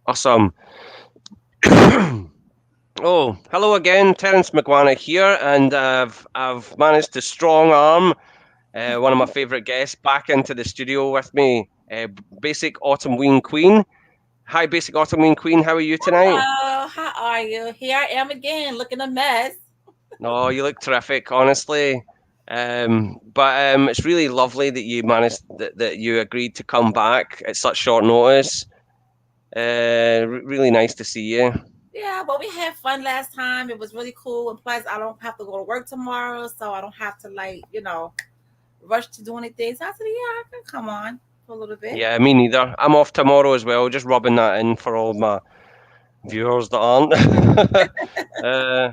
Awesome. Oh, hello again, Terence McGuana here, and I've managed to strong arm one of my favourite guests back into the studio with me, Basic Autumnween Queen. Hi, Basic Autumnween Queen. How are you tonight? Hello, how are you? Here I am again, looking a mess. Oh, you look terrific, honestly. But it's really lovely that you managed that you agreed to come back at such short notice. Really nice to see you. Yeah, well, we had fun last time. It was really cool, and plus, I don't have to go to work tomorrow, so I don't have to rush to do anything. So I said, yeah, I can come on for a little bit. Yeah, me neither. I'm off tomorrow as well. Just rubbing that in for all my viewers that aren't. uh,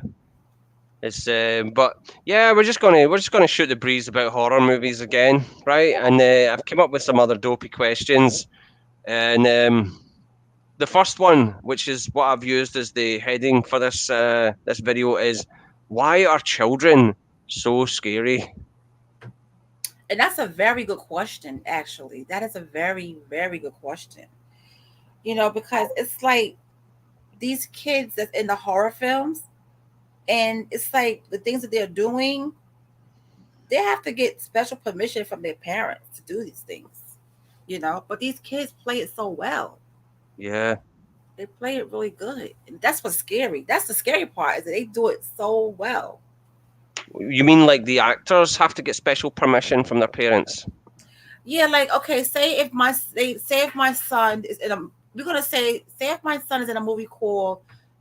it's but yeah, we're just gonna shoot the breeze about horror movies again, right? And I've come up with some other dopey questions, and the first one, which is what I've used as the heading for this video, is why are children so scary? And that's a very good question, actually. That is a very, very good question. Because it's like these kids that's in the horror films, and it's like the things that they're doing, they have to get special permission from their parents to do these things. But these kids play it so well. Yeah, They play it really good, and that's what's scary. That's the scary part, is that they do it so well. you mean like the actors have to get special permission from their parents? Yeah, like, okay, say if my son is in a we're gonna say if my son is in a movie called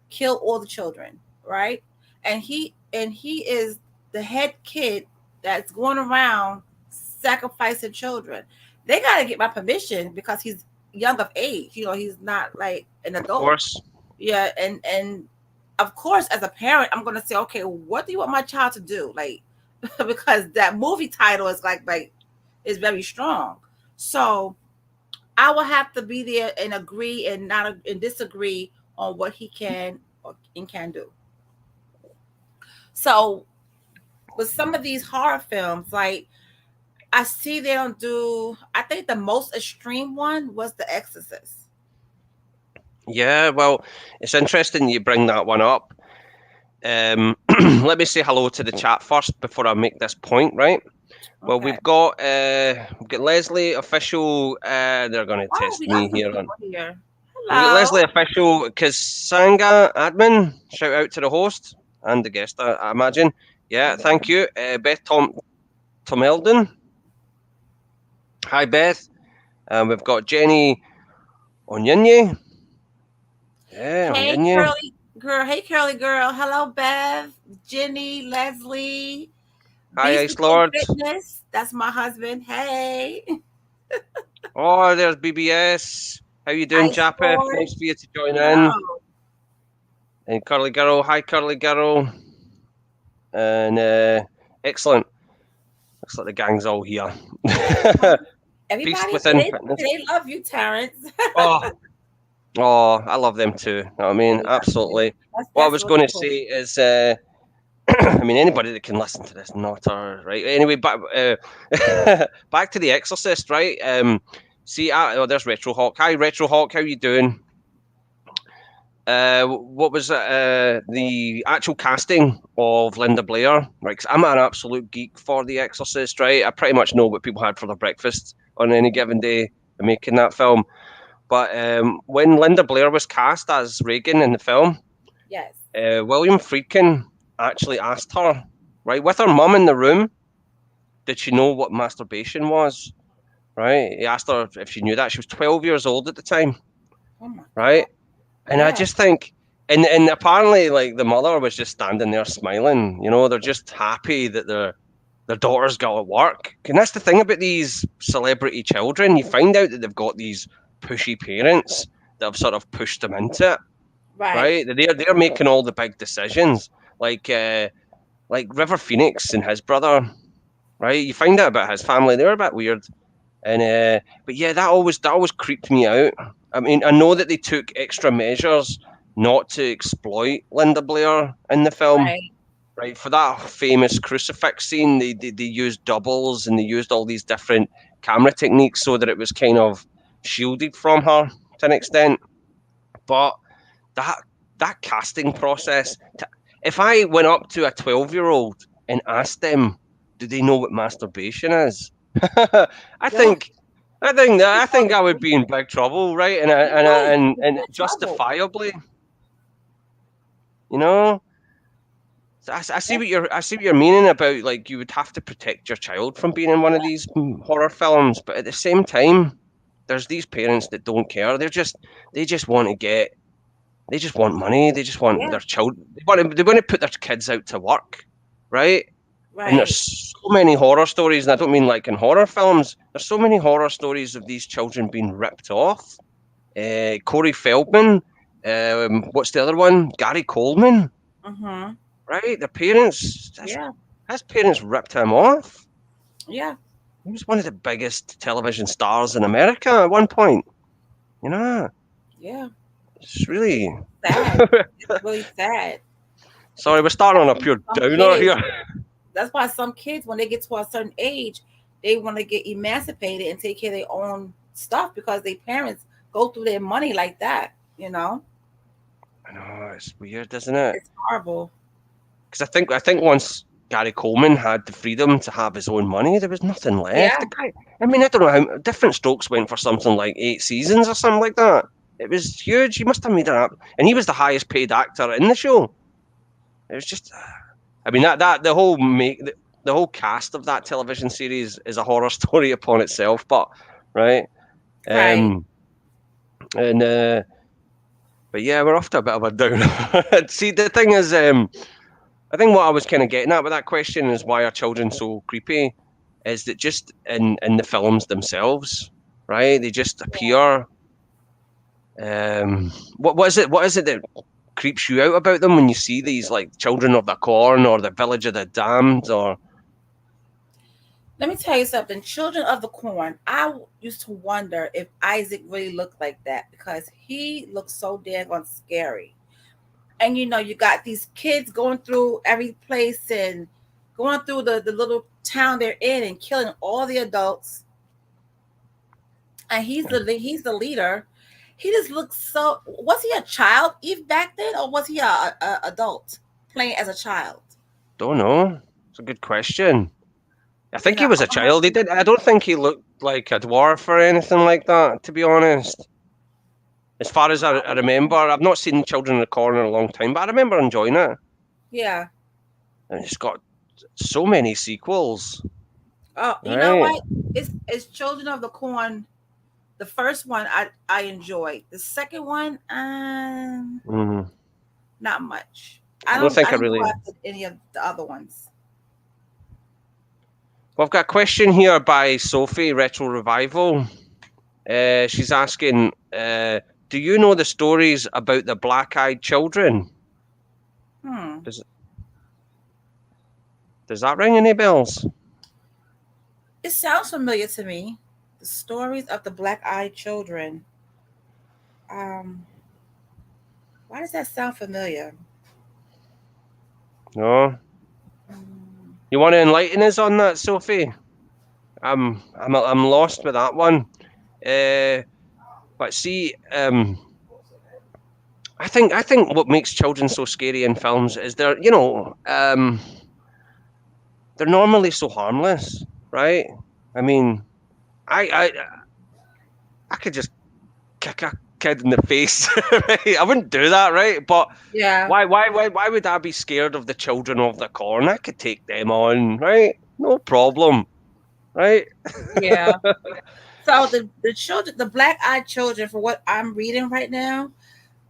Kill All the Children, right? And he is the head kid that's going around sacrificing children. They gotta get my permission because he's young of age. He's not like an Of adult. course. Yeah, and of course, as a parent, I'm gonna say, okay, what do you want my child to do? Like, because that movie title is like is very strong. So I will have to be there and agree and not and disagree on what he can and can do. So with some of these horror films, like, I see they don't do. I think the most extreme one was The Exorcist. Yeah, well, it's interesting you bring that one up. Let me say hello to the chat first before I make this point, right? Well, Okay. we've got Leslie official. They're going to Oh, test we got me some here on. people here. We've got Hello. Leslie official Kasanga admin. Shout out to the host and the guest, I imagine. Yeah, thank you. Beth Tom Eldon. Hi Beth. We've got Jenny Onyinye. Yeah, Hey, Onyinye. curly girl. Hey, curly girl. Hello, Bev, Jenny, Leslie, Hi Beast Ice Before Lord. Fitness. That's my husband. Hey, Oh, there's BBS. How you doing, Ice Chappy? Lord. Nice for you to join in. Hello. And Curly Girl, hi Curly Girl. And excellent. Looks like the gang's all here. Feast Everybody, within fitness. they love you, Terrence. Oh, oh, I love them too. You know what I They mean, love you. absolutely. What I That's was really going to cool. say is, I mean, anybody that can listen to this, not our right. Anyway, back to the Exorcist, right? See, oh, there's Retro Hawk. Hi, Retro Hawk. How you doing? What was the actual casting of Linda Blair? Right, 'cause I'm an absolute geek for The Exorcist. Right, I pretty much know what people had for their breakfast on any given day of making that film. But when Linda Blair was cast as Reagan in the film, Yes. William Friedkin actually asked her, right, with her mum in the room, did she know what masturbation was? Right, he asked her if she knew that. She was 12 years old at the time, Oh my God. right? And I Yeah. just think, and apparently, like the mother was just standing there smiling. You know, they're just happy that their daughter's got to work. And that's the thing about these celebrity children. You find out that they've got these pushy parents that have sort of pushed them into it, Right. right? They're making all the big decisions, like River Phoenix and his brother, right? You find out about his family; they're a bit weird, and but yeah, that always creeped me out. I mean, I know that they took extra measures not to exploit Linda Blair in the film, Right. right? For that famous crucifix scene, they used doubles and they used all these different camera techniques so that it was kind of shielded from her to an extent. But that that casting process, if I went up to a 12-year-old and asked them, do they know what masturbation is? I Yeah. think I think I would be in big trouble, right? You're right. You're And in trouble. justifiably, you know. So I see what you're meaning about, like, you would have to protect your child from being in one of these horror films, but at the same time, there's these parents that don't care. They just want to get they just want money. They just want Yeah. their children. They want to put their kids out to work, right? And Right. there's so many horror stories, and I don't mean like in horror films. There's so many horror stories of these children being ripped off. Corey Feldman. What's the other one? Gary Coleman. Mm-hmm. Right? The parents. Yeah. His parents ripped him off. Yeah. He was one of the biggest television stars in America at one point. You know, Yeah. it's really. Sad. It's really sad. Sorry, we're starting on a pure Some downer kids, here. that's why some kids, when they get to a certain age, they want to get emancipated and take care of their own stuff because their parents go through their money like that. You know, I know it's weird, isn't it? it's horrible. Because I think once Gary Coleman had the freedom to have his own money, there was nothing left. Yeah. The guy, I mean, I don't know how different Strokes went for something like 8 seasons or something like that. It was huge. He must have made it up, and he was the highest paid actor in the show. It was just, I mean, that the whole cast of that television series is a horror story upon itself. But right, Right. um, and but yeah, we're off to a bit of a downer. See, the thing is, I think what I was kind of getting at with that question is why are children so creepy? Is that just in the films themselves, right? They just appear. What is it? What is it that creeps you out about them when you see these, like, Children of the Corn or the Village of the Damned or Let me tell you something. Children of the Corn. Used to wonder if Isaac really looked like that because he looks so daggone scary. And you got these kids going through every place and going through the little town they're in and killing all the adults. And he's the leader. He just looks so. Was he a child Eve back then, or was he a adult playing as a child? don't know. It's a good question. I You think he know, was a child. He did. I don't think he looked like a dwarf or anything like that, to be honest. As far as I remember, I've not seen Children of the Corn in a long time, but I remember enjoying it. yeah. And it's got so many sequels, Oh, you know right? what? It's Children of the Corn. The first one I enjoyed. The second one, Mm. not much. I don't think I I didn't go really. after any of the other ones. Well, I've got a question here by Sophie Retro Revival. She's asking, do you know the stories about the black-eyed children? Hmm. Does does that ring any bells? It sounds familiar to me. The stories of the black-eyed children. Um, why does that sound familiar? No. Hmm. You want to enlighten us on that, Sophie? I'm lost with that one. But see, I think what makes children so scary in films is they're normally so harmless, right? I mean, I I could just kick a kid in the face, right? I wouldn't do that, right? But Yeah. why would I be scared of the Children of the Corn? I could take them on, right? No problem, right? Yeah. So the children, the black-eyed children, for what I'm reading right now,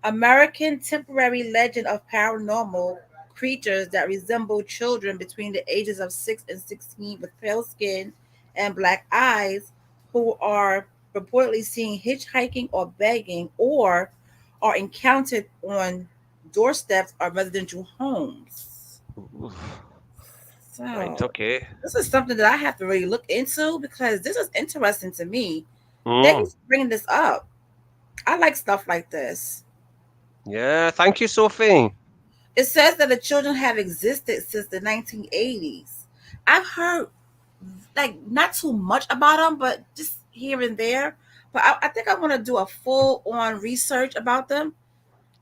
American temporary legend of paranormal creatures that resemble children between the ages of 6 and 16 with pale skin and black eyes who are reportedly seen hitchhiking or begging or are encountered on doorsteps of residential homes. Right, So, okay. this is something that I have to really look into because this is interesting to me. Thank you Mm. for bringing this up. I like stuff like this. Yeah, thank you, Sophie. It says that the children have existed since the 1980s. I've heard like not too much about them, but just here and there. But I think I want to do a full on research about them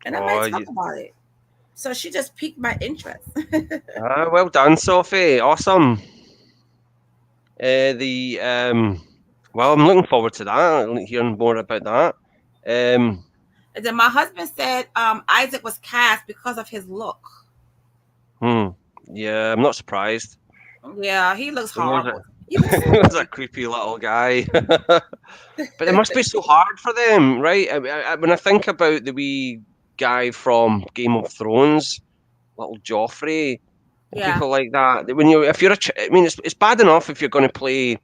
and I might Oh, talk about it. So she just piqued my interest. well done, Sophie. Awesome. The well, I'm looking forward to that. Hearing more about that. Um, And then my husband said Isaac was cast because of his look. hmm. Yeah, I'm not surprised. Yeah, he looks He was horrible. He looks he was a scary. creepy little guy. But it must be so hard for them, right? When I think about the wee guy from Game of Thrones, little Joffrey, and Yeah, people like that. When you, if you're I mean, it's bad enough if you're going to play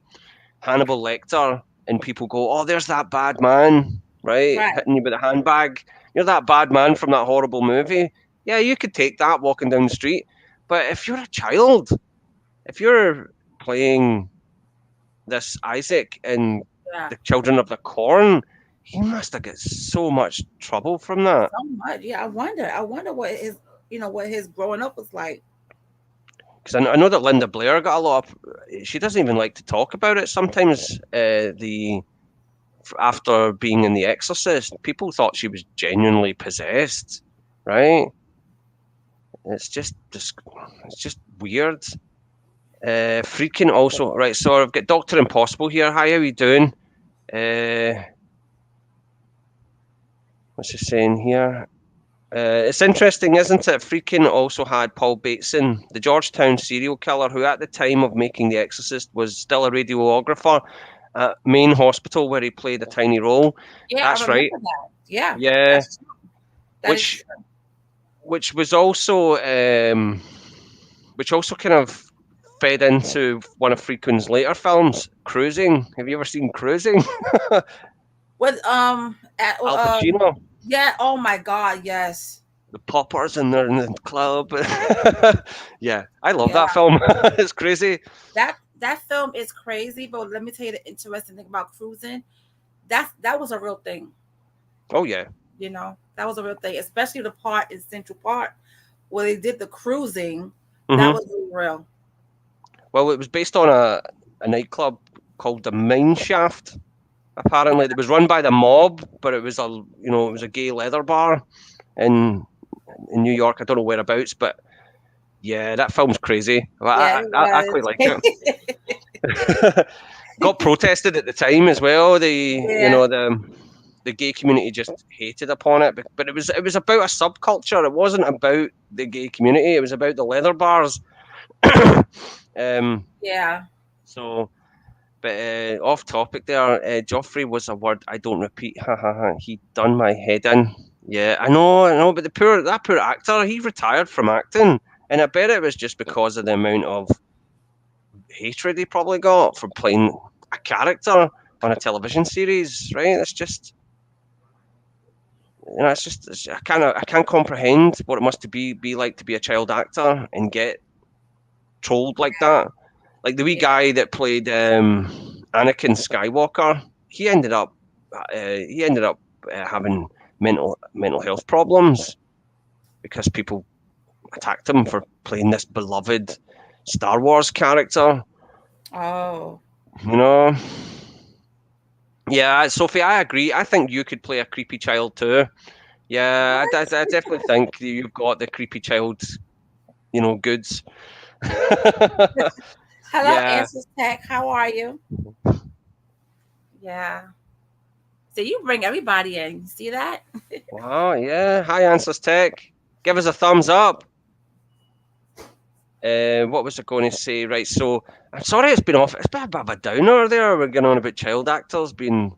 Hannibal Lecter and people go, "Oh, there's that bad man," right, right. hitting you with a handbag. You're that bad man from that horrible movie. Yeah, you could take that walking down the street. But if you're a child, if you're playing this Isaac in Yeah, the Children of the Corn, he must have got so much trouble from that. so much. Yeah, I wonder. I wonder what his, what his growing up was like. Because I know that Linda Blair got a lot of. She doesn't even like to talk about it. Sometimes after being in The Exorcist, people thought she was genuinely possessed, right? It's just weird. Freaking also right. So I've got Doctor Impossible here. Hi, how you doing? Uh, what's he saying here? It's interesting, isn't it? Freaking also had Paul Bateson, the Georgetown serial killer, who at the time of making The Exorcist was still a radiographer at Main Hospital, where he played a tiny role. Yeah, I That's right. remember that. Yeah, Yeah, that's true. That is which true. which was also which also kind of fed into one of Friedkin's later films, Cruising. Have you ever seen Cruising? With Al Pacino, yeah. Oh my God. Yes. the poppers and they're in the club. Yeah, I love Yeah. that film. It's crazy. That film is crazy. But let me tell you the interesting thing about cruising. That was a real thing. Oh yeah. That was a real thing. Especially the part in Central Park where they did the cruising. That Hmm. was really real. Well, it was based on a nightclub called the Mine Shaft. Apparently, it was run by the mob, but it was a gay leather bar in New York. I don't know whereabouts, but yeah, that film's crazy. Well, Yeah, I quite like it it. Got protested at the time as well. yeah. The gay community just hated upon it, but it was about a subculture. It wasn't about the gay community. It was about the leather bars. um, Yeah. so, but off topic there. Joffrey was a word I don't repeat. Ha ha ha. He done my head in. Yeah, I know. But that poor actor, he retired from acting, and I bet it was just because of the amount of hatred he probably got for playing a character on a television series, right? It's just, I can't comprehend what it must be like to be a child actor and get trolled like that. Like the wee Yeah. guy that played Anakin Skywalker, he ended up having mental health problems because people attacked him for playing this beloved Star Wars character. Oh. You know. Yeah, Sophie, I agree. I think you could play a creepy child too. Yeah, I What? definitely think you've got the creepy child, goods. Hello, Yeah. Answers Tech. How are you? Yeah. So you bring everybody in. You see that? Wow. Yeah. Hi, Answers Tech. Give us a thumbs up. What was I going to say? Right. So I'm sorry it's been off. It's been a bit of a downer there. We're going on about child actors being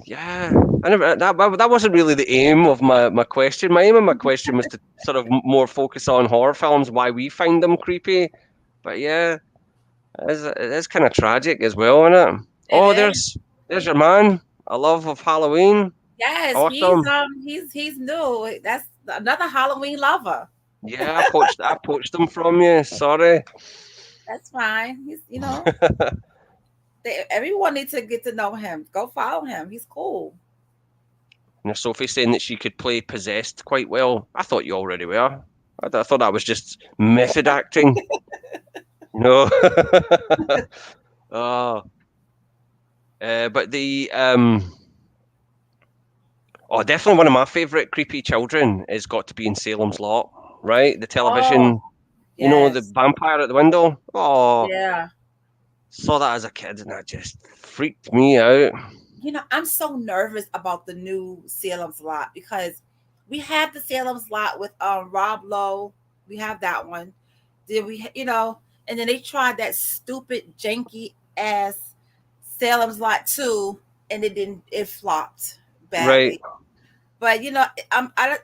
yeah. I never that wasn't really the aim of my question. My aim of my question was to sort of more focus on horror films, why we find them creepy. But yeah, it is kind of tragic as well, isn't it? It Oh, is. there's your man. A love of Halloween. Yes, he's Awesome. he's new. That's another Halloween lover. Yeah, I poached them from you. Sorry. That's fine. Everyone needs to get to know him. Go follow him. He's cool. Now Sophie saying that she could play possessed quite well. I thought you already were. I thought that was just method acting. No. Oh, but the Oh, definitely one of my favorite creepy children has got to be in Salem's Lot, right? The Oh, television, the yes. vampire at the window. Oh, Yeah. saw that as a kid and that just freaked me out. I'm so nervous about the new Salem's Lot because we had the Salem's Lot with Rob Lowe. We have that one. Then and then they tried that stupid janky ass Salem's Lot 2, and it flopped Right. badly. But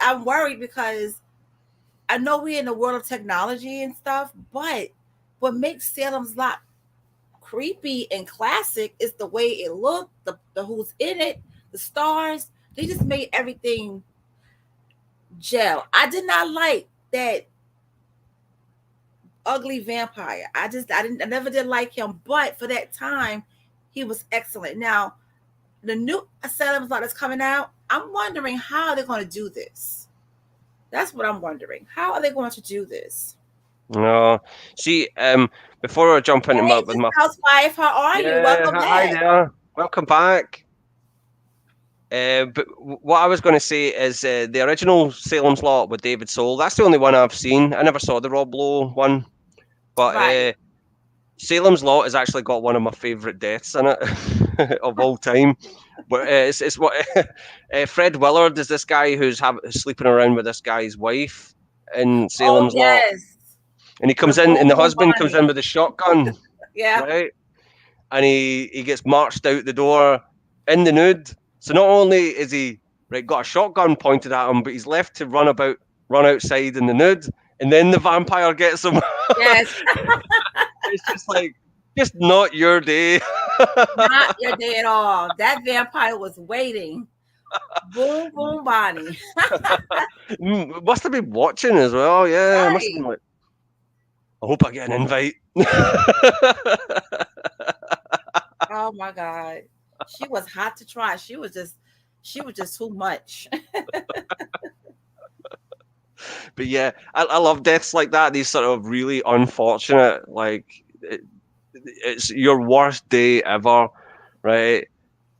I'm worried because I know we're in the world of technology and stuff, but what makes Salem's Lot creepy and classic is the way it looked, the who's in it, the stars. They just made everything gel. I did not like that ugly vampire. I never did like him, but for that time, he was excellent. Now, the new Salem's Lot that's coming out, I'm wondering how they're going to do this. That's what I'm wondering. How are they going to do this? No. See, before I jump into Hey, with Miss my Housewife, how are you? yeah, Welcome hi back. there, welcome back. But what I was going to say is the original Salem's Lot with David Soul. That's the only one I've seen. I never saw the Rob Lowe one, but Right. Salem's Lot has actually got one of my favourite deaths in it of all time. But it's what Fred Willard is this guy who's sleeping around with this guy's wife in Oh Salem's Lot, yes. and he comes With in, Boom and the Boom husband comes Bonnie. in with a shotgun, Yeah. right? And he gets marched out the door in the nude. So not only is he got a shotgun pointed at him, but he's left to run outside in the nude, and then the vampire gets him. Yes. It's just like just not your day. Not your day at all. That vampire was waiting. Boom Boom Bonnie. Must have been watching as well. Yeah, must have Right. been like, I hope I get an invite. Oh my God. She was hot to try. She was just too much. But yeah, I love deaths like that. These sort of really unfortunate, like it's your worst day ever, right?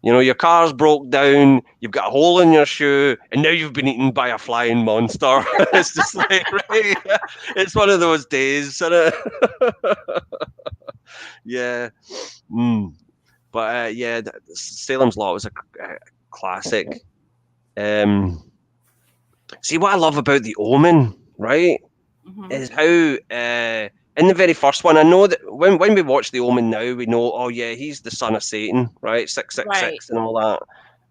Your car's broke down, you've got a hole in your shoe, and now you've been eaten by a flying monster. It's just like, right? It's one of those days, isn't it? Yeah. Mm. But yeah, Salem's Lot was a classic. See, what I love about The Omen, right, Hmm. is how in the very first one, I know that when we watch The Omen now, we know, oh yeah, he's the son of Satan, right, Right. 666 and all that,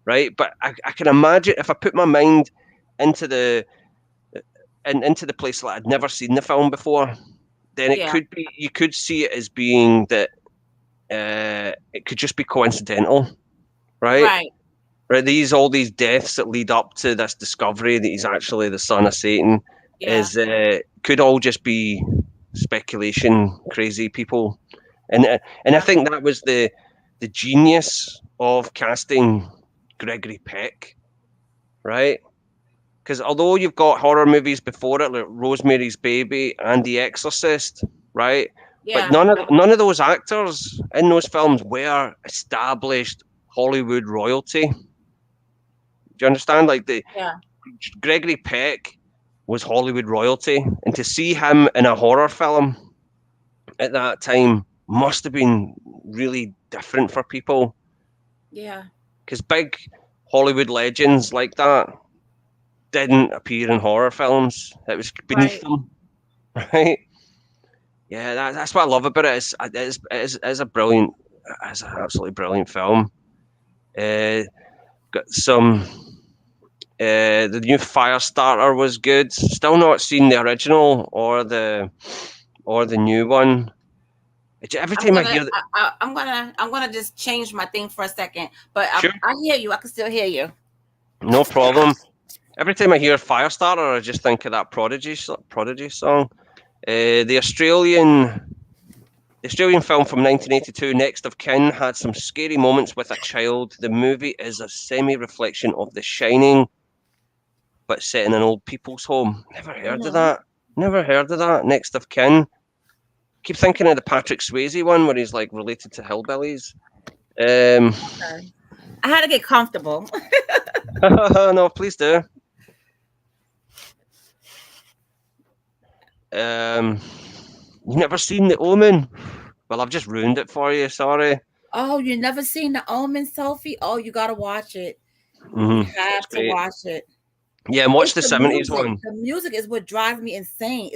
right? But I can imagine if I put my mind into into the place that I'd never seen the film before, then it Yeah. could be you could see it as being that it could just be coincidental, right? Right. Right, all these deaths that lead up to this discovery that he's actually the son of Satan Yeah. is could all just be speculation, crazy people, and I Yeah. think that was the genius of casting Gregory Peck, right? Because although you've got horror movies before it, like Rosemary's Baby and The Exorcist, right? But Yeah. none of those actors in those films were established Hollywood royalty. Do you understand? Like the Yeah. Gregory Peck was Hollywood royalty, and to see him in a horror film at that time must have been really different for people Yeah. because big Hollywood legends like that didn't appear in horror films. It was beneath Right. them, right? Yeah, that's what I love about it. It's a brilliant, it's an absolutely brilliant film. Uh, got some. The new Firestarter was good. Still not seen the original or the new one. Every I'm time I gonna hear that, I'm gonna just change my thing for a second. But sure, I hear you. I can still hear you. no problem. Every time I hear Firestarter, I just think of that Prodigy song. The Australian film from 1982, Next of Kin, had some scary moments with a child. The movie is a semi-reflection of The Shining, but set in an old people's home. Never heard of Hmm. that. Never heard of that. Next of Kin. Keep thinking of the Patrick Swayze one where he's like related to hillbillies. Um, Okay. I had to get comfortable. No, please do. Um, you never seen The Omen? Well, I've just ruined it for you. Sorry. Oh, you never seen The Omen, Sophie? Oh, you gotta watch it. You It's have to great. watch it. Yeah, and It's watch the the '70s music. one. The music is what drives me insane.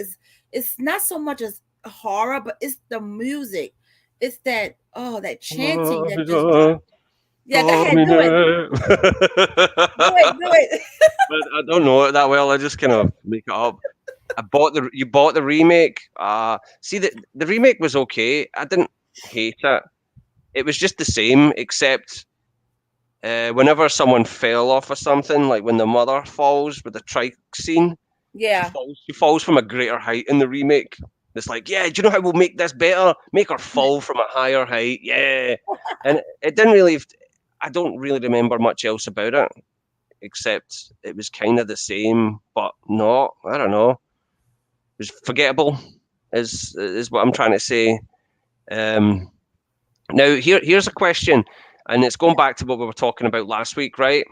It's not so much as horror, but it's the music. It's that that chanting that just drives. Yeah, go ahead, do it, Domino. do it, do it. But I don't know it that well. I just kind of make it up. You bought the remake. See the remake was okay. I didn't hate it. It was just the same, except whenever someone fell off of something, like when the mother falls with the trike scene, Yeah. she falls from a greater height in the remake. It's like, yeah, do you know how we'll make this better? Make her fall from a higher height. Yeah. And it didn't really I don't really remember much else about it, except it was kind of the same, but not. I don't know. It was forgettable, is what I'm trying to say. Um, Now here's a question, and it's going back to what we were talking about last week, right?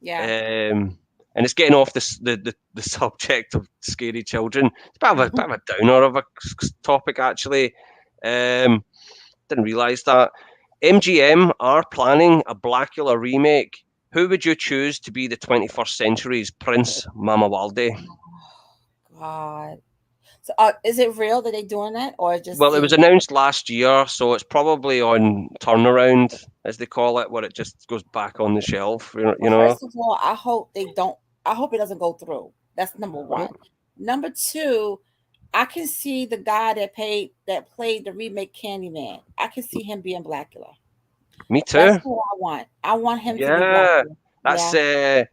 Yeah. And it's getting off the subject of scary children. It's a bit of a downer of a topic, actually. Um, didn't realise that. MGM are planning a Blackula remake. Who would you choose to be the 21st century's Prince Mamawalde? God. So, is it real that they doing that, or it just Well, it was seems? announced last year, so it's probably on turnaround, as they call it, where it just goes back on the shelf. You Well, know. first of all, I hope they don't. I hope it doesn't go through. That's number one. Number two, I can see the guy that played the remake Candyman. I can see him being Blackula. Me That's too. who I want. I want him to be Yeah, Blackula. that's Yeah, uh,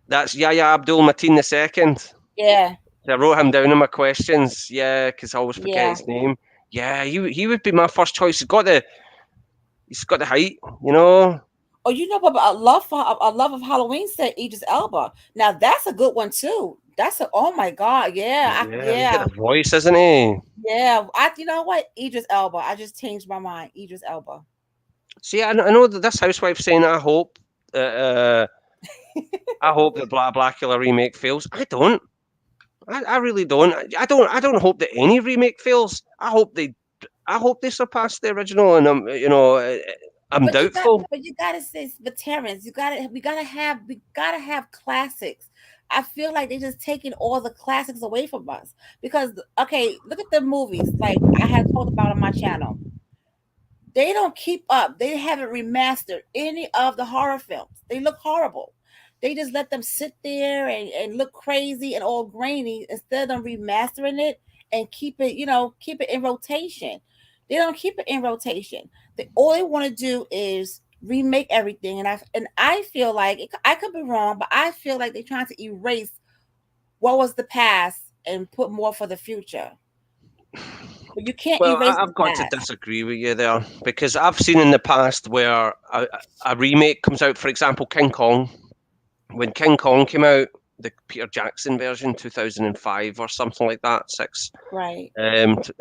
that's Yahya Abdul Mateen the second. yeah, I wrote him down in my questions. Yeah, because I always forget yeah. his name. Yeah, he would be my first choice. He's got the height. You know. Oh, but a love of Halloween said Idris Elba. Now that's a good one too. That's a oh my god, Yeah, he's got a voice, isn't he? yeah. I you know what Idris Elba. I just changed my mind. Idris Elba. See, I know that this housewife saying, I hope that Blackula remake fails. I don't. I really don't. I don't hope that any remake fails. I hope they surpass the original, and I'm doubtful. But you gotta say veterans. We gotta have classics. I feel like they're just taking all the classics away from us because okay, look at the movies like I had talked about on my channel. They don't keep up. They haven't remastered any of the horror films. They look horrible. They just let them sit there and look crazy and all grainy instead of remastering it and keep it in rotation. They don't keep it in rotation. All they want to do is remake everything, and I feel like I could be wrong, but I feel like they're trying to erase what was the past and put more for the future. But you can't Well, erase the I've got to past. disagree with you there because I've seen in the past where a remake comes out. For example, King Kong. When King Kong came out, the Peter Jackson version, 2005 or something like that, six. Right.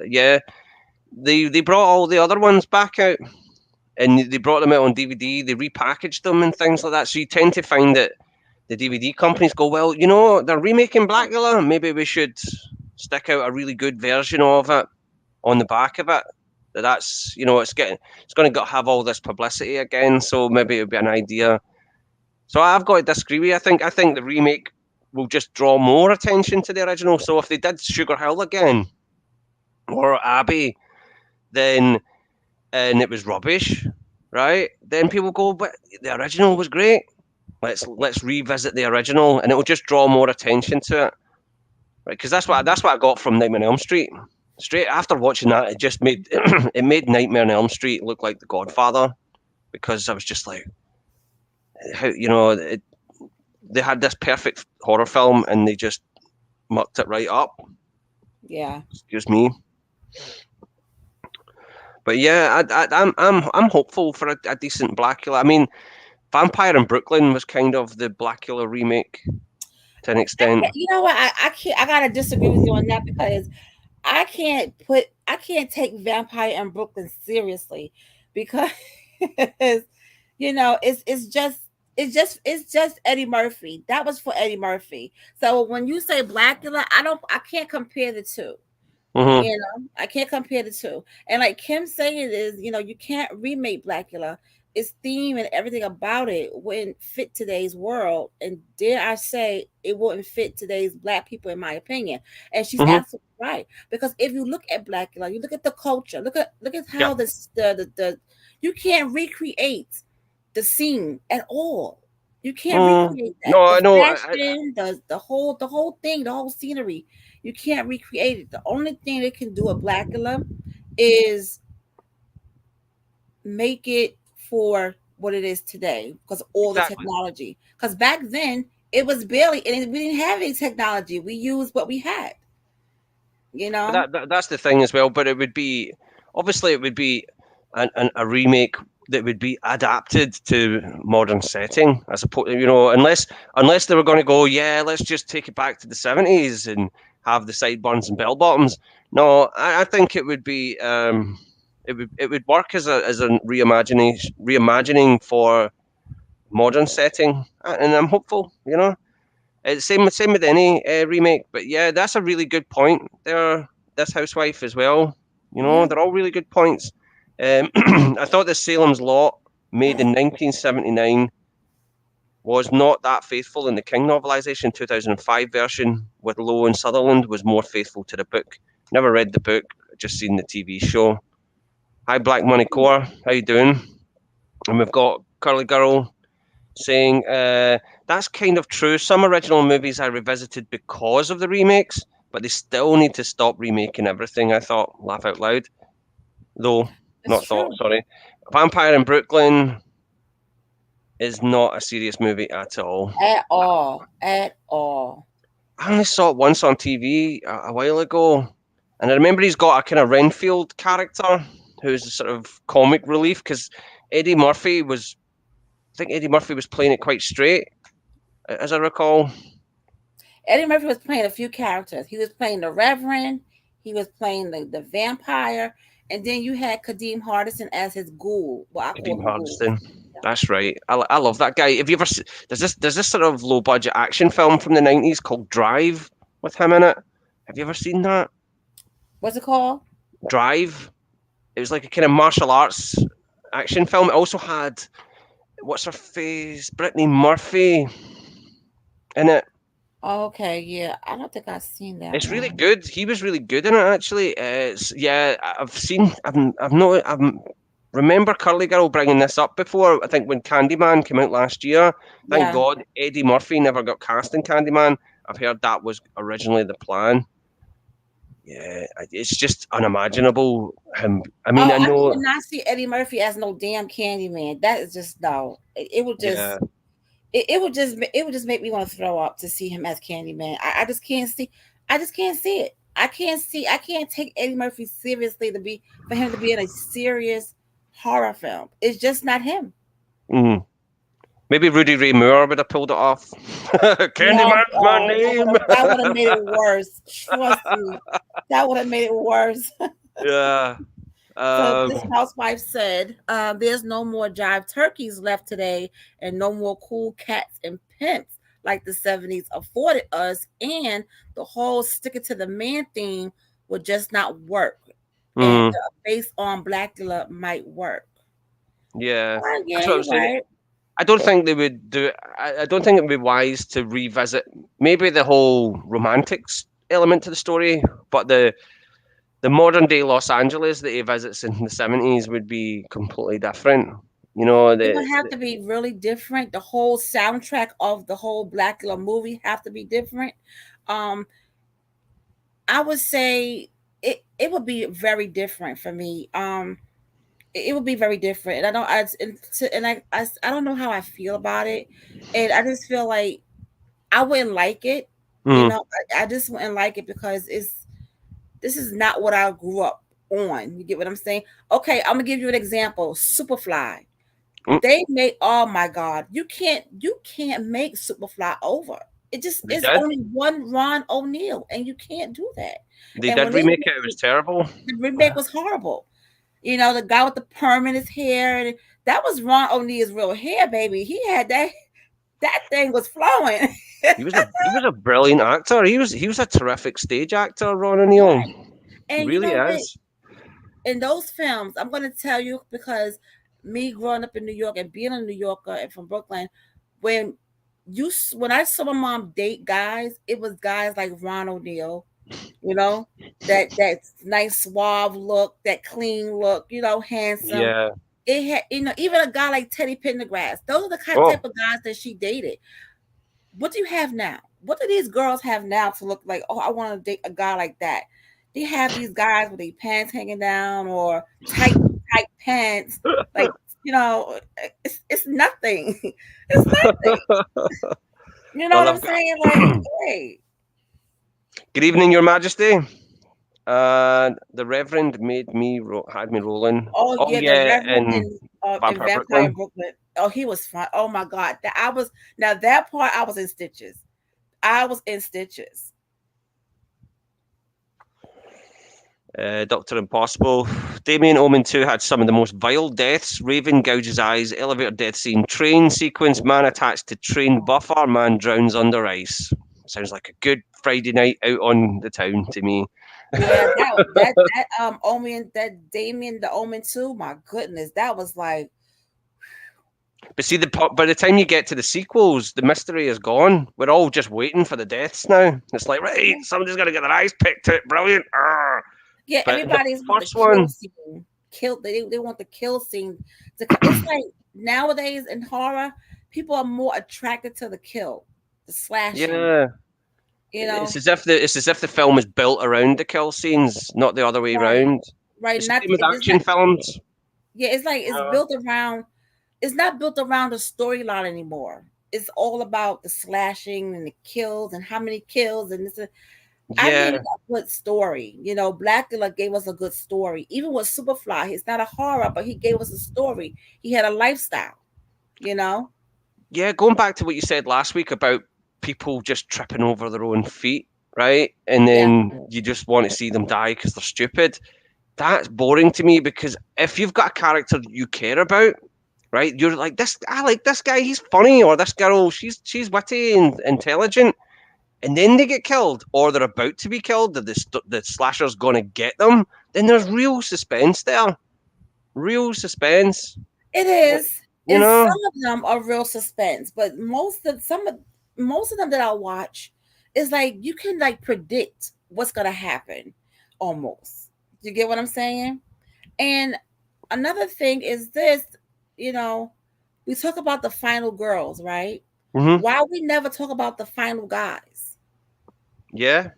Yeah, they brought all the other ones back out, and they brought them out on DVD. They repackaged them and things like that. So you tend to find that the DVD companies go, well, they're remaking Blackula. Maybe we should stick out a really good version of it on the back of it. That's it's going to have all this publicity again. So maybe it would be an idea. So I've got to disagree with you. I think the remake will just draw more attention to the original. So if they did Sugar Hill again or Abbey, then and it was rubbish, right? Then people go, but the original was great. Let's revisit the original, and it will just draw more attention to it, right? Because that's what I got from Nightmare on Elm Street. Straight after watching that, it just made it made Nightmare on Elm Street look like The Godfather, because I was just like, how they had this perfect horror film and they just mucked it right up. Yeah. Excuse me. But yeah, I'm hopeful for a decent Blackula. I mean, Vampire in Brooklyn was kind of the Blackula remake to an extent. You know what? I can't. I gotta disagree with you on that because I can't take Vampire in Brooklyn seriously because it's just it's just Eddie Murphy. That was for Eddie Murphy. So when you say Blackula, I can't compare the two. Hmm. I can't compare the two. And like Kim saying is, you can't remake Blackula. Its theme and everything about it wouldn't fit today's world. And dare I say, it wouldn't fit today's black people, in my opinion. And she's Hmm. absolutely right. Because if you look at Blackula, you look at the culture, look at Yeah, how the you can't recreate the scene at all. You can't recreate that. no, The I know. fashion, the whole thing, the whole scenery. You can't recreate it. The only thing they can do at Blackula is make it for what it is today because all the Exactly. technology. Because back then it was barely, and we didn't have any technology. We used what we had. You But know. that's the thing as well. But it would be obviously it would be a remake that would be adapted to modern setting, as opposed, unless they were going to go, yeah, let's just take it back to the 70s and have the sideburns and bell bottoms. No, I think it would be it would work as a reimagining for modern setting, and I'm hopeful. Same with any remake, but yeah, that's a really good point there. This Housewife as well. Yeah. They're all really good points. I thought the Salem's Lot, made in 1979, was not that faithful, and the King novelization 2005 version with Lowe and Sutherland was more faithful to the book. Never read the book, just seen the TV show. Hi, Black Money Core, how you doing? And we've got Curly Girl saying that's kind of true. Some original movies I revisited because of the remakes, but they still need to stop remaking everything. I thought, laugh out loud, though, It's not thought. true. Sorry. Vampire in Brooklyn is not a serious movie at all. At all. At all. I only saw it once on TV a while ago, and I remember he's got a kind of Renfield character who's a sort of comic relief because Eddie Murphy was. I think Eddie Murphy was playing it quite straight, as I recall. Eddie Murphy was playing a few characters. He was playing the Reverend. He was playing the vampire, and then you had Kadeem Hardison as his ghoul. Well, I call Kadeem him ghoul. Hardison. That's right. I love that guy. Have you ever there's this sort of low budget action film from the 90s called Drive with him in it? Have you ever seen that? What's it called? Drive. It was like a kind of martial arts action film. It also had what's her face? Brittany Murphy in it. Oh, okay, yeah. I don't think I've seen that It's really one. good. He was really good in it actually. It's yeah. I've seen. I've not. I've remember Curly Girl bringing this up before. I think when Candyman came out last year. Thank Yeah. God Eddie Murphy never got cast in Candyman. I've heard that was originally the plan. Yeah, it's just unimaginable. Him. I mean, Oh, I I know. cannot see Eddie Murphy as no damn Candyman. That is just no. It would Yeah. just it would just make me want to throw up to see him as Candyman. I just can't see. I just can't see it. I can't take Eddie Murphy seriously for him to be in a serious horror film. It's just not him. Mm. Maybe Rudy Ray Moore would have pulled it off. No, Candyman's my name. that would have made it worse. Trust me, that would have made it worse. Yeah. So this Um, housewife said, "There's no more jive turkeys left today, and no more cool cats and pimps like the '70s afforded us. And the whole sticking to the man theme would just not work. And mm, based on Blackula might work." yeah. Yeah, That's what I'm you're saying. right. I don't think they would do. I don't think it would be wise to revisit maybe the whole romantics element to the story, but the modern day Los Angeles that he visits in the 70s would be completely different. You know, It would have to be really different. The whole soundtrack of the whole Blackula movie have to be different. Um, I would say it would be very different for me. It would be very different, and I don't. I don't know how I feel about it, and I just feel like I wouldn't like it. mm, I just wouldn't like it because this is not what I grew up on. You get what I'm saying? Okay, I'm gonna give you an example. Superfly. mm, They made, oh my God, you can't make Superfly over. It just they is did. only one Ron O'Neal, and you can't do that. They And did when they remake it. It was made terrible. the remake was horrible. The guy with the perm in his hair, and that was Ron O'Neal's real hair, baby. He had that. That thing was flowing. He was a brilliant actor. He was a terrific stage actor, Ron O'Neill. Right. He And you really know what? is. In those films, I'm gonna tell you because me growing up in New York and being a New Yorker and from Brooklyn, when when I saw my mom date guys, it was guys like Ron O'Neill, you know, that nice suave look, that clean look, handsome. Yeah. It had, even a guy like Teddy Pendergrass. Those are the type Oh, of guys that she dated. What do you have now? What do these girls have now to look like? Oh, I want to date a guy like that. They have these guys with their pants hanging down or tight pants. Like, it's nothing. It's nothing. You know well, what I'm I've got. saying? Like, hey, Good evening, Your Majesty. The Reverend had me rolling. oh Oh yeah, the yeah, Reverend in in Vampire Vampire Brooklyn. Brooklyn. Oh, he was fun. Oh my God, that part I was in stitches. I was in stitches. Doctor Impossible. Damien Omen 2 had some of the most vile deaths. Raven gouges eyes, elevator death scene, train sequence, man attached to train buffer, man drowns under ice. Sounds like a good Friday night out on the town to me. Yeah, that Omen, that Damien the Omen too. My goodness, that was like, But see, by the time you get to the sequels, the mystery is gone. We're all just waiting for the deaths now. It's like, right, yeah, somebody's got to get their eyes picked out. Brilliant. Arr. yeah, But the everybody's with the first kill one, scene. They want the kill scene it's like nowadays in horror, people are more attracted to the kill, the slashing, yeah, you know. it's as if the film is built around the kill scenes, not the other way Right, around. right. It's the Not same with it's not action films. Yeah, it's like it's Uh, built around it's not built around a storyline anymore. It's all about the slashing and the kills and how many kills and this. I needed yeah, a good story. Blackula gave us a good story. Even with Superfly, he's not a horror, but he gave us a story. He had a lifestyle, you know? yeah. Going back to what you said last week about people just tripping over their own feet, right? And Yeah. then you just want to see them die because they're stupid. That's boring to me because if you've got a character you care about, right? You're like this. I like this guy. He's funny, or this girl. She's witty and intelligent. And then they get killed, or they're about to be killed. That the slasher's gonna get them. Then there's real suspense there. Real suspense. It Uh, is. You And know? some of them are real suspense, but most of them that I watch is like you can like predict what's gonna happen almost. You get what I'm saying? And another thing is this, you know, we talk about the final girls, right? Hmm. Why we never talk about the final guys? Yeah.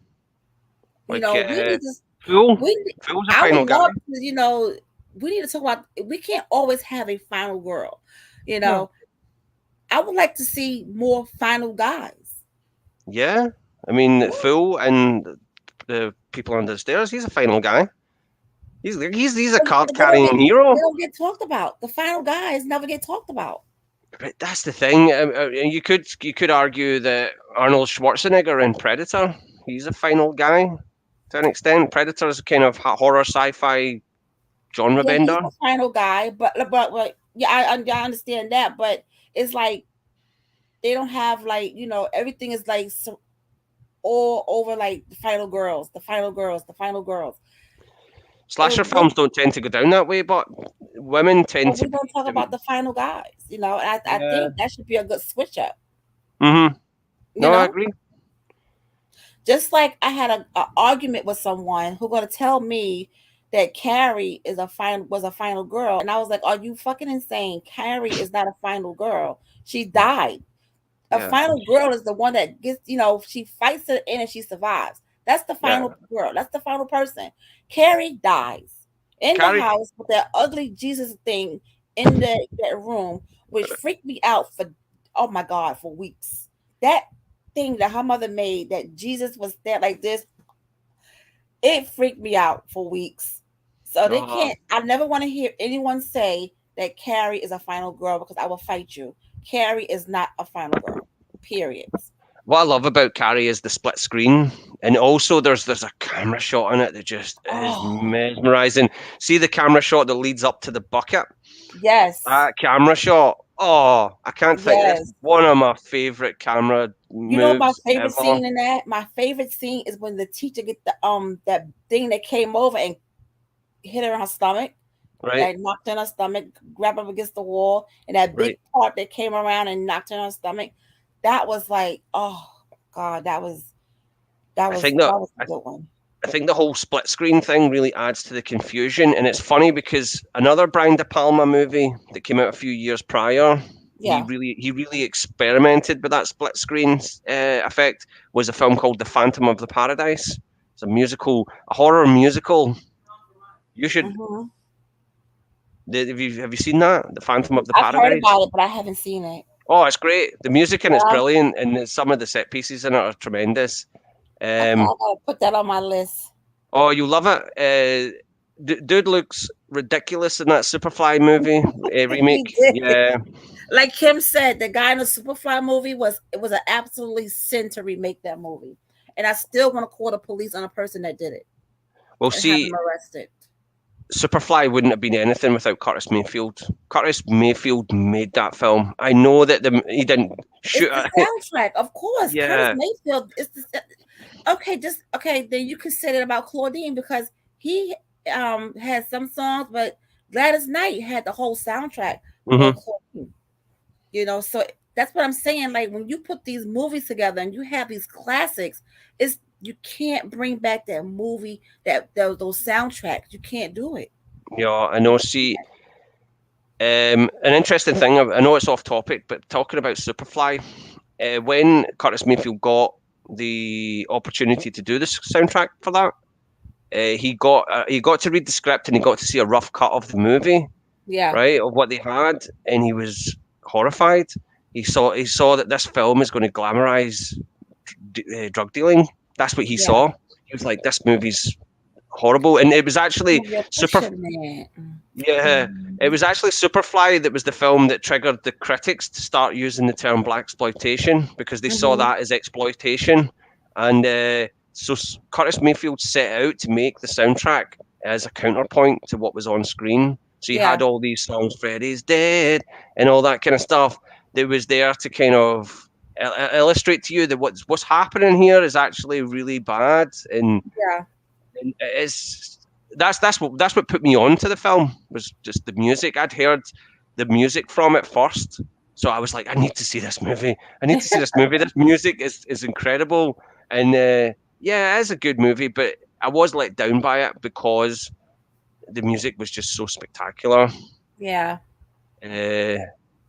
Like We need to Fool. we Fool's a I would final guy. love to, we need to talk about we can't always have a final girl. You No. know, I would like to see more final guys. Yeah. I mean, Yeah, Fool and the people under the stairs. He's a final guy. He's a but card they don't get carrying hero. talked about. The final guys never get talked about. But that's the thing. You could argue that Arnold Schwarzenegger in Predator, he's a final guy to an extent. Predator is a kind of horror sci-fi genre Yeah, he's bender. the final guy, but yeah, I understand that, but it's like they don't have like everything is like all over like the final girls, the final girls, the final girls. Slasher What films don't tend to go down that way, but women tend But to we be. don't talk about the final guys, and I Yeah. think that should be a good switch up, Mm-hmm. you No, I know. agree. Just like I had a argument with someone who going to tell me that Carrie was a final girl, and I was like, "Are you fucking insane? Carrie is not a final girl. She died. A Yeah. final girl is the one that gets, she fights to the end and she survives. That's the Yeah. final girl. That's the final person. Carrie dies in the Carrie. house with that ugly Jesus thing in that room, which freaked me out for, oh my God, for weeks. That thing that her mother made, that Jesus was there like this, it freaked me out for weeks. So they Oh, can't, I never want to hear anyone say that Carrie is a final girl because I will fight you. Carrie is not a final girl. Period. what I love about Carrie is the split screen, and also there's a camera shot on it that just is Oh, mesmerizing. See the camera shot that leads up to the bucket? yes. That camera shot. Oh, I can't think. That's Yes. one of my favorite camera You know my moves favorite ever. scene in that? My favorite scene is when the teacher get the that thing that came over and hit her in her stomach, Right, like knocked her in her stomach, grabbed her against the wall, and that big right. part that came around and knocked her in her stomach. That was like, oh God, I think that that was a good one. I think the whole split screen thing really adds to the confusion, and it's funny because another Brian De Palma movie that came out a few years prior, Yeah. he really experimented with that split screen effect. Was a film called The Phantom of the Paradise. It's a musical, a horror musical. You should. Hmm. Have you seen that? The Phantom of the I've heard Paradise. about it, but I haven't seen it. Oh, it's great. The music in it's Yeah. brilliant, and some of the set pieces in it are tremendous. Okay, Um, I gotta put that on my list. oh, you love it. Dude looks ridiculous in that Superfly movie He remake. did. Yeah, Like Kim said, the guy in the Superfly movie was an absolutely sin to remake that movie, and I still want to call the police on the person that did it well, and have see, them arrested. Superfly wouldn't have been anything without Curtis Mayfield. Curtis Mayfield made that film. I know that he didn't It's shoot the it. soundtrack, of course. Curtis Yeah. Mayfield is the okay. Just okay. Then you can say that about Claudine because he had some songs, but Gladys Knight had the whole soundtrack for Hmm. Claudine. So that's what I'm saying. Like when you put these movies together and you have these classics, it's you can't bring back that movie those soundtracks. You can't do it. Yeah, I know. See, an interesting thing. I know it's off topic, but talking about Superfly, when Curtis Mayfield got the opportunity to do the soundtrack for that, he got to read the script and he got to see a rough cut of the movie, Yeah, right, of what they had, and he was horrified. He saw that this film is going to glamorize drug dealing. That's what he yeah. saw. He was like, "This movie's horrible," and it was actually Oh, you're super. pushing it. Yeah, it Mm. was actually Superfly that was the film that triggered the critics to start using the term black exploitation because they saw Mhm. that as exploitation, and so Curtis Mayfield set out to make the soundtrack as a counterpoint to what was on screen. So you Yeah, had all these songs, "Freddy's Dead" and all that kind of stuff that was there to kind of illustrate to you that what's happening here is actually really bad, yeah, and it's that's what put me on to the film was just the music. I'd heard the music from it first, so I was like, I need to see this movie. I need to see this movie. This music is incredible, and yeah, it is a good movie, but I was let down by it because the music was just so spectacular. yeah. Uh,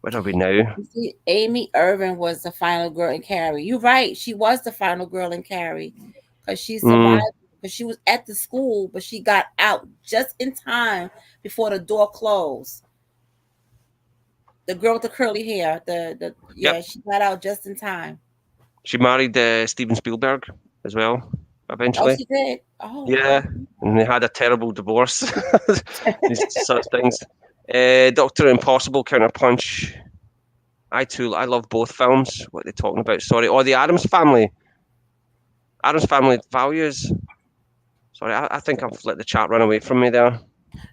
where are we now? You see, Amy Irvin was the final girl in Carrie. You're right. She was the final girl in Carrie because she Mm, survived. Because she was at the school, but she got out just in time before the door closed. The girl with the curly hair, the yep, yeah, she got out just in time. she married Steven Spielberg as well. Oh, Eventually, she did. Oh, yeah, and they had a terrible divorce. These such things. Doctor Impossible, Counterpunch. I love both films. What are they talking about? Sorry. Oh, the Adams Family. Adams Family Values. Sorry, I think I've let the chat run away from me there.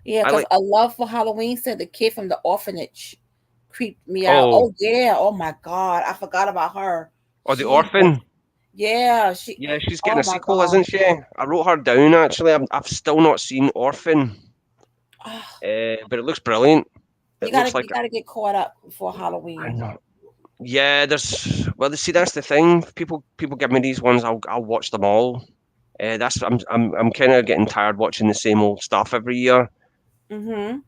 yeah, I because like. A Love for Halloween said the kid from the orphanage creeped me out. Oh, Oh yeah. Oh my God, I forgot about her. or the She was Orphan. yeah. She. Yeah, she's getting Oh a my sequel, God. isn't she? I wrote her down actually. I've still not seen Orphan, Ah, but it looks brilliant. you It gotta looks you like gotta get caught up before I Halloween. know. Yeah, there's well, see that's the thing. People give me these ones. I'll watch them all. That's I'm kind of getting tired watching the same old stuff every year. Mm-hmm.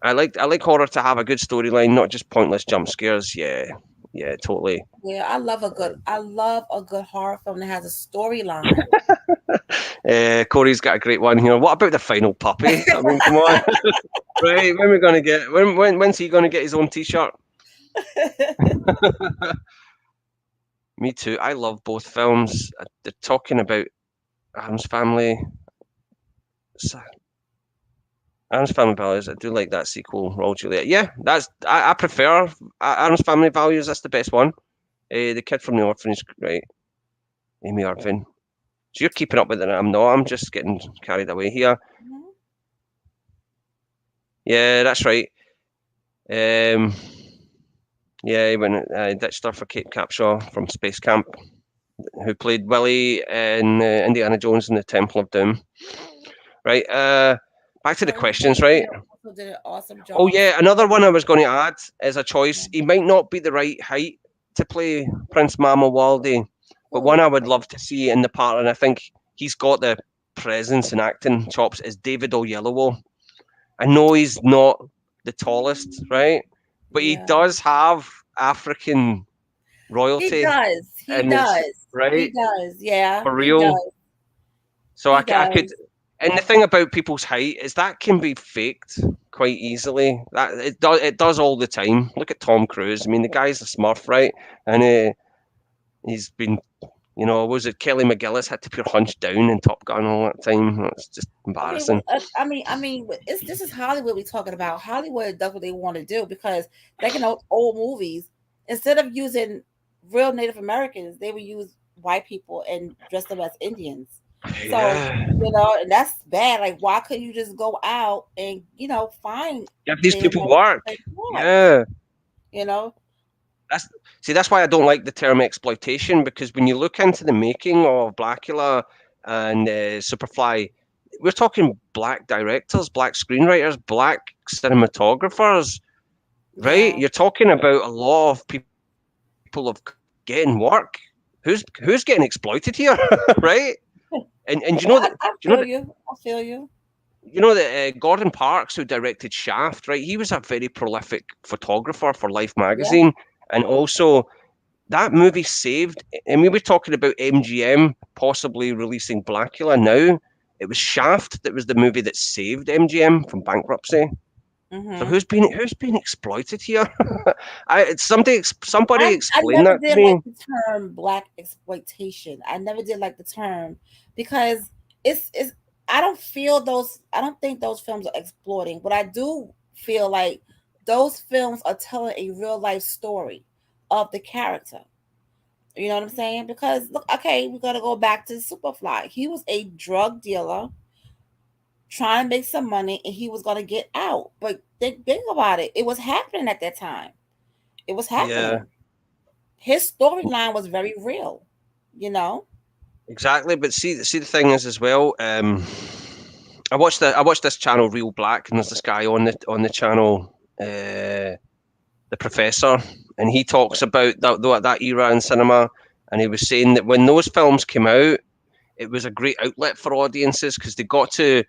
I like horror to have a good storyline, not just pointless jump scares. Yeah, yeah, totally. Yeah, I love a good horror film that has a storyline. Corey's got a great one here. What about the final puppy? I mean, come on, right? When we gonna get? When's he gonna get his own T-shirt? Me too. I love both films. They're talking about Adam's Family. Adam's Family Values. I do like that sequel, Raw Juliet. Yeah, I prefer Adam's Family Values. That's the best one. The kid from the orphanage, right? Amy Irvin. So you're keeping up with it. I'm not. I'm just getting carried away here. Yeah, that's right. Um, Yeah, he went ditched her for Kate Capshaw from Space Camp, who played Willie in Indiana Jones and the Temple of Doom. Right. Back to the Kurt questions. Russell Right. also did an awesome Oh job. yeah, another one I was going to add as a choice. He might not be the right height to play Prince Mamuwalde, but one I Who? would love to see in the part, and I think he's got the presence and acting chops, is David Oyelowo. I know he's not the tallest, right? But he Yeah. does have African He royalty, does. He and it's does. He right does. Yeah, for he real. does. So He I could, does. and the thing about people's height is that can be faked quite easily. That it does all the time. Look at Tom Cruise. I mean, the guy's a Smurf, right? And he's been, what was it Kelly McGillis had to put hunched down in Top Gun all that time? It's just I mean, embarrassing. it's this is Hollywood we're talking about. Hollywood does what they want to do because back in those old movies, instead of using real Native Americans, they would use white people and dress them as Indians. So, Yeah, and that's bad. Like, why couldn't you just go out and find give these Native people Americans work. and work? Yeah. You know, That's that's why I don't like the term exploitation, because when you look into the making of Blackula and Superfly, we're talking black directors, black screenwriters, black cinematographers, right? yeah. You're talking about a lot of people of getting work. Who's getting exploited here, right? And you know that I feel you. I feel you. that Gordon Parks, who directed Shaft, right? He was a very prolific photographer for Life Yeah. magazine, and also that movie saved. And we were talking about MGM possibly releasing Blackula now. It was Shaft that was the movie that saved MGM from bankruptcy. So Hmm. who's been exploited here? Somebody I explain never that to did like me. the term black exploitation. I never did like the term because it's I don't think those films are exploiting, but I do feel like those films are telling a real life story of the character. You know what I'm saying? Because look, okay, we gotta go back to Superfly. He was a drug dealer trying to make some money and he was gonna get out. But think about it. It was happening at that time. It was Yeah, happening. His storyline was very real, you know? exactly. But see, the thing is as well. I watched this channel, Real Black, and there's this guy on the channel, the professor, and he talks about that era in cinema, and he was saying that when those films came out, it was a great outlet for audiences because they got to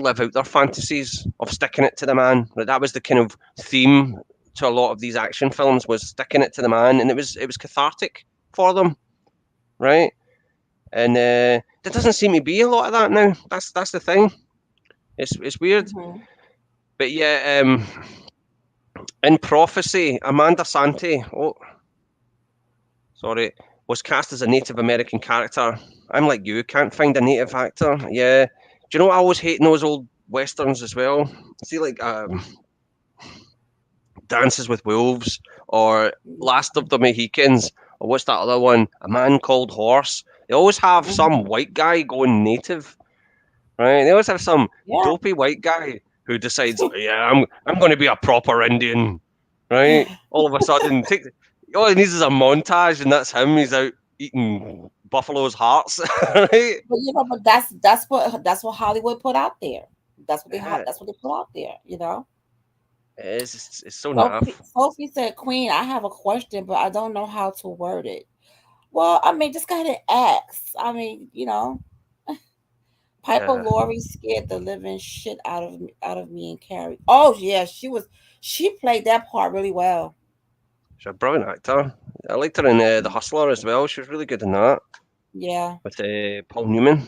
live out their fantasies of sticking it to the man. Like, that was the kind of theme to a lot of these action films, was sticking it to the man, and it was cathartic for them, right? And there doesn't seem to be a lot of that now. That's the thing. It's weird, Hmm. but yeah. In Prophecy, Amanda Sante, sorry, was cast as a Native American character. I'm like you, can't find a native actor. Yeah. Do you know what I always hate in those old westerns as well? See, like Dances with Wolves or Last of the Mohicans, or what's that other one? A Man Called Horse. They always have some Hmm. white guy going native, right? They always have some Yeah. dopey white guy who decides, yeah, I'm going to be a proper Indian, right? All of a sudden, all he needs is a montage, and that's him. He's out eating buffalo's hearts, right? But but that's what Hollywood put out there. Yeah, That's what they put out there, you know. it's so naff. Sophie said, "Queen, I have a question, but I don't know how to word it." Well, I mean, just gotta ask. I mean, Piper Yeah, Laurie scared the living shit out of me and Carrie. Oh yeah, she played that part really well. she's a brilliant actor. I liked her in The Hustler as well. She was really good in that Yeah. with Paul Newman.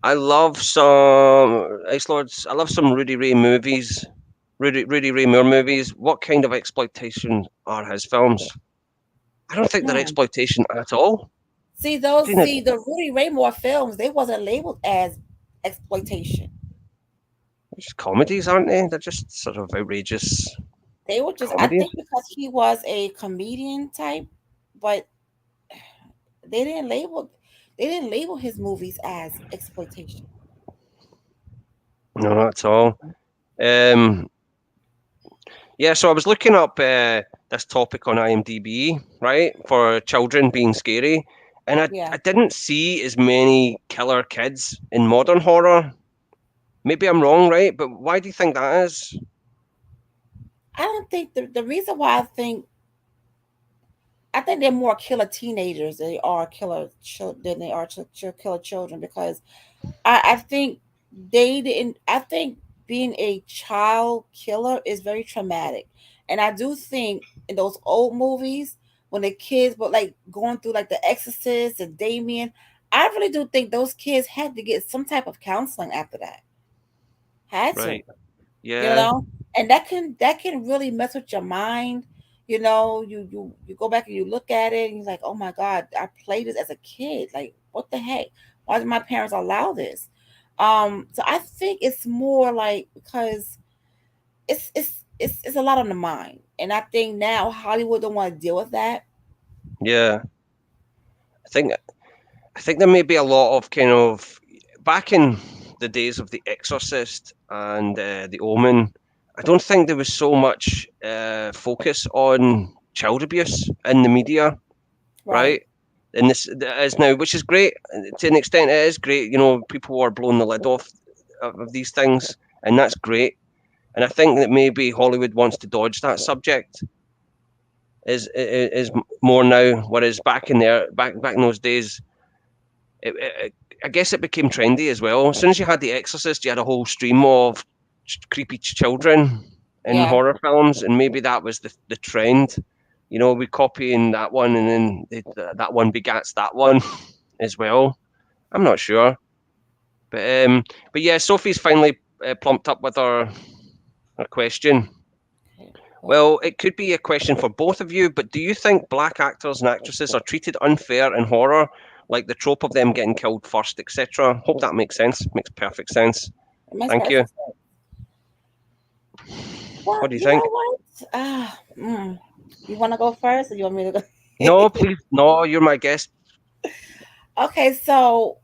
I love some Ice Lords. I love some Rudy Ray movies. Rudy Ray Moore movies. What kind of exploitation are his films? I don't think they're Hmm. exploitation at all. I think that The Rudy Raymore films, they wasn't labeled as exploitation. they're just comedies, aren't they? They're just sort of outrageous They were just, I comedies. think, because he was a comedian type, but they didn't label they didn't label his movies as exploitation. No, not at all. Um, yeah, so I was looking up this topic on IMDb, right, for children being scary, and Yeah. I didn't see as many killer kids in modern horror. Maybe I'm wrong, right? But why do you think that is? I don't think the reason why I think they're more killer teenagers than they are than they are killer children, because I think they didn't. I think being a child killer is very traumatic, and I do think in those old movies when the kids were like going through like The Exorcist and Damien, I really do think those kids had to get some type of counseling after that. Had to, Right. you Yeah. know, and that can really mess with your mind. You know, you go back and you look at it and you're like, oh my god, I played this as a kid. Like, what the heck? Why did my parents allow this? So I think it's more like because it's a lot on the mind, and I think now Hollywood don't want to deal with that. Yeah. I think I think there may be a lot of kind of back in the days of The Exorcist and The Omen. I don't think there was so much focus on child abuse in the media, Right. right? And this is now, which is great to an extent. It is great, you know. People are blowing the lid off of these things, and that's great. And I think that maybe Hollywood wants to dodge that subject is more now, whereas back in those days, I guess it became trendy as well. As soon as you had The Exorcist, you had a whole stream of creepy children in Yeah. horror films, and maybe that was the trend. You know, we copying that one, and then that one begats that one as well. I'm not sure, but yeah, Sophie's finally plumped up with her question. Okay. Well, Well, it could be a question for both of you, but do you think black actors and actresses are treated unfair in horror, like the trope of them getting killed first, etc.? Hope that makes sense. Makes perfect sense. it makes Thank you. perfect sense. Well, What do you you think? know what? You want to go first, or you want me to go? No, please. No, you're my guest. Okay, so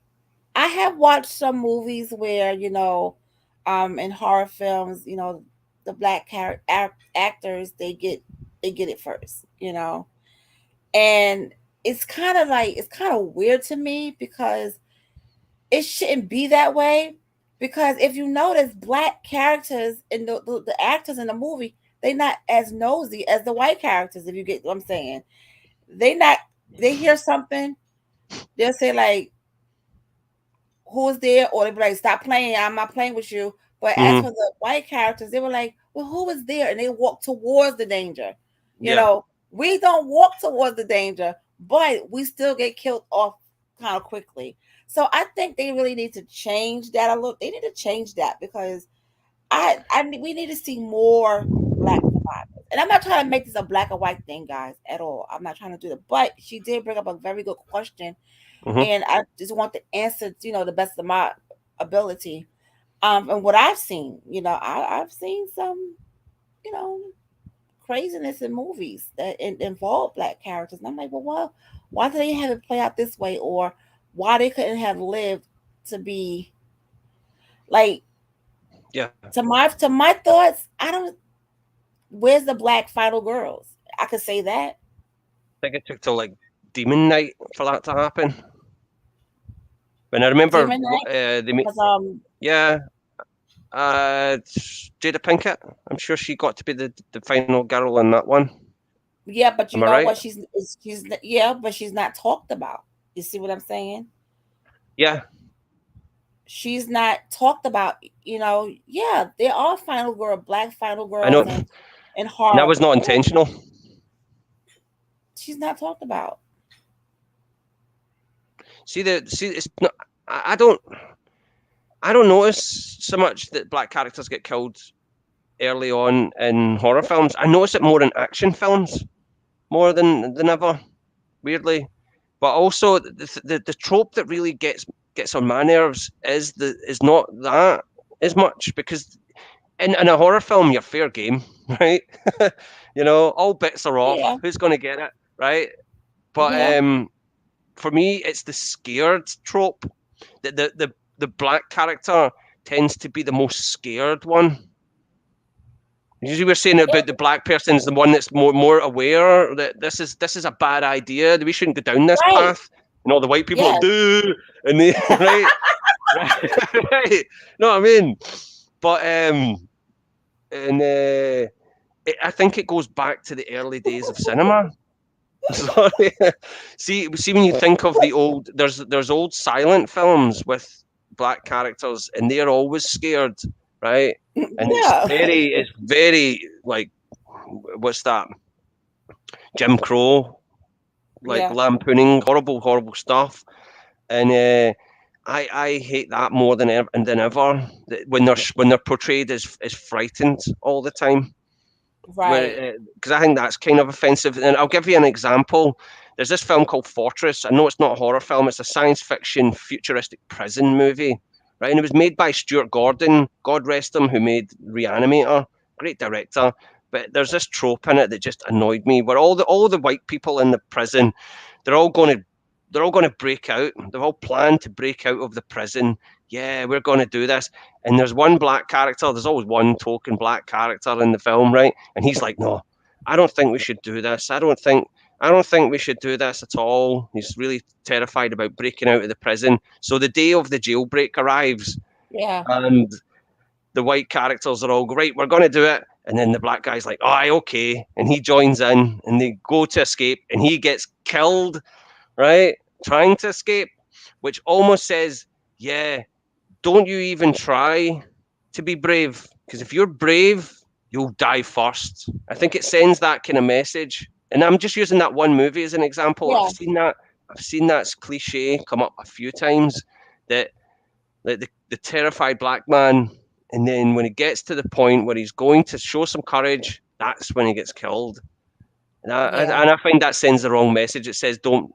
I have watched some movies where, in horror films, the black actors, they get it first, and it's kind of weird to me because it shouldn't be that way. Because if you notice, black characters and the actors in the movie, they not as nosy as the white characters. If you get what I'm saying, they not they hear something, they'll say like, who is there, or they be like, stop playing, I'm not playing with you. But as Hmm. for the white characters, they were like, well, who is there, and they walk towards the danger. you Yeah, know we don't walk towards the danger, but we still get killed off kind of quickly. So I think they really need to change that a little. They need to change that because we need to see more black survivors. And I'm not trying to make this a black or white thing, guys, at all. I'm not trying to do that. But she did bring up a very good question, hmm, and I just want the answer, the best of my ability. And what I've seen, I've seen some, you know, craziness in movies that involve black characters, and I'm like, well, why do they have it play out this way, or why they couldn't have lived to be like yeah. to my thoughts. I don't. Where's the black final girls? I could say that. I think it took till like Demon Night for that to happen. And I remember Demon Knight, because yeah, Jada Pinkett. I'm sure she got to be the final girl in that one. yeah, but Am you I know right? what, yeah, but she's not talked about. You see what I'm saying? Yeah, She's not talked about. Yeah, there are final girl, black final I girls, know. and And that horror. was not Yeah, intentional. she's not talked about. See, it's not. I don't. I don't notice so much that black characters get killed early on in horror films. I notice it more in action films more than ever. Weirdly, but also the trope that really gets on my nerves is not that as much because in a horror film you're fair game, right? All bets are off. Yeah, Who's going to get it, right? But yeah. for me, it's the scared trope. The black character tends to be the most scared one. You were saying about the black person's the one that's more aware that this is a bad idea. We shouldn't go down this Right. path. And all the white people Yes. do, and they right, right. No, I mean, but and I think it goes back to the early days of cinema. Sorry. See, when you think of the old, there's old silent films with black characters, and they're always scared, right? And Yeah. it's very like, what's that? Jim Crow, like Yeah. lampooning horrible, horrible stuff. And I hate that more than ever. When they're portrayed as frightened all the time. Right. Because I think that's kind of offensive. And I'll give you an example. There's this film called Fortress. I know it's not a horror film. It's a science fiction futuristic prison movie, right? And it was made by Stuart Gordon, God rest him, who made Reanimator. Great director. But there's this trope in it that just annoyed me, where all the white people in the prison, they're all going to they're all going to break out. They've all planned to break out of the prison. Yeah, we're going to do this. And there's one black character. There's always one token black character in the film, right? And he's like, "No, I don't think we should do this. I don't think we should do this at all." He's really terrified about breaking out of the prison. So the day of the jailbreak arrives, Yeah. and the white characters are all great. We're going to do it. And then the black guy's like, "Oh, okay," and he joins in, and they go to escape, and he gets killed, right? Trying to escape, which almost says, yeah, don't you even try to be brave, because if you're brave, you'll die first. I think it sends that kind of message. And I'm just using that one movie as an example. I've Yeah. seen that. I've seen that cliche come up a few times. That the terrified black man, and then when he gets to the point where he's going to show some courage, that's when he gets killed. Yeah. And I find that sends the wrong message. It says don't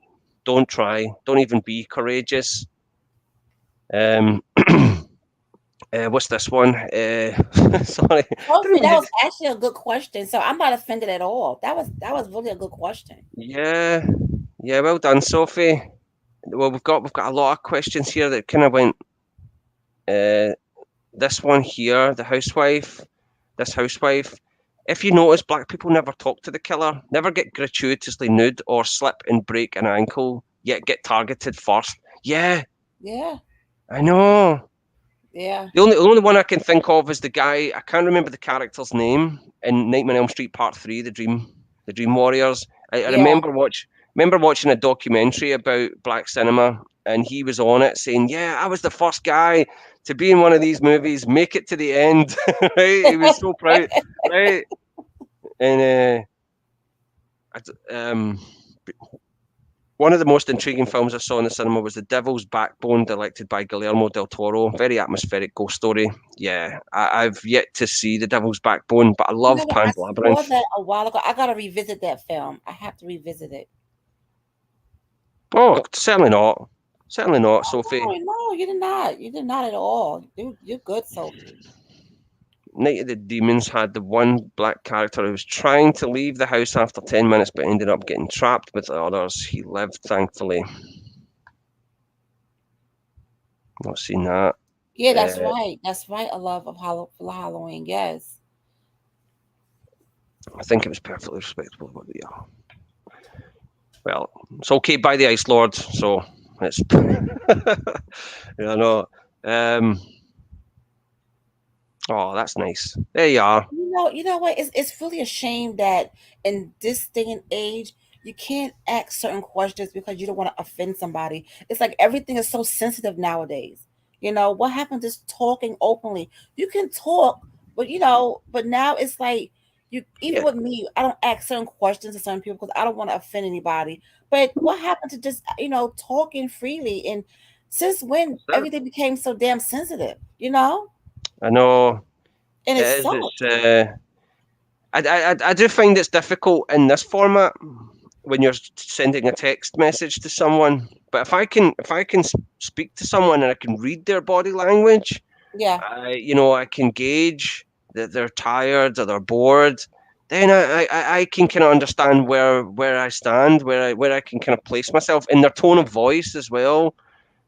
try, don't even be courageous. Um, what's this one? Sorry, Hopefully, didn't that even. was actually a good question. So I'm not offended at all. That was really a good question. Yeah, yeah. Well done, Sophie. Well, we've got a lot of questions here that kind of went. Uh, this one here, the housewife. This housewife. If you notice, black people never talk to the killer, never get gratuitously nude or slip and break an ankle, yet get targeted first. Yeah, Yeah. I know. Yeah. The only one I can think of is the guy. I can't remember the character's name in Nightmare on Elm Street Part Three, the Dream Warriors. I Yeah. remember watching a documentary about black cinema, and he was on it saying, "Yeah, I was the first guy to be in one of these movies, make it to the end." Right? He was so proud, right? And one of the most intriguing films I saw in the cinema was The Devil's Backbone, directed by Guillermo del Toro. Very atmospheric ghost story. Yeah, I've yet to see The Devil's Backbone, but I You love know what? I Pan's saw Labyrinth. that a while ago. I gotta revisit that film. I have to revisit it. Oh, certainly not. Certainly not, Sophie. No, no, you did not. You did not at all. You're good, Sophie. Night of the Demons had the one black character who was trying to leave the house after 10 minutes but ended up getting trapped with the others. He lived, thankfully. Not seen that. Yeah, that's Uh, right. That's right. A love of Halloween. Yes. I think it was perfectly respectable, but yeah. Well, it's okay by the Ice Lord, so it's no. Um, oh, that's nice. There you are. You know what? It's really a shame that in this day and age, you can't ask certain questions because you don't want to offend somebody. It's like everything is so sensitive nowadays. What happened to just talking openly? You can talk, but but now it's like even Yeah, with me, I don't ask certain questions to certain people because I don't want to offend anybody. But what happened to just talking freely? And since when that's it. everything became so damn sensitive? I know. And It it is. It's. sucks. I do find it's difficult in this format when you're sending a text message to someone. But if I can speak to someone and I can read their body language, Yeah. I can gauge that they're tired or they're bored. Then I can kind of understand where I stand, where I can kind of place myself in their tone of voice as well.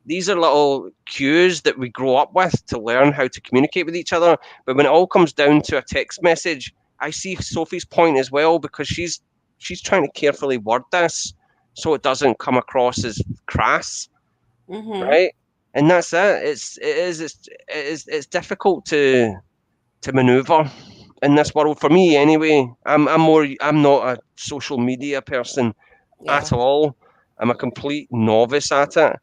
These are little cues that we grow up with to learn how to communicate with each other. But when it all comes down to a text message, I see Sophie's point as well, because she's trying to carefully word this so it doesn't come across as crass, Mm-hmm. right? And that's it. It's difficult to maneuver in this world for me anyway. I'm not a social media person Yeah. at all. I'm a complete novice at it.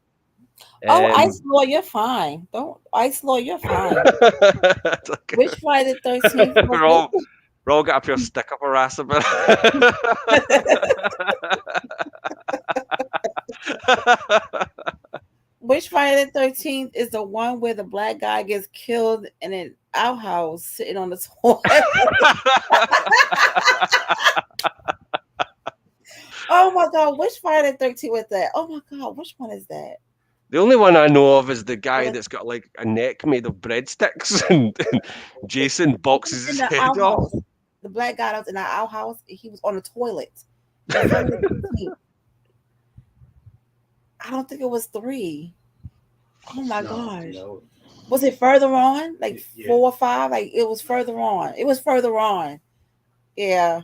Oh, Um, Ice Lord, you're fine. Don't Ice Lord, you're fine. it's like- Which Friday the 13th was we're it? all we're all got up here stick up our ass about it. Which Friday the 13th is the one where the black guy gets killed in an outhouse sitting on the toilet? Oh my God, which Friday the 13th was that? Oh my God, which one is that? The only one I know of is the guy Well, that's got like a neck made of breadsticks, and Jason he was boxes in his the head off. outhouse. The black guy that was in the outhouse, he was on the toilet. And Friday the 13th, I don't think it was three. Oh my No, gosh. no. Was it further on? Like Yeah. 4 or 5? Like it was further on. It was further on. Yeah.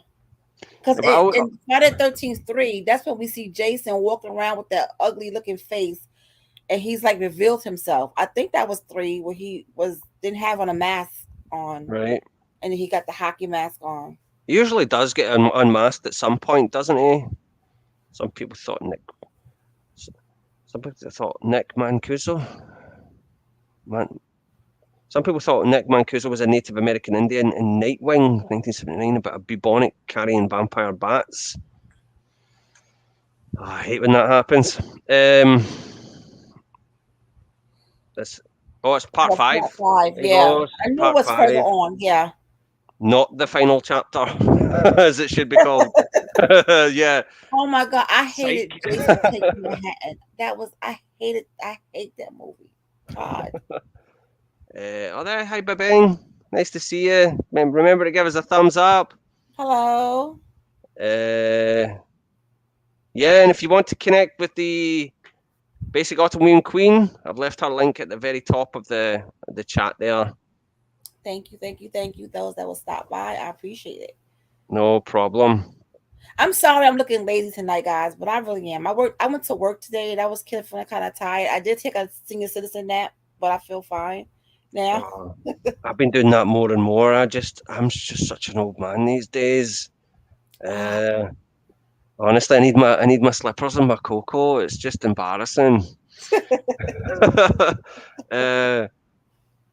Because But I, in Friday the 13th 3, that's when we see Jason walking around with that ugly looking face and he's like revealed himself. I think that was 3 where he didn't have on a mask on right. and then he got the hockey mask on. He usually does get unmasked at some point, doesn't he? Some people thought Nick. Some people thought Nick Mancuso. Man, some people thought Nick Mancuso was a Native American Indian in Nightwing, 1979, about a bubonic carrying vampire bats. Oh, I hate when that happens. This. Oh, it's part That's 5. part 5. There you Yeah. go. I knew it Part was further 5. on. Yeah. Not the final chapter, as it should be called. Yeah. Oh my God. I hated Psych. Jason Taking Manhattan. I hate that movie. God. Oh, there. Hi, Babang. Nice to see you. Remember to give us a thumbs up. Hello. Uh, yeah, and if you want to connect with the Basic Autumnween Queen, I've left her link at the very top of the chat there. Thank you, thank you, thank you. Those that will stop by, I appreciate it. No problem. I'm sorry I'm looking lazy tonight, guys, but I really am. I went to work today and I was feeling kind of tired. I did take a senior citizen nap, but I feel fine now. Oh, I've been doing that more and more. I'm just such an old man these days. Ah, Uh, Honestly, I need my slippers and my cocoa. It's just embarrassing. uh,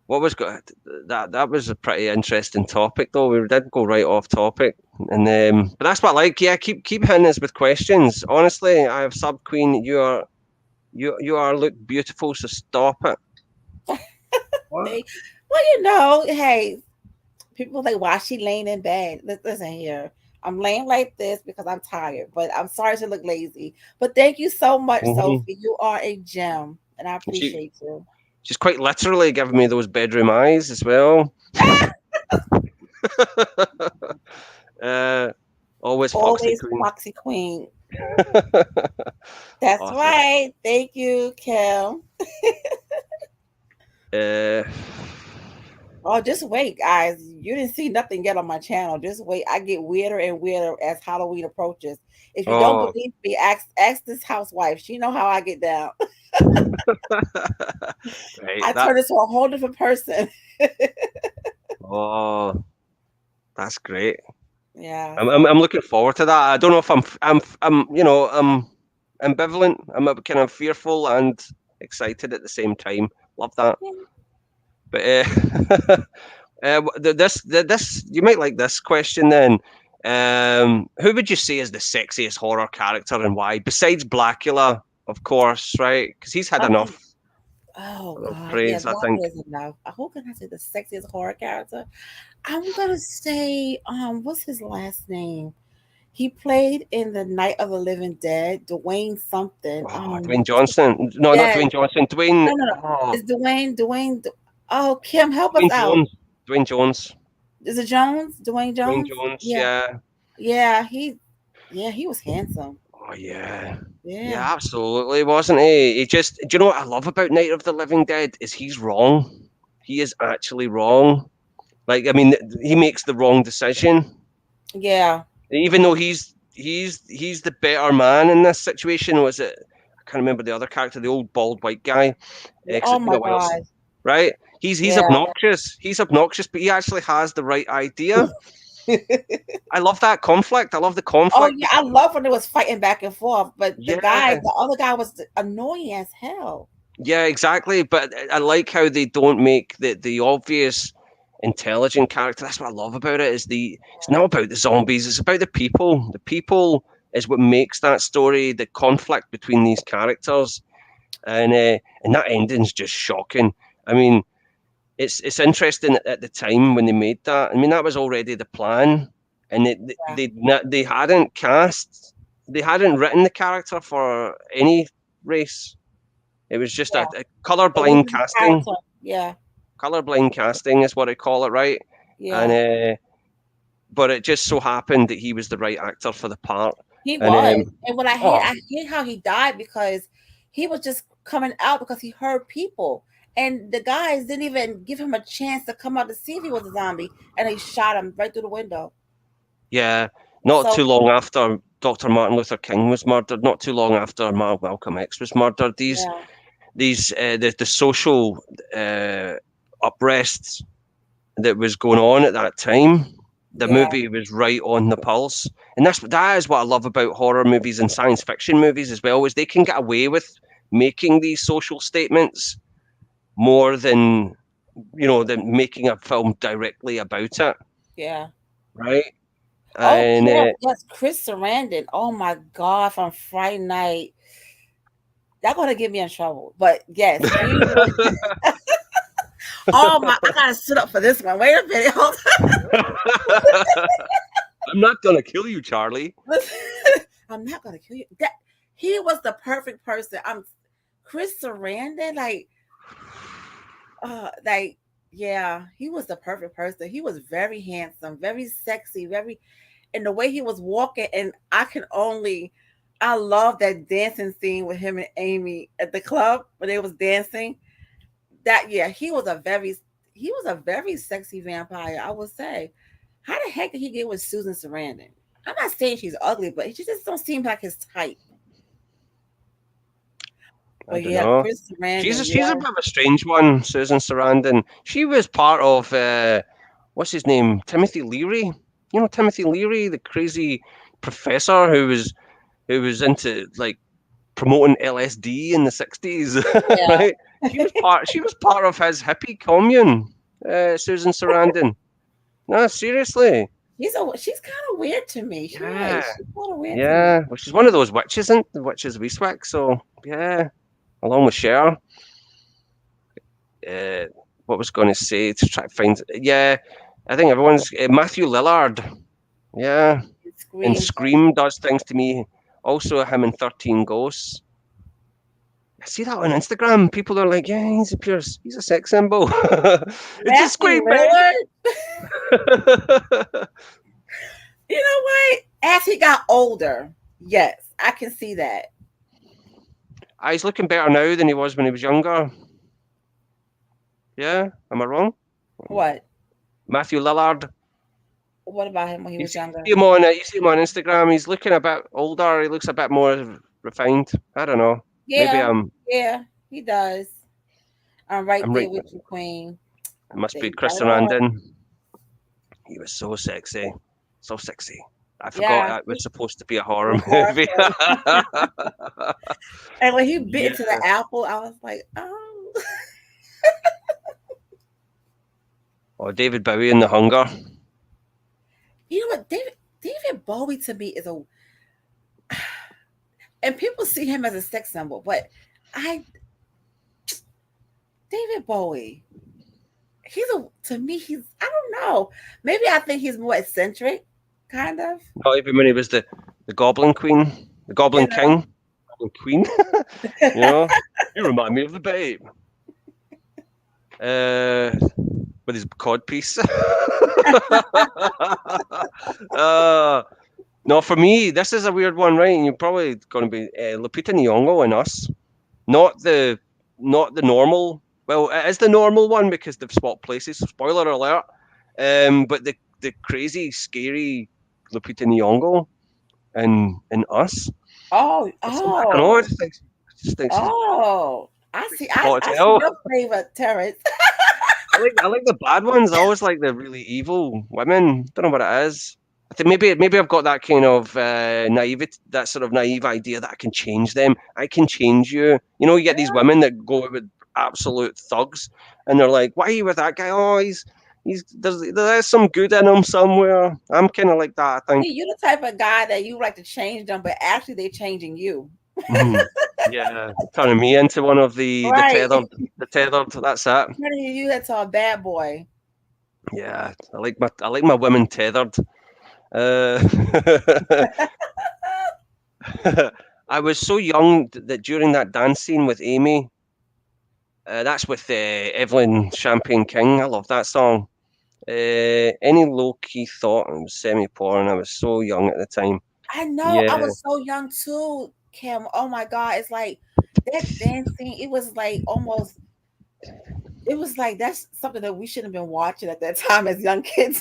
what was go- that was a pretty interesting topic though. We did go right off topic, and but that's what I like. Yeah, keep hitting us with questions. Honestly, I have sub queen. You are look beautiful. So stop it. What? well, hey, people like, why she laying in bed? Listen here. I'm laying like this because I'm tired, but I'm sorry to look lazy. But thank you so much, Mm-hmm. Sophie. You are a gem, and I She appreciate you. she's quite literally giving me those bedroom eyes as well. uh, Always foxy Always queen. Foxy Queen. That's Awesome. right. Thank you, Kel. Uh, Oh, just wait, guys. You didn't see nothing yet on my channel. Just wait. I get weirder and weirder as Halloween approaches. If you don't oh, believe me, ask this housewife. She know how I get down. right. I turn into a whole different person. Oh, that's great. Yeah. I'm So looking forward to that. I don't know if I'm ambivalent. I'm kind of fearful and excited at the same time. Love that. yeah. But this you might like this question then. Who would you say is the sexiest horror character and why? Besides Blackula, of course, right? Because he's had Um. Oh enough God. Yeah. praise, I Black think. is enough. Who can I say the sexiest horror character? I'm gonna say what's his last name? He played in the Night of the Living Dead, Dwayne something. Oh, Dwayne Johnson. No, not Yeah, Dwayne Johnson. Dwayne. no, no, no. Oh, It's Dwayne. Oh, Kim, help us Dwayne out. Jones. Dwayne Jones. Is it Jones? Dwayne Dwayne Jones? Jones. Yeah, Yeah. yeah. He was handsome. Oh yeah. Yeah. Yeah, absolutely, wasn't he? He just, do you know what I love about Night of the Living Dead is he's wrong. He is actually wrong. Like, I mean, he makes the wrong decision, Yeah. even though he's the better man in this situation. Was it? I can't remember the other character, the old bald white guy, Yeah. because Oh it's been my a while. God. Right? He's Yeah. obnoxious. He's obnoxious, but he actually has the right idea. I love that conflict. I love the Oh conflict. yeah, I love when it was fighting back and forth, but Yeah, the other guy was annoying as hell. yeah, exactly. But I like how they don't make the obvious intelligent character. That's what I love about it. Is the It's not about the zombies. It's about the people. The people is what makes that story. The conflict between these characters, and that ending's just shocking. I mean, it's interesting at the time when they made that. I mean, that was already the plan, and Yeah. they hadn't cast, they hadn't written the character for any race. It was just Yeah. a It was colorblind his casting. character. Yeah. Colorblind casting is what I call it, right? And Yeah. but it just so happened that he was the right actor for the part. He And was. And what oh I hate how he died because he was just coming out because he heard people. And the guys didn't even give him a chance to come out to see if he was a zombie. And they shot him right through the window. yeah, not too So long after Dr. Martin Luther King was murdered, not too long after Malcolm X was murdered, yeah, the social uh, uprests that was going on at that time, the yeah, movie was right on the pulse. And that is what I love about horror movies and science fiction movies as well, is they can get away with making these social statements more than than making a film directly about it, yeah. right? Oh And yeah, yes, Chris Sarandon. Oh my God, from Friday Night. That's gonna get me in trouble. But yes, he was. Oh my! I gotta sit up for this one. Wait a minute. Hold I'm not gonna kill you, Charlie. on. I'm not gonna kill you. That he was the perfect person. I'm Chris Sarandon. Like yeah, he was the perfect person. He was very handsome, very sexy, very, and the way he was walking. And I love that dancing scene with him and Amy at the club when they was dancing. That yeah, he was a very sexy vampire, I would say. How the heck did he get with Susan Sarandon? I'm not saying she's ugly, but she just don't seem like his type. I But don't yeah, know. Chris Sarandon, She's a yeah, bit of a strange one, Susan Sarandon. She was part of what's his name, Timothy Leary. You know Timothy Leary, the crazy professor who was into like promoting LSD in the 60s, yeah. right? She was part of his hippie commune, Susan Sarandon. No, seriously. She's kind of weird to me. She Yeah, is. She's kind of weird to me. yeah. Well, she's one of those witches, isn't the witches of Eastwick? So yeah, along with Cher. Uh, what was going to say to try to find? Yeah, I think everyone's Matthew Lillard. Yeah, It and screams. Scream does things to me. Also, him in 13 Ghosts. I see that on Instagram. People are like, "Yeah, he's a sex symbol." It's a Matthew Scream, Lillard. baby. You know what? As he got older, yes, I can see that. He's looking better now than he was when he was younger. Yeah, am I wrong? What? Matthew Lillard. What about him when he You was see younger? him on Instagram. He's looking a bit older. He looks a bit more refined. I don't know. Maybe Yeah, yeah, he does. I'm right I'm there right. with you, Queen. It must There be you got Chris it all. Sarandon. He was so sexy, so sexy. I forgot Yeah, that was supposed to be a it horror was horror movie. film. And when he bit Yeah. into the apple, I was like, oh. Or David Bowie in The Hunger. You know what? David Bowie to me is a, and people see him as a sex symbol, but I David Bowie, to me I don't know. Maybe I think he's more eccentric, kind of. Not even when he was the Goblin Queen, the You Goblin know. King, Goblin Queen. You know, you remind me of the Babe. Uh, with his codpiece. No, for me, this is a weird one, right? And you're probably going to be Lupita Nyong'o and Us, not the normal. Well, it is the normal one because they've swapped places. Spoiler alert. But the crazy, scary Lupita Nyong'o and Us. Oh, I don't know. oh, I just think she's oh. I see. hot I as see hell. your favorite, Terrence. I like the bad ones. I always like the really evil women. Don't know what it is. I think maybe I've got that kind of naive, that sort of naive idea that I can change them. I can change you. You know, you get these women that go out with absolute thugs, and they're like, "Why are you with that guy? Oh, he's there's some good in him somewhere." I'm kind of like that. I think. See, you're the type of guy that you like to change them, but actually they're changing you. Mhm. Yeah, turning me into one of the Right. tethered, the tethered. That's it. Turning you into a bad boy. Yeah, I like my women tethered. Uh, I was so young that during that dance scene with Amy, that's with Evelyn Champagne King. I love that song. Any low key thought it was semi porn. I was so young at the time. I know. I Yeah, was so young too, Kim. Oh my God. It's like that dancing, it was like almost, it was like that's something that we shouldn't have been watching at that time as young kids.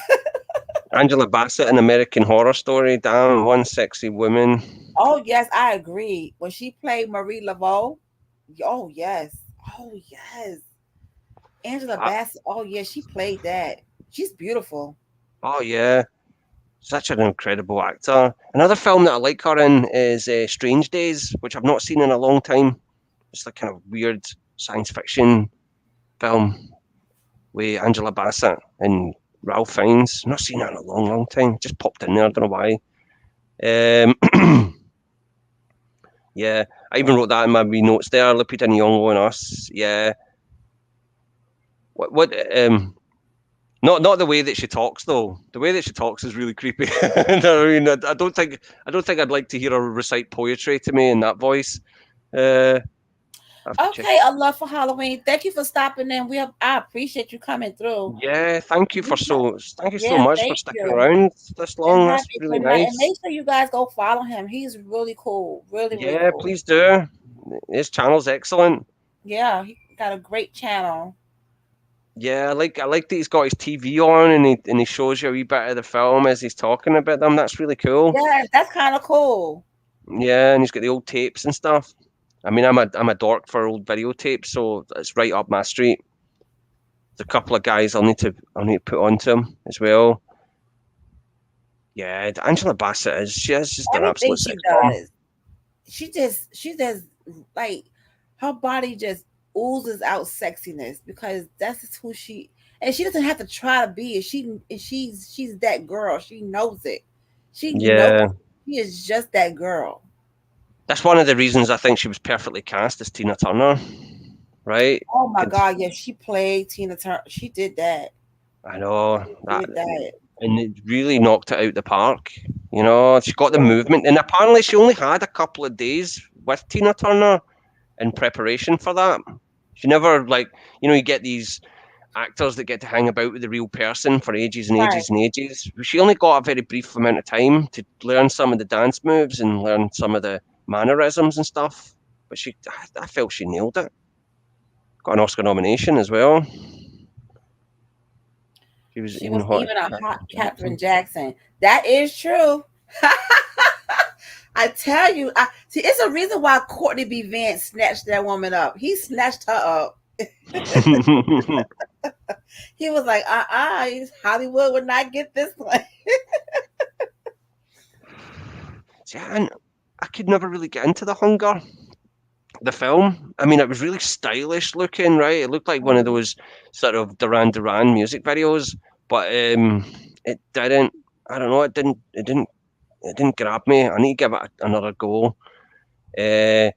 Angela Bassett in American Horror Story. Damn, one sexy woman. Oh yes, I agree. When she played Marie Laveau, oh yes. Oh yes. Angela Uh, Bassett. Oh yes, she played that. She's beautiful. oh yeah, such an incredible actor. Another film that I like her in is Strange Days, which I've not seen in a long time. It's like kind of weird science fiction film with Angela Bassett and Ralph Fiennes. Not seen it in a long, long time. Just popped in there. I don't know why. Yeah, I even wrote that in my wee notes there. Lupita Nyong'o and Us. Yeah. What? Not the way that she talks though. The way that she talks is really creepy. I mean, I don't think I'd like to hear her recite poetry to me in that voice. Uh, I have to check. Okay, a love for Halloween. Thank you for stopping in. I appreciate you coming through. Yeah, thank you so Yeah, much for thank sticking you. around this And long. have That's a really good night. And nice. make sure you guys go follow him. He's really cool. Really, really Yeah, cool. please do. His channel's excellent. Yeah, he got a great channel. Yeah, I like that he's got his TV on and he shows you a wee bit of the film as he's talking about them. That's really cool. Yeah, that's kind of cool. Yeah, and he's got the old tapes and stuff. I mean, I'm a dork for old videotapes, so it's right up my street. There's a couple of guys I'll need to put onto him as well. Yeah, Angela Bassett is she is just an Everything absolute she sex bomb. does, she just like her body just oozes out sexiness because that's just who she, and she doesn't have to try to be it. She's that girl. She knows it. She knows Yeah, she is just that girl. that's one of the reasons I think she was perfectly cast as Tina Turner, right? Oh my Can- God, yes, she played Tina Turner. She did that. I know She that, did that. and it really knocked it out the park. You know, she got the Yeah. movement, and apparently she only had a couple of days with Tina Turner in preparation for that. She never like, you know, you get these actors that get to hang about with the real person for ages and Right. ages and ages. She only got a very brief amount of time to learn some of the dance moves and learn some of the mannerisms and stuff. But I felt she nailed it. Got an Oscar nomination as well. She was She even was hot as even a hot Catherine Catherine Jackson. Jackson. That is true. I tell you, see, it's a reason why Courtney B. Vance snatched that woman up. He snatched her up. He was like, Hollywood would not get this one. See, I could never really get into the Hunger, the film. I mean, it was really stylish looking, right? It looked like one of those sort of Duran Duran music videos, but it didn't. I don't know. It didn't grab me. I need to give it another go. Uh,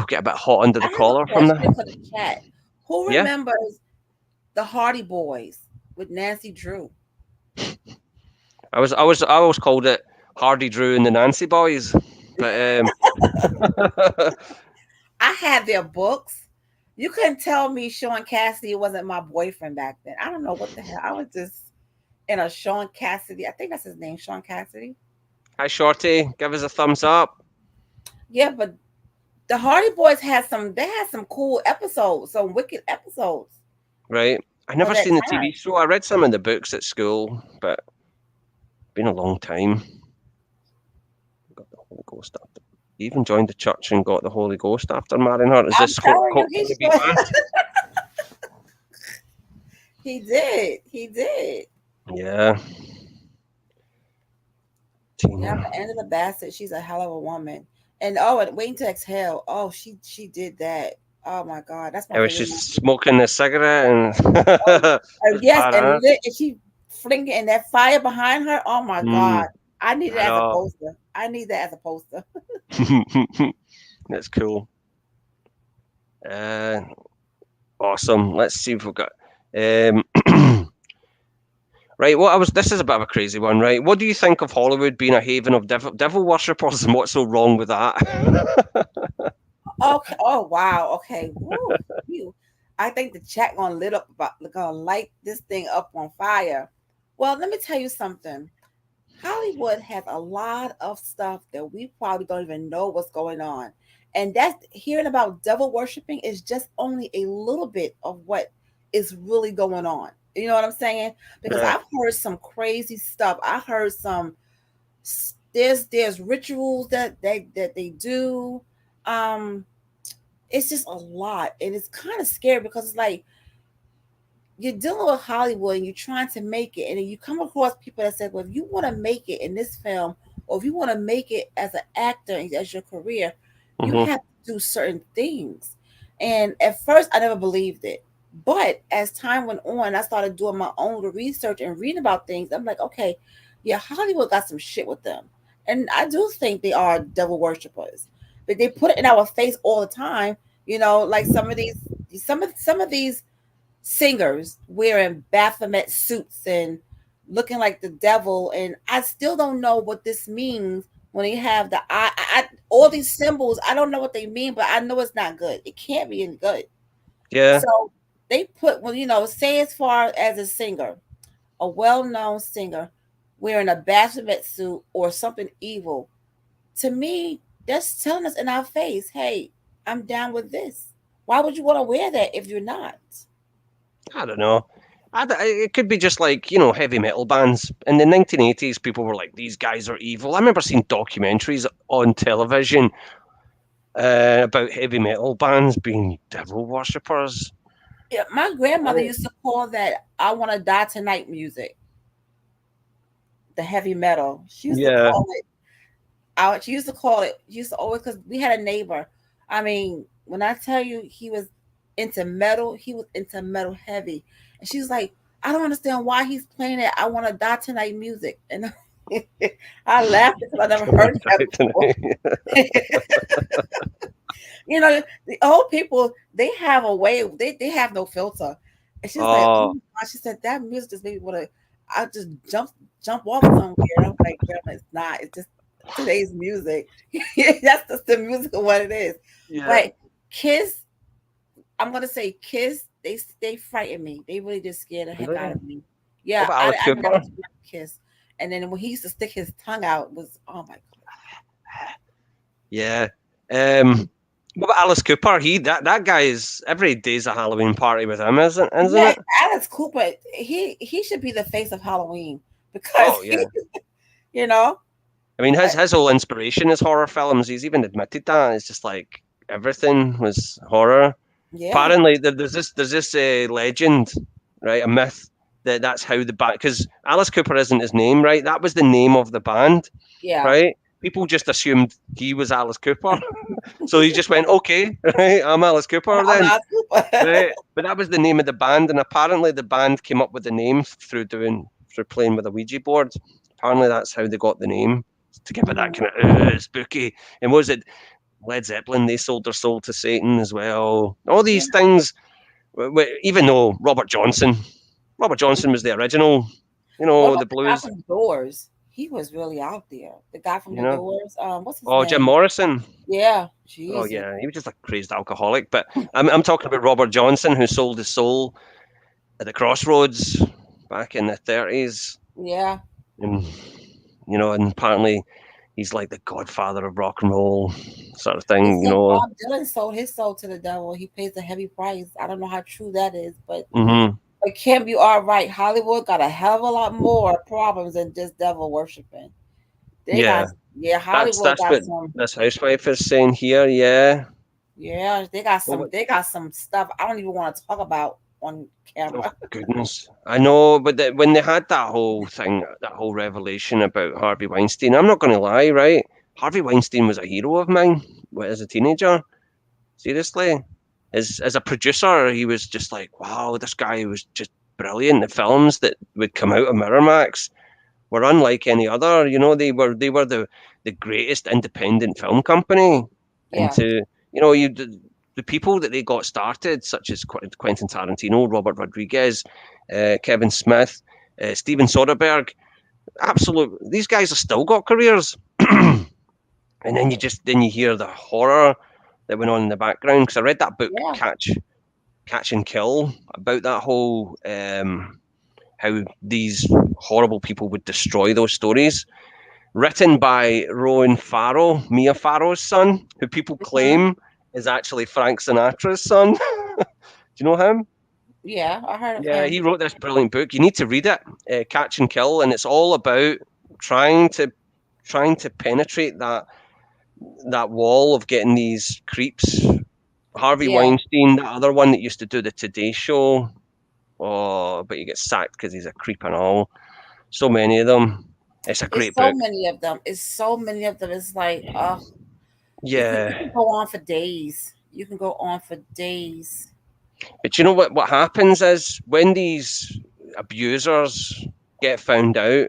get a bit hot under I the have a collar from question for the. the chat. Who Yeah, remembers the Hardy Boys with Nancy Drew? I always called it Hardy Drew and the Nancy Boys, but I had their books. You couldn't tell me Sean Cassidy wasn't my boyfriend back then. I don't know what the hell. I was just in a Sean Cassidy. I think that's his name, Sean Cassidy. hi Shorty, give us a thumbs up, Yeah, but the Hardy Boys had some. They had some cool episodes, some wicked episodes. right? I for never that seen the time. TV show. I read some of the books at school, but been a long time. Got the Holy Ghost after. He even joined the church and got the Holy Ghost after marrying her. Is I'm this telling you, going to be bad? he did. He did. Yeah, Yeah, Tina. but Angela Bassett, she's a hell of a woman. And oh, and Waiting to Exhale. Oh, she did that. Oh my God, that's my How favorite she's movie. smoking a cigarette and Oh, and it's yes, and badass. lit, and she flinging and that fire behind her. Oh my Mm, God, I need it I as a know. poster. I need that as a poster. That's cool. Uh, awesome. Let's see if we've got. Um, right. What I was. This is a bit of a crazy one, right? What do you think of Hollywood being a haven of devil worshippers, and what's so wrong with that? Okay. Oh wow. Okay. Woo. You. I think the chat gonna lit up about gonna light this thing up on fire. Well, let me tell you something. Hollywood has a lot of stuff that we probably don't even know what's going on. And that's hearing about devil worshiping is just only a little bit of what is really going on. You know what I'm saying? Because Yeah. I've heard some crazy stuff. I heard some there's rituals that they do. Um it's just a lot and it's kind of scary because it's like you're dealing with Hollywood and you're trying to make it, and then you come across people that say, "Well, if you want to make it in this film, or if you want to make it as an actor and as your career, you Hmm. have to do certain things." And at first, I never believed it, but as time went on, I started doing my own research and reading about things. I'm like, okay, yeah, Hollywood got some shit with them, and I do think they are devil worshippers, but they put it in our face all the time. You know, like some of these singers wearing Baphomet suits and looking like the devil, and I still don't know what this means when they have the all these symbols. I don't know what they mean, but I know it's not good. It can't be any good. Yeah. So they put, well, say as far as a singer, a well-known singer wearing a Baphomet suit or something evil. To me, that's telling us in our face, "Hey, I'm down with this." Why would you want to wear that if you're not? I don't know. It could be just like, heavy metal bands. In the 1980s, people were like, these guys are evil. I remember seeing documentaries on television about heavy metal bands being devil worshippers. Yeah, my grandmother Right. used to call that "I want to die tonight" music, the heavy metal. She used to Yeah. call it out. She used to call it. She used to always, because we had a neighbor. I mean, when I tell you he was into metal, he was into metal heavy, and she was like, "I don't understand why he's playing that 'I want to die tonight' music." And I laughed because I never heard that before. The old people, they have a way. They have no filter. And she's like, "Oh Oh, my God," she said, "that music just made me want to, I just jump off somewhere." And I'm like, "Grandma, it's not. It's just today's music." That's just the music of what it is. yeah. But Kiss, I'm gonna say Kiss. They frighten me. They really just scared the heck out What of me. Yeah, about I Alice never Cooper? Kiss. And then when he used to stick his tongue out, was, oh my Yeah. Um, what about Alice Cooper? That guy is every day's a Halloween party with him, isn't Yeah, it? Alex Cooper, he should be the face of Halloween because Oh yeah. you know, I mean, uh, his whole inspiration is horror films. He's even admitted that. It's just like everything was horror. yeah, Apparently, there's this legend, right? A myth that's how the band. Because Alice Cooper isn't his name, right? That was the name of the band, yeah. right? People just assumed he was Alice Cooper, so he just went, "Okay, right, I'm Alice Cooper I'm then." Alex Cooper. Right? But that was the name of the band, and apparently the band came up with the name through playing with a Ouija board. Apparently that's how they got the name to give it that Mhm. kind of spooky. And was it Led Zeppelin? They sold their soul to Satan as well. All Yeah, these things, even though Robert Johnson was the original, what the about the guy blues. from Doors? He was really out there. The guy from You the know, Doors. What's his oh, Jim name? Morrison. Yeah, Oh Jesus. yeah, he was just a crazed alcoholic. But I'm talking about Robert Johnson, who sold his soul at the crossroads back in the 30s. Yeah. And and apparently he's like the godfather of rock and roll sort of They thing. said Bob Dylan sold his soul to the devil. He pays a heavy price. I don't know how true that is, but Hmm. But Kim, you are right. Hollywood got a hell of a lot more problems than just devil worshiping. They got, Yeah, yeah, that's Hollywood that's got what some, this housewife is saying here. Yeah. yeah, Well, what, they got some stuff I don't even want to talk about on oh camera. goodness, I know, but when they had that whole thing, that whole revelation about Harvey Weinstein, I'm not going to lie, right? Harvey Weinstein was a hero of mine as a teenager. Seriously, as a producer, he was just like, wow, this guy was just brilliant. The films that would come out of Miramax were unlike any other. You know, they were the greatest independent film company. And Yeah. to you know, the people that they got started, such as Quentin Tarantino, Robert Rodriguez, Kevin Smith, Steven Soderbergh, absolute. These guys have still got careers. And then then you hear the horror that went on in the background because I read that book Yeah. Catch and Kill about that whole how these horrible people would destroy those stories. Written by Rowan Farrow, Mia Farrow's son, who people Hmm. claim is actually Frank Sinatra's son. Do you know him? Yeah, I heard of Yeah, him. he wrote this brilliant book. You need to read it, Catch and Kill, and it's all about trying to trying to penetrate that wall of getting these creeps. Harvey Yeah. Weinstein, that other one that used to do the Today Show. Oh, but he gets sacked because he's a creep and all. So many of them. It's a It's great so book. many of them. It's so many of them. It's like, you Yeah. can go on for days. You can go on for days. But you know what happens is when these abusers get found out,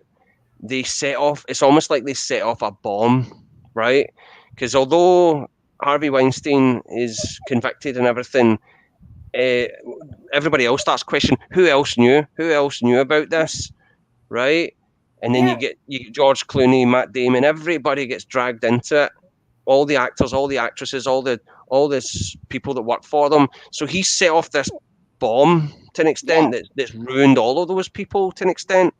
they set off it's almost like they set off a bomb, right? Because although Harvey Weinstein is convicted and everything, uh, everybody else starts questioning who else knew about this, right? And then Yeah. you get George Clooney, Matt Damon, everybody gets dragged into it. All the actors, all the actresses, all this people that work for them. So he set off this bomb to an Yeah. extent that's ruined all of those people to an extent.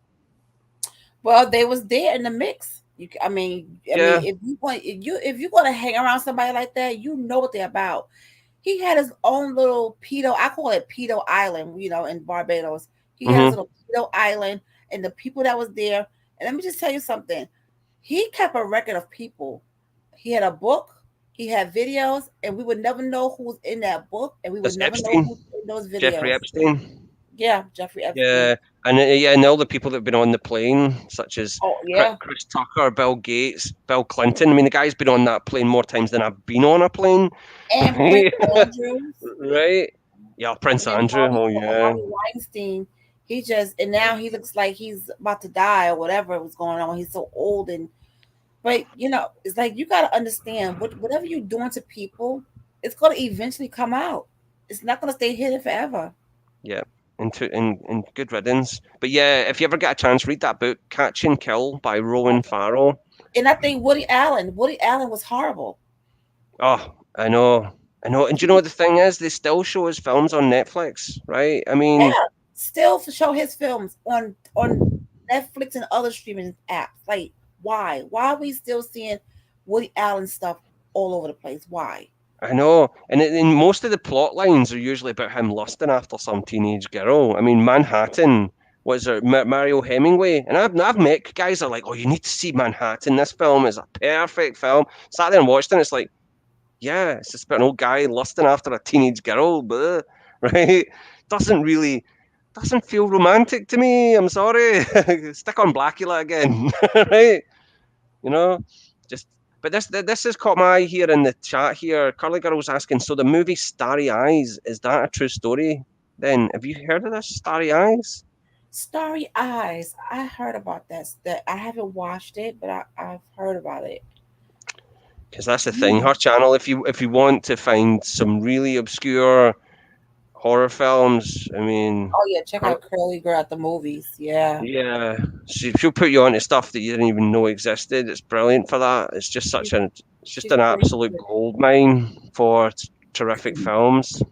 Well, they was there in the mix. I mean, Yeah. if you're gonna hang around somebody like that, you know what they're about. He had his own little pedo. I call it pedo island. In Barbados, he had his Hmm. little pedo island, and the people that was there. And let me just tell you something. He kept a record of people. He had a book. He had videos, and we would never know who's in that book, and we would That's never know Epstein, who's in those Jeffrey videos. Epstein. Yeah, Jeffrey Epstein. Yeah, and all the people that've been on the plane, such as Oh yeah, Chris Tucker, Bill Gates, Bill Clinton. I mean, the guy's been on that plane more times than I've been on a plane. and Prince Right? Andrews. Right? Yeah, Prince And then Andrew. Oh yeah. Harvey Weinstein, and now he looks like he's about to die or whatever was going on. He's so old, but it's like you got to understand whatever you're doing to people, it's going to eventually come out. It's not going to stay hidden forever. Yeah, and good riddance. But yeah, if you ever get a chance, read that book, Catch and Kill by Rowan Farrow. And I think Woody Allen was horrible. Oh, I know. And do you know what the thing is? They still show his films on Netflix, right? I mean, Yeah, still to show his films on Netflix and other streaming apps. Like, why? Why are we still seeing Woody Allen stuff all over the place? Why? I know. And most of the plot lines are usually about him lusting after some teenage girl. I mean, Manhattan was there Mario Hemingway, and I've met guys that are like, oh, you need to see Manhattan. This film is a perfect film. Sat there and watched it. And it's like, yeah, it's just about an old guy lusting after a teenage girl, but right? Doesn't really doesn't feel romantic to me. I'm sorry. Stick on Blackula again, right? You know, just. But this has caught my eye here in the chat here. Curly Girl's asking, so the movie Starry Eyes, is that a true story? Then have you heard of this Starry Eyes? Starry Eyes. I heard about that. That I haven't watched it, but I've heard about it. Because that's the thing. Hmm. Her channel, if you want to find some really obscure horror films, I mean, Oh yeah, check out Curly Girl at the movies. Yeah. yeah, she'll put you onto stuff that you didn't even know existed. It's brilliant for that. She's It's just she's an pretty absolute good. gold mine for terrific films.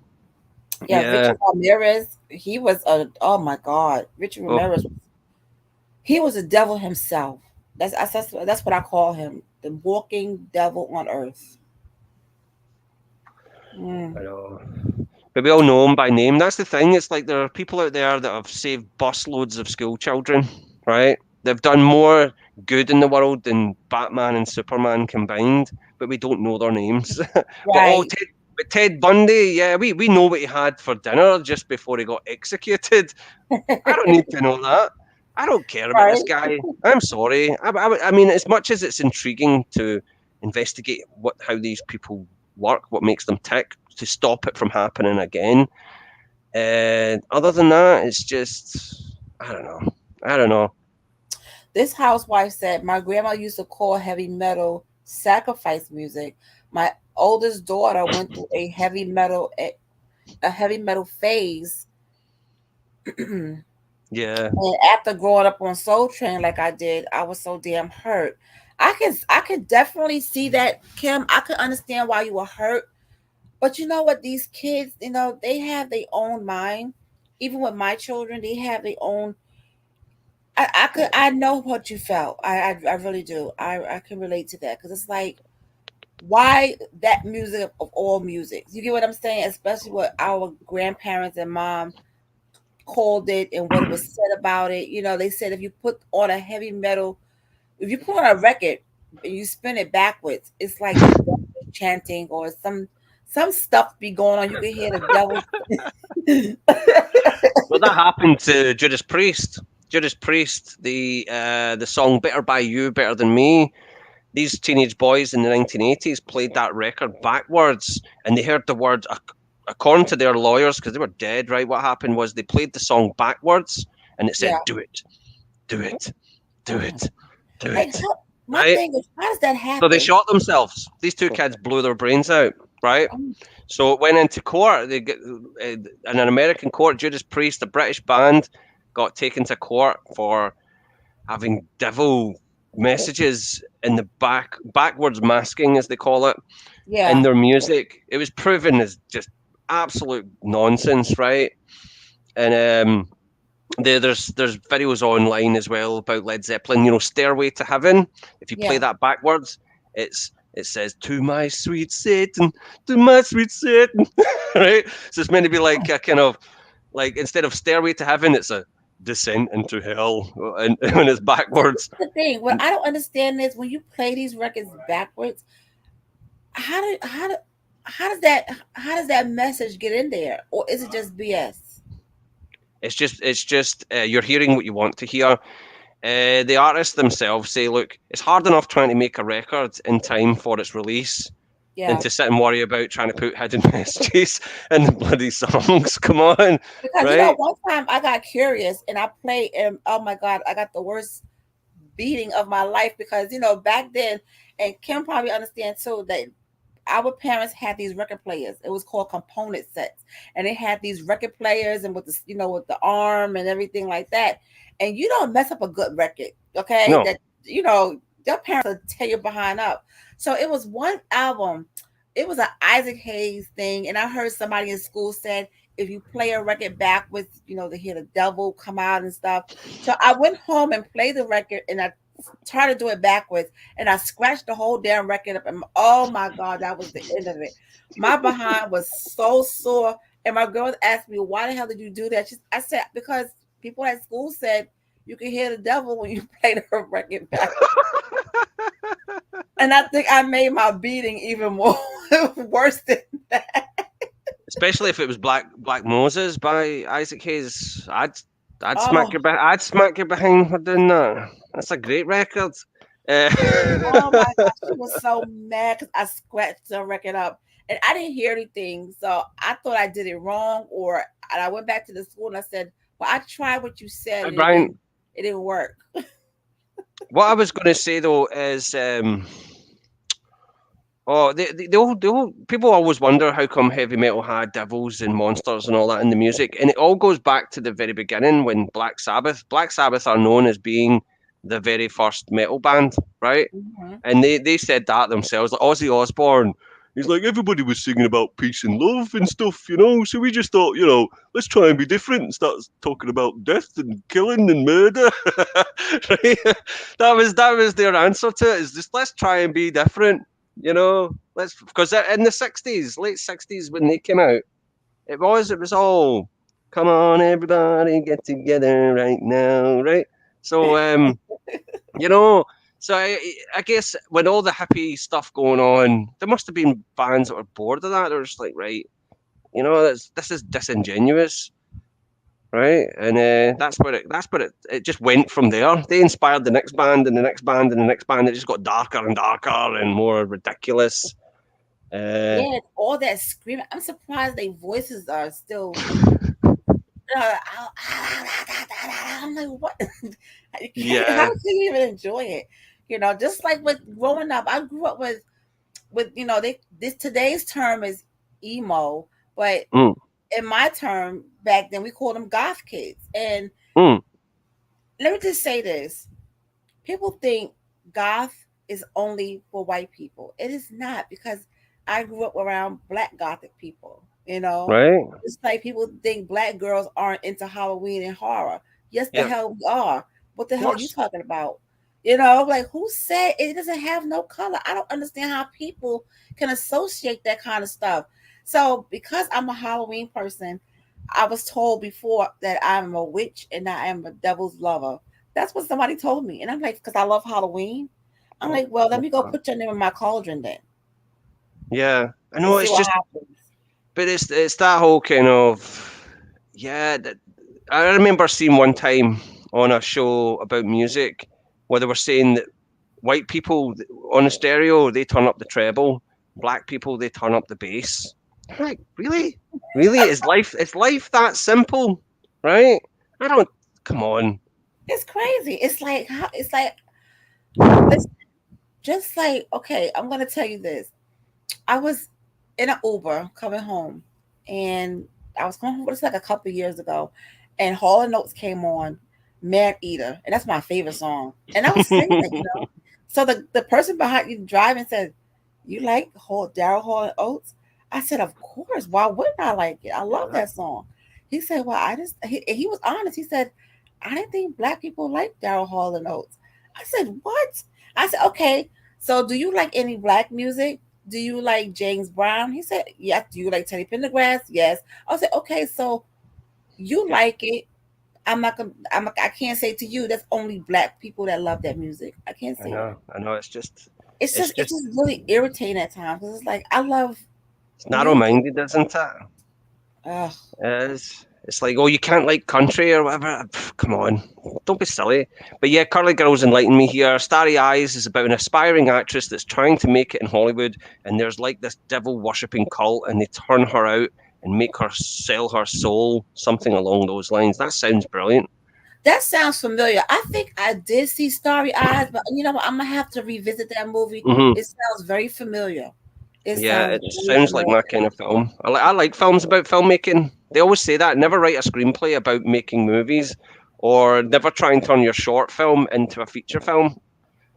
Yeah, Yeah. Richard Ramirez. He was a Oh my God, Richard Oh, Ramirez. He was a devil himself. That's what I call him, the walking devil on earth. Mm. I know. but we all know them by name. That's the thing. It's like there are people out there that have saved busloads of school children, right? They've done more good in the world than Batman and Superman combined, but we don't know their names. But Right. but Ted Bundy, yeah, we know what he had for dinner just before he got executed. I don't need to know that. I don't care about this Right. guy. I'm sorry. I mean, as much as it's intriguing to investigate how these people work, what makes them tick, to stop it from happening again. Other than that, it's just I don't know. I don't know. This housewife said, my grandma used to call heavy metal sacrifice music. My oldest daughter went through a heavy metal phase. And Yeah, after growing up on Soul Train like I did, I was so damn hurt. I could definitely see that, Kim. I could understand why you were hurt. But you know what? These kids, they have their own mind. Even with my children, they have their own. I know what you felt. I really do. I can relate to that because it's like, why that music of all music? You get what I'm saying? Especially what our grandparents and mom called it and what it was said about it. They said if you put on a heavy metal, if you put on a record and you spin it backwards, it's like the devil is chanting or some stuff be going on. You can hear the devil. well, that happened to Judas Priest. Judas Priest, the song "Better by You, Better Than Me." These teenage boys in the 1980s played that record backwards, and they heard the word. According to their lawyers, because they were dead, right? What happened was they played the song backwards, and it said, Yeah. "Do it, do it, do Mm. it, do And it." my Right? thing is, how does that So they happen? shot themselves. These two kids blew their brains out, right? Um, So it went into court. In an American court, Judas Priest, a British band, got taken to court for having devil messages in the backwards masking, as they call it, in yeah, their music. It was proven as just absolute nonsense, right? And there's videos online as well about Led Zeppelin. "Stairway to Heaven." If you play yeah. that backwards, it says "To my sweet Satan, to my sweet Satan," right? So it's meant to be like a kind of like instead of "Stairway to Heaven," it's a "Descent into Hell," and when it's So backwards. this is the thing. What I don't understand is when you play these records backwards, how do how do how does that message get in there, or is it just BS? It's just you're hearing what you want to hear. The artists themselves say, look, it's hard enough trying to make a record in time for its release than Yeah, to sit and worry about trying to put hidden messages in the bloody songs. Come on, because right? one time I got curious and I played, and oh my god, I got the worst beating of my life because back then, and Kim probably understand too, that our parents had these record players. It was called component sets, and they had these record players and with the with the arm and everything like that. And you don't mess up a good record, okay? No, That your parents will tear your behind up. So it was one album. It was an Isaac Hayes thing, and I heard somebody in school said if you play a record backwards, to hear the devil come out and stuff. So I went home and played the record, and I tried to do it backwards, and I scratched the whole damn record up. And oh my god, that was the end of it. My behind was so sore. And my girl asked me, "Why the hell did you do that?" I said, "Because people at school said you can hear the devil when you play the record backwards." And I think I made my beating even more worse than that. especially if it was Black Moses by Isaac Hayes. I'd Oh, I'd smack you behind for doing that. That's a great record. Uh, oh my gosh, she was so mad because I scratched the record up and I didn't hear anything. So I thought I did it wrong, and I went back to the school and I said, "Well, I tried what you said and it Brian, didn't work." what I was going to say though is, oh, the old people always wonder how come heavy metal had devils and monsters and all that in the music, and it all goes back to the very beginning when Black Sabbath are known as being the very first metal band, right? Mhm. And they said that themselves. Like Ozzy Osbourne, he's like everybody was singing about peace and love and stuff, So we just thought, let's try and be different and start talking about death and killing and murder. Right? That was their answer to it. Is just let's try and be different. Let's because in the '60s, late '60s when they came out, It was all, come on, everybody, get together right now, right? So, you know, so I guess when all the hippie stuff going on, there must have been bands that were bored of that. They're just like, right, this is disingenuous, right? And that's where it just went from there. They inspired the next band and the next band and the next band. It just got darker and darker and more ridiculous. Uh, Yeah, all that screaming. I'm surprised their voices are still. I'm like, what? How yeah. can you even enjoy it? Just like with growing up, I grew up with this today's term is emo, but Mm, in my term back then we called them goth kids. And mm, let me just say this: people think goth is only for white people. It is not, because I grew up around black gothic people. right? It's like people think black girls aren't into Halloween and horror. Yes, the Yeah, of hell we are. What the hell are you course. talking about? Like, who said it doesn't have no color? I don't understand how people can associate that kind of stuff. So, because I'm a Halloween person, I was told before that I'm a witch and I am a devil's lover. That's what somebody told me. And I'm like, because I love Halloween. I'm Oh, like, well, let me go okay. put your name in my cauldron then Yeah, I and know. see It's what just, happens. but it's that whole kind of, yeah. I remember seeing one time on a show about music where they were saying that white people on the stereo they turn up the treble, black people they turn up the bass. I'm like, really, really? Is life that simple, right? I don't. Come on. It's crazy. It's like, listen, just like, okay, I'm gonna tell you this. I was in an Uber coming home, and I was coming home. It's like a couple years ago, and Hall and Notes came on, Man Eater, and that's my favorite song. And I was singing it. So the person behind you driving said, "You like Daryl Hall and Oates?" I said, "Of course. Why wouldn't I like it? I love Yeah, that song." He said, "Well, he was honest. He said, I didn't think black people like Daryl Hall and Oates." I said, "What?" I said, "Okay. So do you like any black music? Do you like James Brown?" He said, "Yes." "Do you like Teddy Pendergrass?" "Yes." I said, "Okay, so you like it. I'm not gonna. I can't say to you that's only black people that love that music. I can't I say that. know. I know. It's It's just it's just, just really irritating at times because it's like I love it's music. narrow-minded, isn't it? Ugh. It's like, oh, you can't like country or whatever. Come on, don't be silly. But yeah, Curly Girls enlighten me here. Starry Eyes is about an aspiring actress that's trying to make it in Hollywood, and there's like this devil worshipping cult, and they turn her out and make her sell her soul, something along those lines. That sounds brilliant. That sounds familiar. I think I did see Starry Eyes, but you know what? I'm gonna have to revisit that movie. Hmm. It sounds very familiar. It Yeah, sounds it very sounds like familiar. my kind of film. I like films about filmmaking. They always say that. Never write a screenplay about making movies, or never try and turn your short film into a feature film.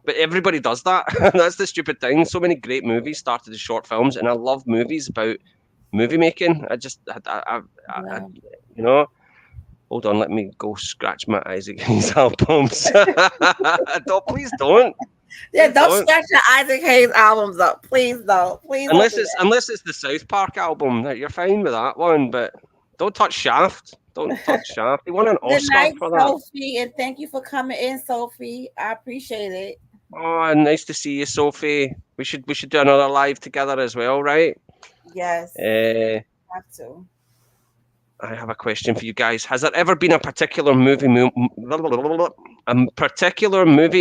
But everybody does that. That's the stupid thing. So many great movies started as short films, and I love movies about movie making. I Yeah. you know. Hold on, let me go scratch my Isaac Hayes albums. Don't, Yeah, please don't don't. scratch your Isaac Hayes albums up. Please don't. Please don't do that. Unless it's the South Park album, that you're fine with that one. But don't touch Shaft. Don't touch Shaft. He won an Good Oscar night, for that. Sophie, and thank you for coming in, Sophie. I appreciate it. Oh, nice to see you, Sophie. We should do another live together as well, right? Yes, Uh, have to. I have a question for you guys. Has there ever been a particular movie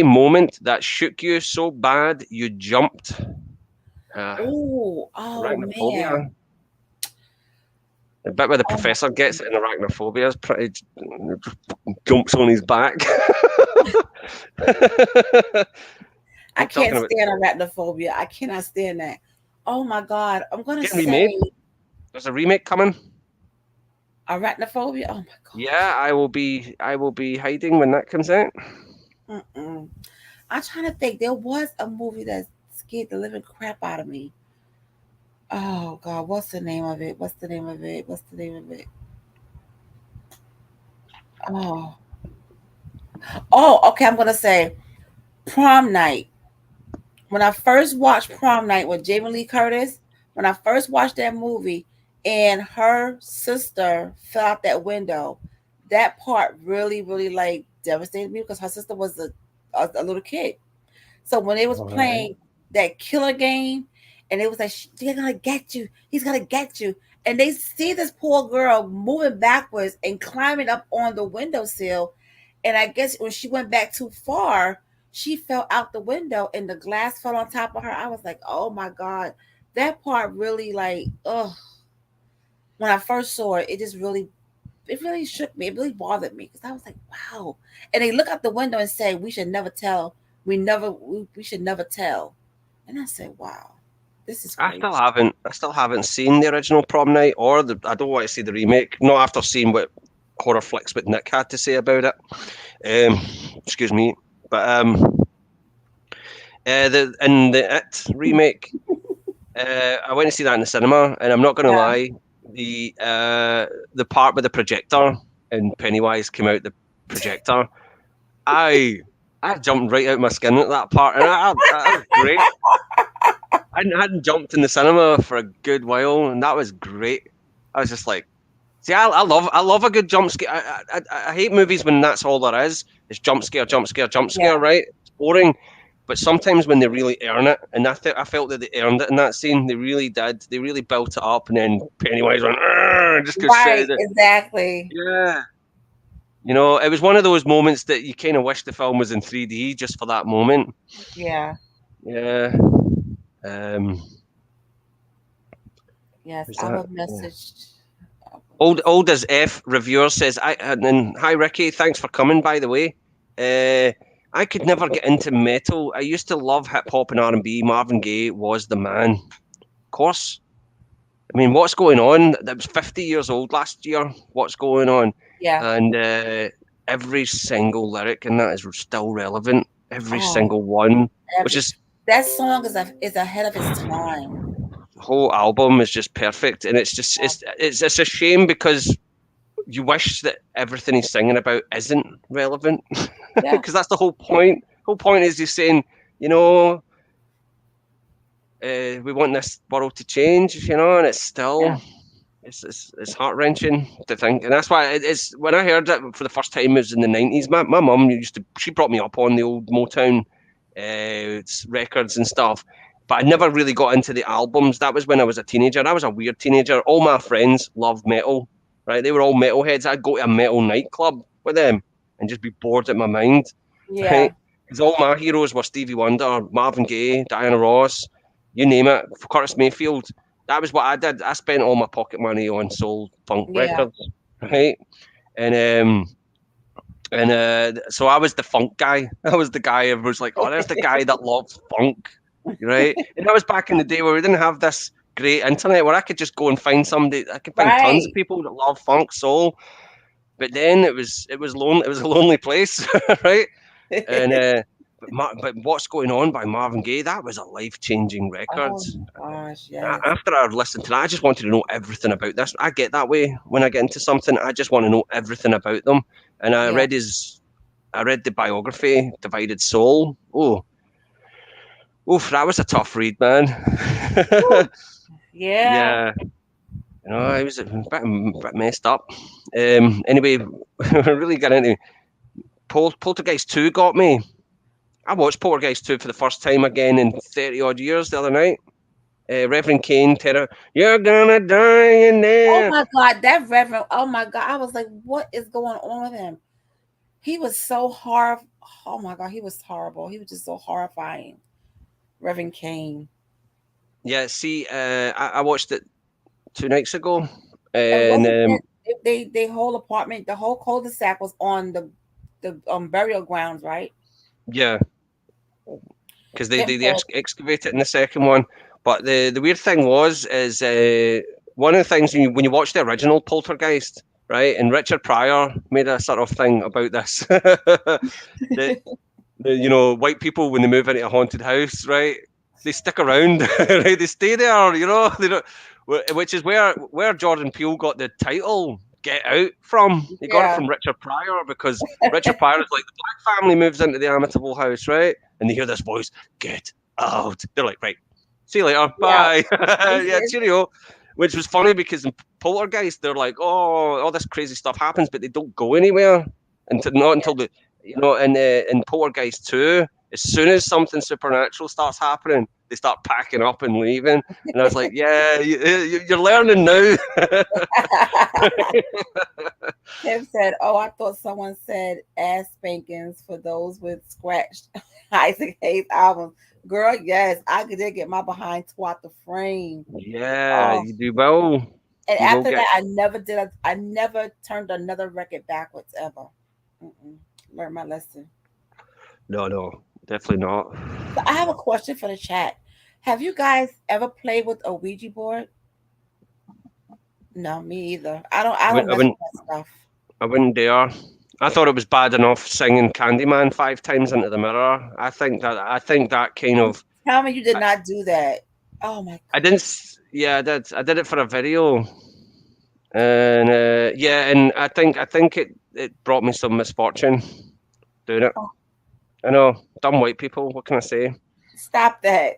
moment that shook you so bad you jumped? Uh, Oh man. Arachnophobia. The bit where the Oh my professor gets goodness. it in arachnophobia is pretty jumps on his back. I Keep can't talking about stand arachnophobia. I cannot stand that. Oh my God. I'm gonna getting remade. say There's a remake coming. arachnophobia. Oh my Yeah, I will be hiding when that comes out. God. Mm-mm. I'm trying to think. There was a movie that scared the living crap out of me. Oh God, what's the name of it? What's the name of it? What's the name of it? Oh, okay. I'm gonna say Prom Night. When I first watched Prom Night with Jamie Lee Curtis, when I first watched that movie, and her sister fell out that window. That part really, really like devastated me because her sister was a little kid. So when they was All right. playing that killer game, and it was like, "They're gonna get you. He's gonna get you," and they see this poor girl moving backwards and climbing up on the windowsill, and I guess when she went back too far, she fell out the window, and the glass fell on top of her. I was like, "Oh my god." That part really like, ugh. When I first saw it, it really shook me. It really bothered me because I was like, wow. And they look out the window and say, we should never tell. We should never tell. And I said, wow, this is I crazy. still haven't. I still haven't seen the original Prom Night or the. I don't want to see the remake. Not after seeing what horror flicks what Nick had to say about it. Excuse me, but the in the It remake, I went to see that in the cinema, and I'm not going to Yeah. lie, the part with the projector and Pennywise came out the projector, I I jumped right out my skin at that part, and that was great. I hadn't jumped in the cinema for a good while, and that was great. I was just like, see, I love a good jump scare. I hate movies when that's all there is. It's jump scare, jump scare, jump Yeah. scare, right? It's boring. But sometimes when they really earn it, and I felt that they earned it in that scene, they really did. They really built it up, and then Pennywise went, "Arr!" Just goes straight Right. at the Exactly. yeah. It was one of those moments that you kind of wish the film was in 3D just for that moment. Yeah. Yeah. Um, Yes. who's I that? will Yeah. message. I will Old as F reviewer says, and then hi Ricky, thanks for coming by the way. I could never get into metal. I used to love hip hop and R&B. Marvin Gaye was the man. Of course. I mean, what's going on? That was 50 years old last year. What's going on? Yeah. And every single lyric in that is still relevant. Every Oh, single one, which every is that song is ahead of its time. the whole album is just perfect. And it's just it's a shame because you wish that everything he's singing about isn't relevant Yeah. because that's the whole point. Whole point is he's saying, you know, we want this world to change, and it's Yeah. still it's heart wrenching to think, and that's why it's when I heard it for the first time. It was in the 90s. My mum she brought me up on the old Motown records and stuff. But I never really got into the albums. That was when I was a teenager. I was a weird teenager. All my friends loved metal, right? They were all metalheads. I'd go to a metal nightclub with them and just be bored at my mind, Yeah. right? Because all my heroes were Stevie Wonder, Marvin Gaye, Diana Ross, you name it, Curtis Mayfield. That was what I did. I spent all my pocket money on soul funk Yeah. records, right? And so I was the funk guy. I was the guy who was like, oh, there's the guy that loves funk, right? And that was back in the day where we didn't have this great internet where I could just go and find somebody. I could find tons of Right. people that love funk, soul. But then it was lonely. It was a lonely place, right? And but what's going on by Marvin Gaye? That was a life changing record. Oh my gosh, yes. After I listened to that, I just wanted to know everything about this. I get that way when I get into something. I just want to know everything about them. And Yeah. I read the biography, Divided Soul. Oh, oof, that was a tough read, man. Whew. Yeah. Yeah, I was a bit messed up. Anyway, we really got into Poltergeist 2 got me. I watched Poltergeist 2 for the first time again in 30 odd years the other night. Reverend Kane, Terror, you're gonna die in Oh there. my God, that Reverend. Oh my God, I was like, what is going on with him? He was so hard. Oh my God, he was horrible. He was just so horrifying. Reverend Kane. Yeah, see, I watched it 2 nights ago, And and wasn't it they whole apartment, the whole cul-de-sac was on the burial grounds, right? yeah, because they Tim they told. excavate it in the second one. But the weird thing is one of the things when you watch the original Poltergeist, right? And Richard Pryor made a sort of thing about this that white people when they move into a haunted house, right? They stick around, right? They stay there, They don't, which is where Jordan Peele got the title "Get Out" from. He got it Yeah. from Richard Pryor because Richard Pryor is like the black family moves into the Amityville house, right? And they hear this voice, "Get out." They're like, "Right, see you later, Yeah. bye." It's, Yeah, it's, cheerio. which was funny because in Poltergeist they're like, oh, all this crazy stuff happens, but they don't go anywhere until not until the in Poltergeist 2, as soon as something supernatural starts happening, they start packing up and leaving. And I was like, yeah, you're learning now. Kim said, "Oh, I thought someone said ass spankings for those with scratched Isaac Hayes albums." Girl, yes, I did get my behind twat the frame. Yeah, Oh, you do well. and You will after get. that, I never turned another record backwards ever. Mm-mm. Learned my lesson. No, no, definitely not. So I have a question for the chat. Have you guys ever played with a Ouija board? No, me either. I don't I mess wouldn't. with that stuff. I wouldn't dare. I thought it was bad enough singing Candyman 5 times into the mirror. I think that kind of. Tell me you did I, not do that. Oh my I goodness. didn't. Yeah, I did. I did it for a video, and yeah, and I think it brought me some misfortune doing it. Oh, I know, dumb white people. What can I say? stop that.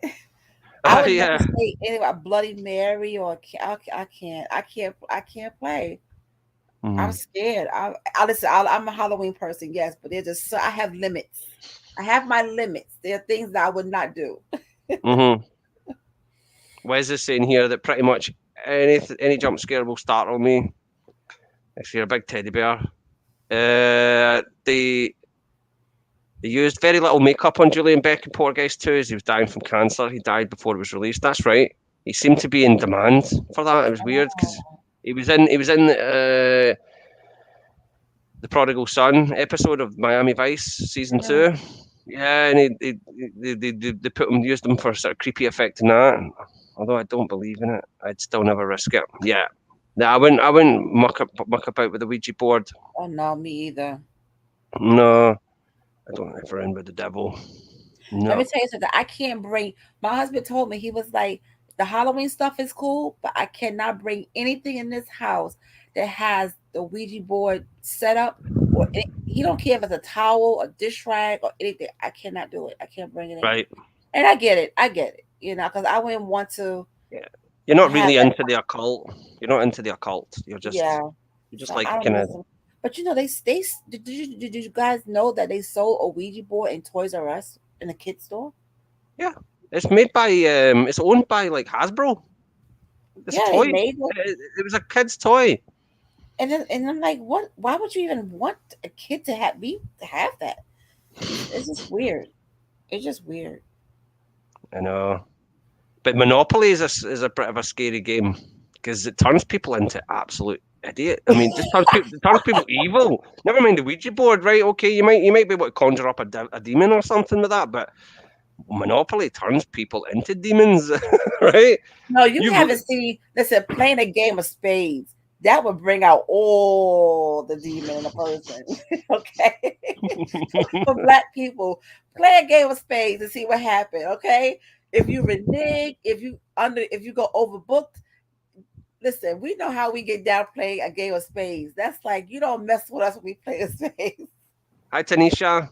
I would never Yeah. say anything about Bloody Mary or I can't play. I'm Mm-hmm. scared. I listen. I'm a Halloween person, yes, but there's just I have limits. I have my limits. There are things that I would not do. Mm-hmm. Wes is saying here that pretty much any jump scare will startle me if you're a big teddy bear. They used very little makeup on Julian Beck in Poltergeist 2 as he was dying from cancer. He died before it was released. That's right. He seemed to be in demand for that. It was weird because Oh, he was in the Prodigal Son episode of Miami Vice season mm. 2. Yeah, and they put him used him for sort of creepy effect in that. Although I don't believe in it, I'd still never risk it. Yeah, no, I wouldn't muck about with the Ouija board. Oh no, me either. No, I don't ever in with the devil. Let me No. tell you something. I can't bring. My husband told me he was like, the Halloween stuff is cool, but I cannot bring anything in this house that has the Ouija board set up, he don't care if it's a towel, a dish rag, or anything. I cannot do it. I can't bring it in. Right. And I get it. I get it. You know, because I wouldn't want to Yeah. You're not have really that. into the occult. You're not into the occult. Yeah. You So just like I don't kind of. listen. But you know, did you guys know that they sold a Ouija board in Toys R Us in a kid store? Yeah. It's made by it's owned by like Hasbro. It's a Yeah, they toy. made it. It was a kid's toy. And I'm like, what? Why would you even want a kid to have that? It's just weird. It's just weird. I know. But Monopoly is a bit of a scary game because it turns people into absolute idiot. I mean, it turns people evil. Never mind the Ouija board, right? Okay, you might be able to conjure up a demon or something with that, but Monopoly turns people into demons, right? No, you You've haven't seen. Listen, playing a game of spades that would bring out all the demon in a person. Okay, for black people, play a game of spades and see what happens. Okay, if you renege, if you go overbooked, listen, we know how we get down playing a game of spades. That's like you don't mess with us when we play a spades. Hi Tanisha.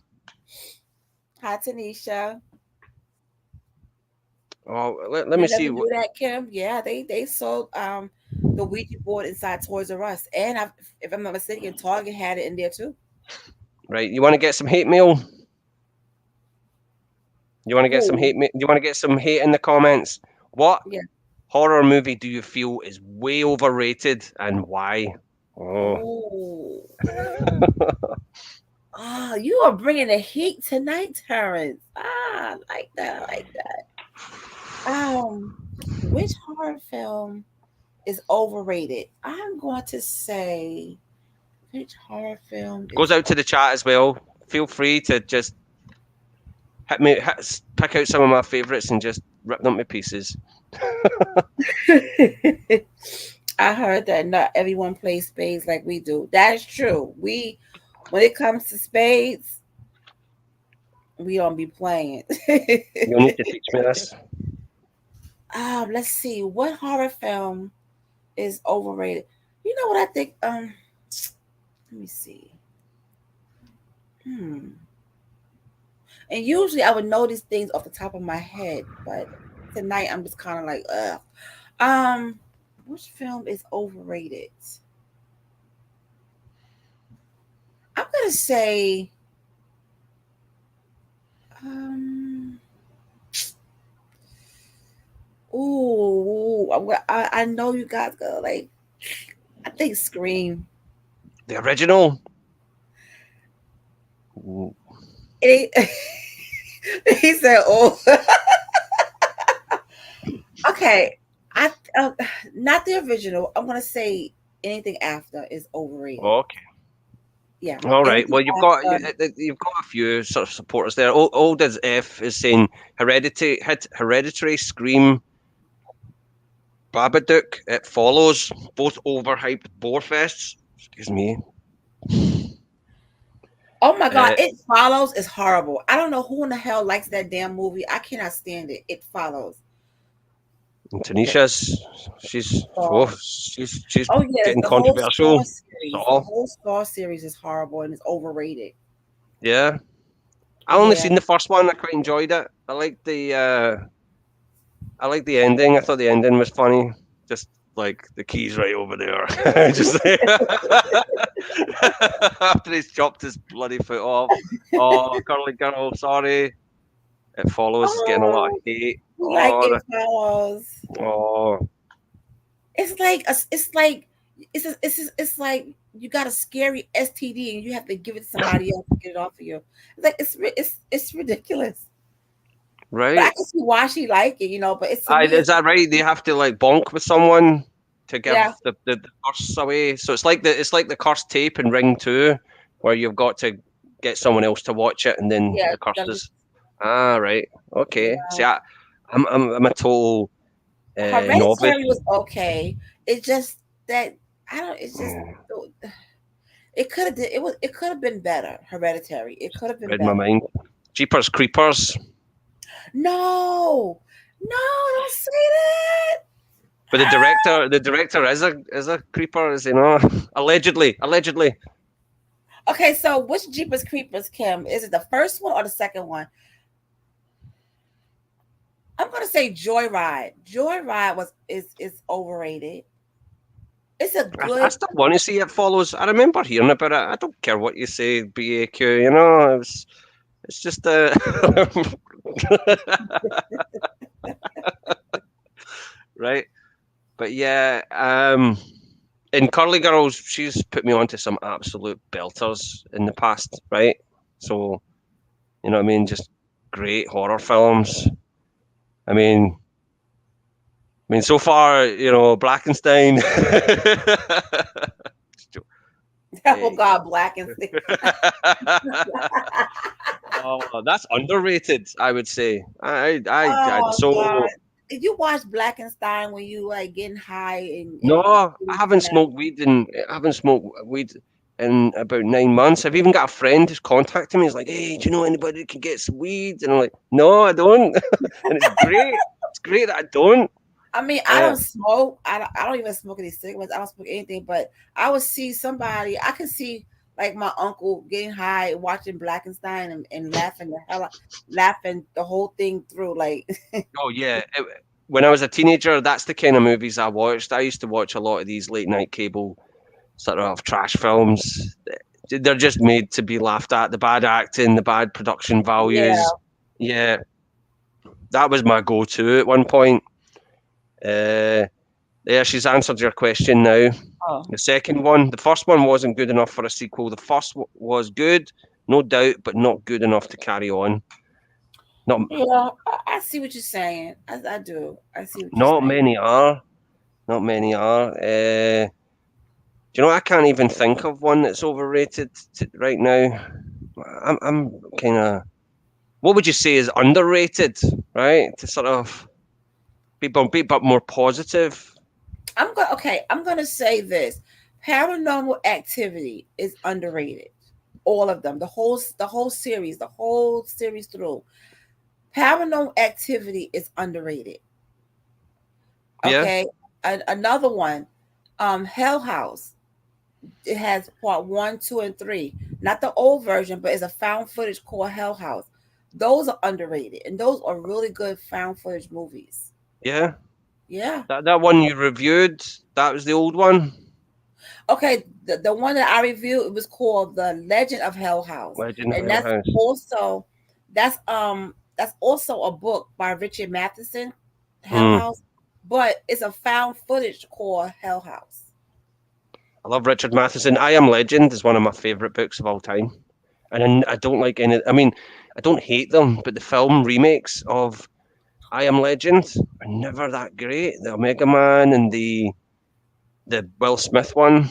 Hi, Tanisha. Oh, let me You see never what. knew that, Kim? Yeah, they sold the Ouija board inside Toys R Us, and if I'm not mistaken, Target had it in there too. Right, you want to get some hate mail? You want to get some Who? hate? You want to get some hate in the comments? What Yeah. horror movie do you feel is way overrated and why? Oh, Oh, ah, you are bringing the heat tonight, Terrence. Ah, I like that. I like that. Which horror film is overrated? I'm going to say which horror film goes is. out to the chat as well. Feel free to just pick out some of my favorites and just rip them to pieces. I heard that not everyone plays spades like we do. That is true. When it comes to spades, we don't be playing. You'll need to teach me this. Let's see. What horror film is overrated? You know what I think? Let me see. Hmm. And usually I would know these things off the top of my head, but tonight I'm just kind of like, ugh. Um, Which film is overrated? I'm gonna say, um, ooh, I know you guys gonna like. I think Scream. The original. Mm, It, he said, "Oh, okay." I uh, Not the original. I'm gonna say anything after is overrated. okay. Yeah, All right. anything Well, after. you've got a few sort of supporters there. Old as F is saying Hereditary, Scream, Babadook. It follows both overhyped bore fests. Excuse me. Oh my God, Uh, It Follows is horrible. I don't know who in the hell likes that damn movie. I cannot stand it. It Follows. and The Tanisha's she's Saw. oh, she's Oh yes, getting the whole Saw controversial. series. The So whole Saw series is horrible and it's overrated. yeah, I only Yeah. seen the first one. I quite enjoyed it. I liked the ending. I thought the ending was funny. Just like the keys right over there. Just after he's chopped his bloody foot off. Oh, curly girl, sorry. It follows. It's getting a lot of Oh, hate. you like It Follows. Oh, It's like it's like you got a scary STD and you have to give it to somebody else to get it off of you. It's like it's ridiculous. But I right. can see why she like it, But it's to me, Is it's that right? They have to like bonk with someone to give yeah, the curse away. So it's like the cursed tape in Ring 2, where you've got to get someone else to watch it and then yeah. the You gotta, curses. Ah, right. Okay. yeah. See, I'm a total novice. Hereditary was okay. It just that I don't. It's just Mm, it could have been better. Hereditary. It could have been read my better. mind. Jeepers Creepers. No, no, don't say that. But the director is a creeper, is he not? Allegedly, allegedly. Okay, so which Jeepers Creepers, Kim? Is it the first one or the second one? I'm gonna say Joyride. Joyride is overrated. It's a I good. still want to see it follows. I remember hearing about it. I don't care what you say, BAQ. You know, it's just right. But yeah, in Curly Girls, she's put me onto some absolute belters in the past, right? So you know what I mean? Just great horror films. I mean, so far, you know, Blackenstein. Oh Hey. God, Black and Oh, that's underrated, I would say. I Oh God. so Did you watch Blackenstein when you like getting high no, and I doing haven't that? smoked weed in I haven't smoked weed in about 9 months. I've even got a friend who's contacted me. He's like, "Hey, do you know anybody that can get some weed?" And I'm like, "No, I don't." And it's great. It's great that I don't. I mean, I Uh, don't smoke. I don't even smoke any cigarettes. I don't smoke anything. But I would see somebody. I could see like my uncle getting high, watching Blackenstein and laughing the hell out, laughing the whole thing through. Like, oh yeah. When I was a teenager, that's the kind of movies I watched. I used to watch a lot of these late night cable sort of trash films. They're just made to be laughed at. The bad acting, the bad production yeah. values. Yeah, that was my go-to at one point. Uh, yeah, she's answered your question now. Oh, The second one, the first one wasn't good enough for a sequel. The first was good, no doubt, but not good enough to carry on. Not yeah. I see what you're saying. I do. I see what you're not saying. many are. Not many are. Do you know? I can't even think of one that's overrated right now. I'm kind of. What would you say is underrated? Right, to sort of be but more positive. I'm gonna say this. Paranormal Activity is underrated. All of them. The whole series through. Paranormal Activity is underrated. Yeah, Okay. Another one, Hell House. It has part one, two, and three. Not the old version, but it's a found footage called Hell House. Those are underrated, and those are really good found footage movies. yeah. Yeah. That one you reviewed, that was the old one. Okay, the one that I reviewed, it was called The Legend of Hell House. Legend of And Hill House. that's also a book by Richard Matheson, Hell Mm. House, but it's a found footage called Hell House. I love Richard Matheson. I Am Legend is one of my favourite books of all time. And I don't like any. I mean, I don't hate them, but the film remakes of I Am Legend are never that great. The Omega Man and the Will Smith one.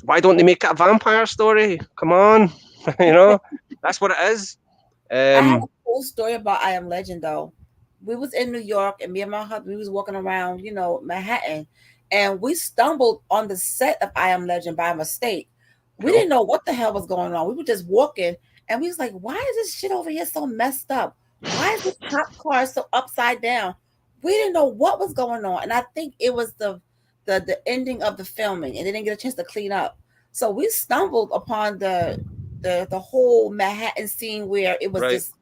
Why don't they make it a vampire story? Come on, you know, that's what it is. I have Um, a cool story about I Am Legend though. We was in New York and me and my husband, we was walking around, Manhattan, and we stumbled on the set of I Am Legend by mistake. We cool, didn't know what the hell was going on. We were just walking and we was like, why is this shit over here so messed up? Why is this cop car so upside down? We didn't know what was going on. And I think it was the ending of the filming and they didn't get a chance to clean up. So we stumbled upon the whole Manhattan scene where it was right? just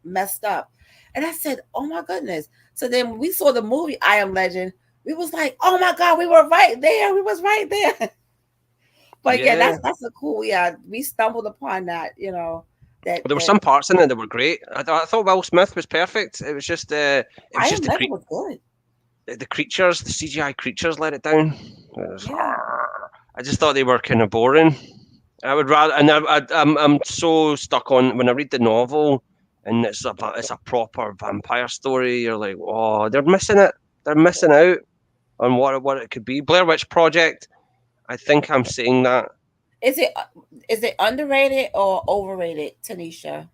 messed up. And I said, "Oh my goodness." So then when we saw the movie I Am Legend, we was like, "Oh my god, we were right there. We was right there." But yeah, Yeah, that's a cool, yeah. We stumbled upon that, that there were that some parts in it that were great. I thought Will Smith was perfect. It was I just Am Legend was good. the creatures, the CGI creatures let it down. It was, Yeah. I just thought they were kind of boring. I would rather, and I'm so stuck on when I read the novel, and it's a proper vampire story. You're like, oh, they're missing it. They're missing out on what it could be. Blair Witch Project. I think I'm saying that. Is it is it underrated or overrated, Tanisha?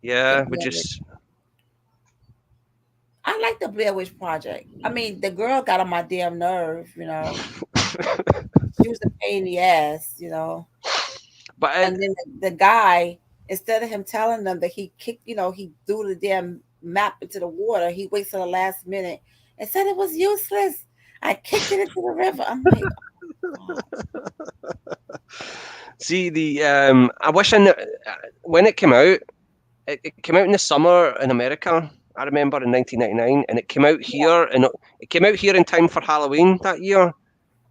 The Yeah, we Blair Witch. just I like the Blair Witch Project. I mean, the girl got on my damn nerve. She was a pain in the ass. but And then the guy, instead of him telling them that he kicked, he threw the damn map into the water, he waits till the last minute and said it was useless. I kicked it into the river. I'm like, oh, see the I wish I knew when it came out. It came out in the summer in America. I remember in 1999, and it came out here, and it came out here in time for Halloween that year.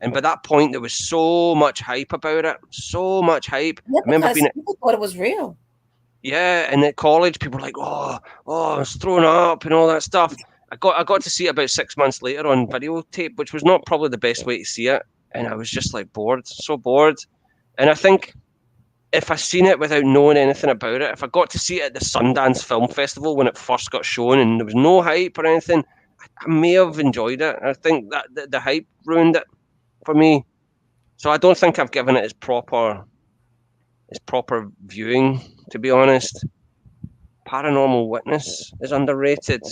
And by that point, there was so much hype about it, so much hype. yeah, I remember because being, people thought it was real. yeah, and at college, people were like, I was thrown up and all that stuff. I got to see it about 6 months later on videotape, which was not probably the best way to see it, and I was just like bored, so bored. And I think if I seen it without knowing anything about it, if I got to see it at the Sundance Film Festival when it first got shown and there was no hype or anything, I may have enjoyed it. I think that the hype ruined it for me. So I don't think I've given it its proper viewing, to be honest. Paranormal Witness is underrated.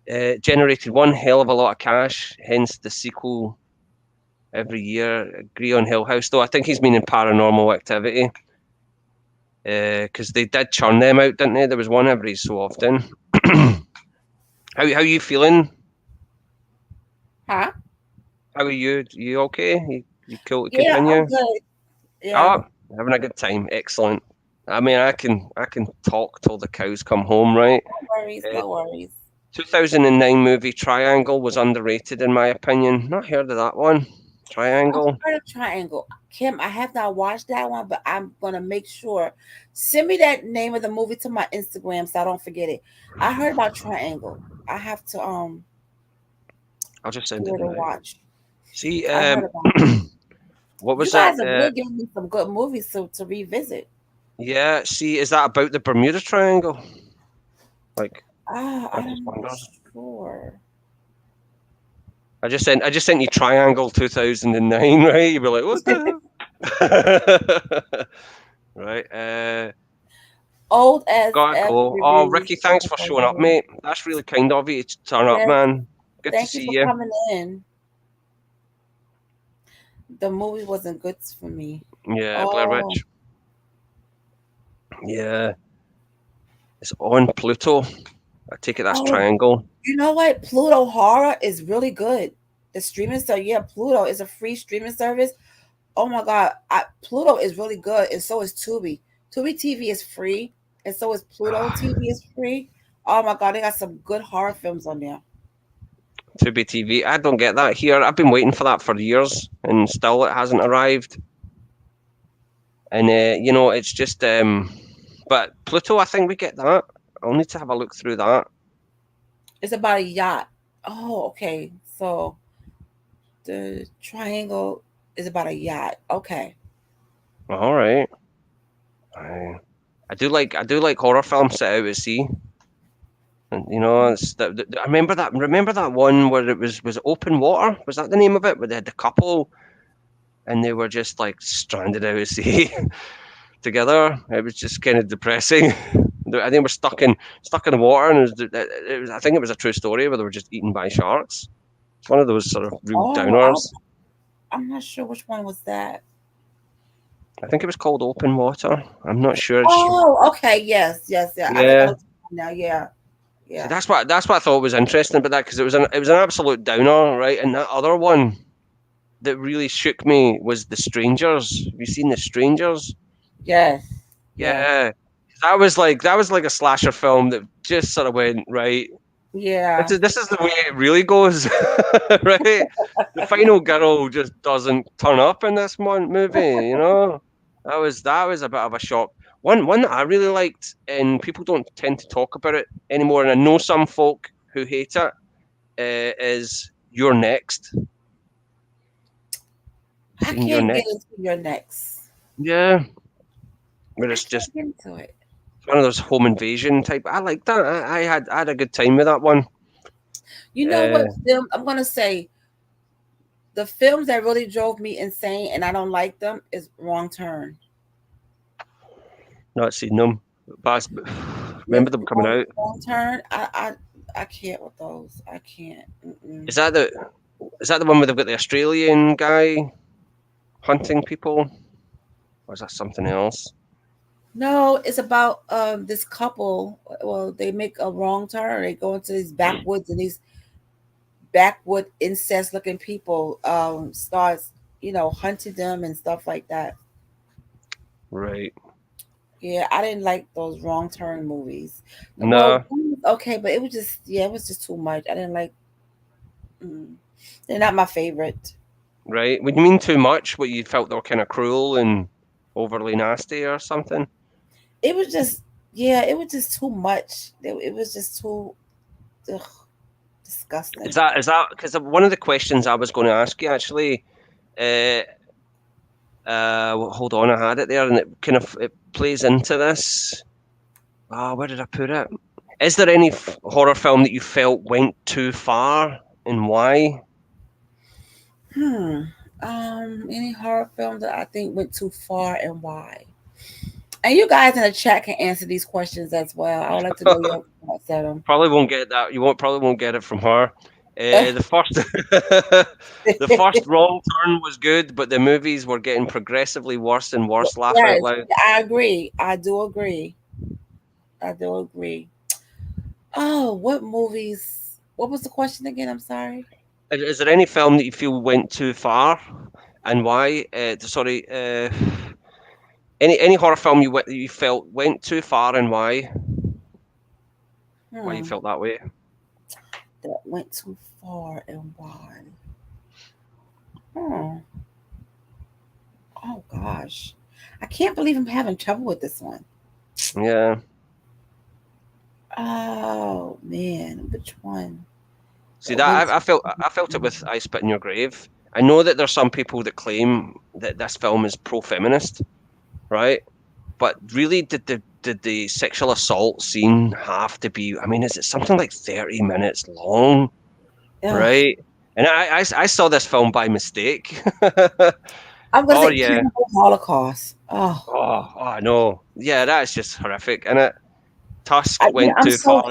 It generated one hell of a lot of cash, hence the sequel every year. Agree on Hill House, though. I think he's meaning Paranormal Activity. Because they did churn them out, didn't they? There was one every so often. How you feeling? Huh? How are you? You okay? You cool to Yeah, I'm continue? good. Yeah. Ah, having a good time. Excellent. I mean, I can talk till the cows come home, right? No worries, Uh, no worries. 2009 movie Triangle was underrated in my opinion. Not heard of that one. I've Triangle. heard of Triangle. Kim, I have not watched that one, but I'm gonna make sure. Send me that name of the movie to my Instagram so I don't forget it. I heard about Triangle. I have to I'll just send give it it a now. watch. See, I heard about it. what You was that? guys have really given me some good movies to revisit. Yeah. See, is that about the Bermuda Triangle? Like, I just I'm not wonder. sure. I just sent you Triangle 2009, right? You'd be like, what the? Right. Old as Gotta F go. Oh, reviews. Ricky, thanks for showing up, mate. That's really kind of you to turn up, Yes, man. Good to thank you see for you. coming in. The movie wasn't good for me. Yeah, Blair Oh, Witch. Yeah, it's on Pluto. I take it that's oh, Triangle. you know what? Pluto Horror is really good. The streaming service, yeah, Pluto is a free streaming service. Oh my God, Pluto is really good, and so is Tubi. Tubi TV is free, and so is Pluto TV is free. Oh my God, they got some good horror films on there. Tubi TV. I don't get that here. I've been waiting for that for years, and still it hasn't arrived. And it's just. But Pluto, I think we get that. I'll need to have a look through that. It's about a yacht. Oh, okay. So the triangle is about a yacht. Okay. All right. I do like horror films set out at sea. And I remember that one where it was open water. Was that the name of it? Where they had the couple and they were just like stranded out at sea together. It was just kind of depressing. I think we're stuck in the water, and I think it was a true story where they were just eaten by sharks. It's one of those sort of real Oh, downers. I'm not sure which one was that. I think it was called Open Water. I'm not sure. Oh, okay. Yes, yes, yeah. I think I Yeah. know now. Yeah, See, yeah. that's what I thought was interesting about that, because it was an absolute downer, right? And that other one that really shook me was The Strangers. Have you seen The Strangers? Yes, yes, Yeah. That was like a slasher film that just sort of went, right. yeah. This is the way it really goes, right? The final girl just doesn't turn up in this movie, you know. That was a bit of a shock. One that I really liked, and people don't tend to talk about it anymore, and I know some folk who hate it, is You're Next. I Seen You're can't get Next? into your next. Yeah, where I it's can't just get into it. one of those home invasion type. I like that. I had a good time with that one. You know Uh, what film? I'm gonna say the films that really drove me insane, and I don't like them, is Wrong Turn. Not seen them, but With remember them coming out. Wrong Turn, I can't with those. I can't. Mm-mm. Is that the Is that the one where they've got the Australian guy hunting people? Or is that something else? No, it's about this couple. Well, they make a wrong turn. They go into these backwoods, and these backwood incest looking people starts hunting them and stuff like that. Right. Yeah, I didn't like those wrong turn movies. Well, No. one was okay, but it was just, yeah, it was just too much. I didn't like. Mm, they're not my favorite. Right. When you mean too much, what you felt they were kind of cruel and overly nasty or something? It was just, yeah, it was just too much. It was just too ugh, disgusting. Is that because one of the questions I was going to ask you actually? Uh, well, hold on, I had it there, and it plays into this. Where did I put it? Is there any horror film that you felt went too far, and why? Hmm. Any horror film that I think went too far and why? And you guys in the chat can answer these questions as well. I would like to know your thoughts on them. Probably won't get that. You won't probably won't get it from her. The first, the first Wrong Turn was good, but the movies were getting progressively worse and worse. Laugh out Yes, loud. I agree. I do agree. I do agree. Oh, what movies? What was the question again? I'm sorry. Is there any film that you feel went too far, and why? Sorry. Any horror film you felt went too far, and why? Why you Hmm. felt that way? That went too far and why? Hmm. Oh gosh. I can't believe I'm having trouble with this one. Yeah. Oh man, which one? See That went that too I felt it with I Spit in Your Grave. I know that there's some people that claim that this film is pro-feminist, right? But really, did the sexual assault scene have to be? I mean, is it something like 30 minutes long, ugh. right? And I saw this film by mistake. I'm gonna Oh say yeah. Cannibal Holocaust. Oh, Oh no. Yeah, that's just horrific. And Tusk you know, went too far.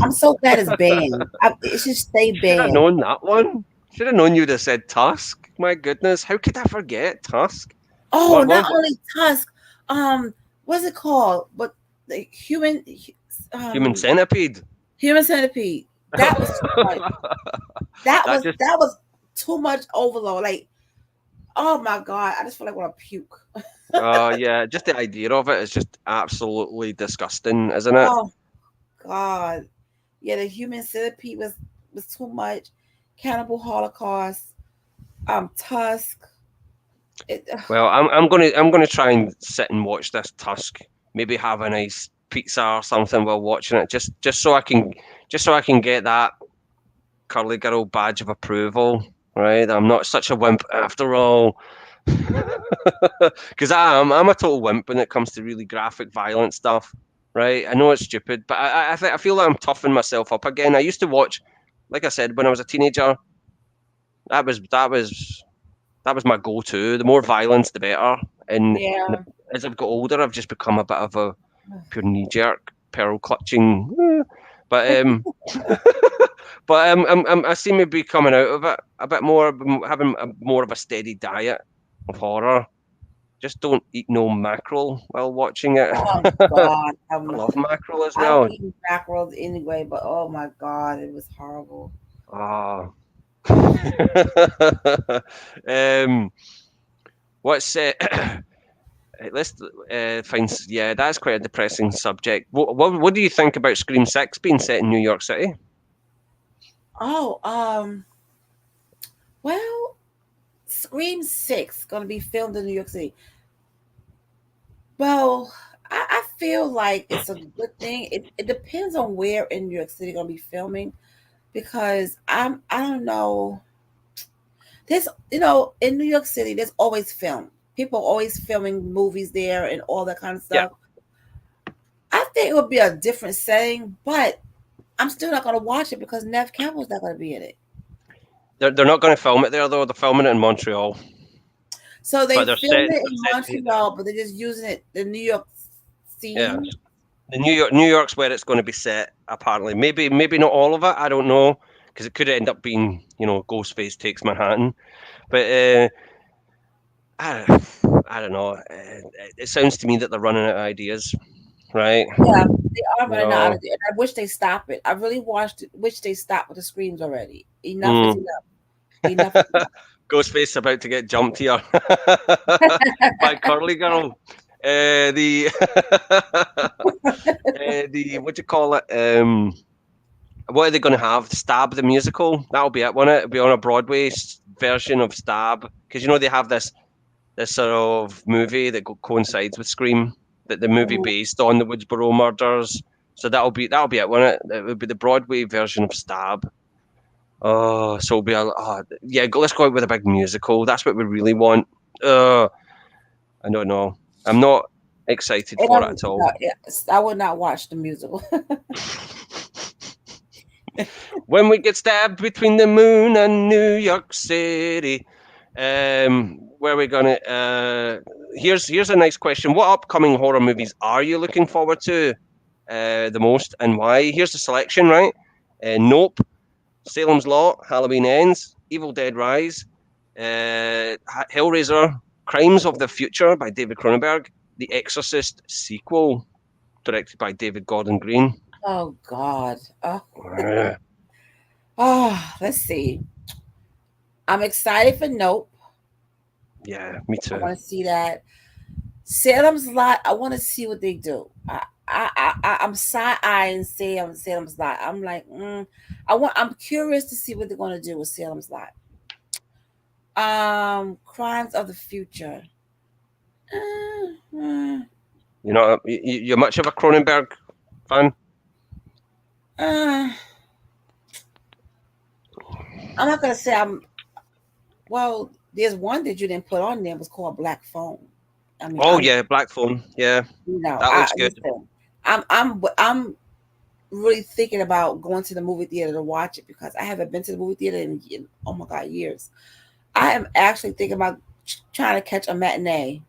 I'm so glad it's banned. It should stay Should have banned. known that one. Should have known you'd have said Tusk. My goodness, how could I forget Tusk? Oh, What not what, what only Tusk. What's it called? But the Human um Centipede? human centipede. That was too much. That That was just that was too much overload. Like, oh my god, I just feel like I want to puke. yeah, just the idea of it is just absolutely disgusting, isn't it? Oh god. Yeah, the human centipede was too much. Cannibal Holocaust, Tusk. It, Well, I'm gonna try and sit and watch this Tusk. Maybe have a nice pizza or something while watching it, just so I can get that curly girl badge of approval. Right, I'm not such a wimp after all. Because I'm a total wimp when it comes to really graphic, violent stuff. Right, I know it's stupid, but I feel like I'm toughing myself up again. I used to watch, like I said, when I was a teenager. That was my go-to. The more violence, the better. And yeah. as I've got older, I've just become a bit of a pure knee-jerk, pearl clutching. But I seem to be coming out of it a bit more, having more of a steady diet of horror. Just don't eat no mackerel while watching it. Oh I God, love mackerel as I don't well. eat mackerels anyway, but oh my God, it was horrible. Ah. um, what's let's find. Yeah, that's quite a depressing subject. What do you think about Scream 6 being set in New York City? Oh, well, Scream 6 gonna be filmed in New York City. Well, I feel like it's a good thing. It depends on where in New York City gonna be filming because I don't know. There's in New York City there's always film. People are always filming movies there and all that kind of Yeah, stuff. I think it would be a different setting, but I'm still not gonna watch it because Nev Campbell's not gonna be in it. they're not going to film it there though. They're filming it in Montreal, So but they they're filmed set. it in They're set to be there. Montreal, but they're just using it the New York Yeah, scene. the New York's where it's going to be set. Apparently, maybe not all of it. I don't know because it could end up being Ghostface takes Manhattan. But I I don't know. It sounds to me that they're running out of ideas, right? Yeah, they are You running out know, of it, and I wish they stop it. I really wish they stopped with the screams already. Enough is mm. enough. Enough is enough. Ghostface about to get jumped here by Curly Girl. The the what do you call it? What are they going to have? Stab the musical? That'll be it, won't it? It'll be on a Broadway version of Stab because they have this sort of movie that coincides with Scream, that the movie Mhm. based on the Woodsboro murders. So that'll be it, won't it? It would be the Broadway version of Stab. Oh, so it'll be yeah. Let's go out with a big musical. That's what we really want. I don't know. I'm not excited And for it at all. yes, I would not watch the musical. When we get stabbed between the moon and New York City. Where are we gonna? Here's a nice question. What upcoming horror movies are you looking forward to the most, and why? Here's the selection, right? Nope, Salem's Lot, Halloween Ends, Evil Dead Rise, Hellraiser, Crimes of the Future by David Cronenberg, The Exorcist sequel directed by David Gordon Green. Oh God. Uh, Let's see. I'm excited for Nope. yeah, me I too. want to see that. Salem's Lot. I want to see what they do. I'm side eyeing Salem's Lot. I'm like, I'm curious to see what they're going to do with Salem's Lot. Crimes of the Future. Uh, uh, You're much of a Cronenberg fan. uh, I'm not gonna say I'm. Well, there's one that you didn't put on there. It was called Black Phone. I mean, Oh I'm yeah, Black Phone. Yeah, that I looks good. listen. I'm really thinking about going to the movie theater to watch it because I haven't been to the movie theater in oh my God years. I am actually thinking about trying to catch a matinee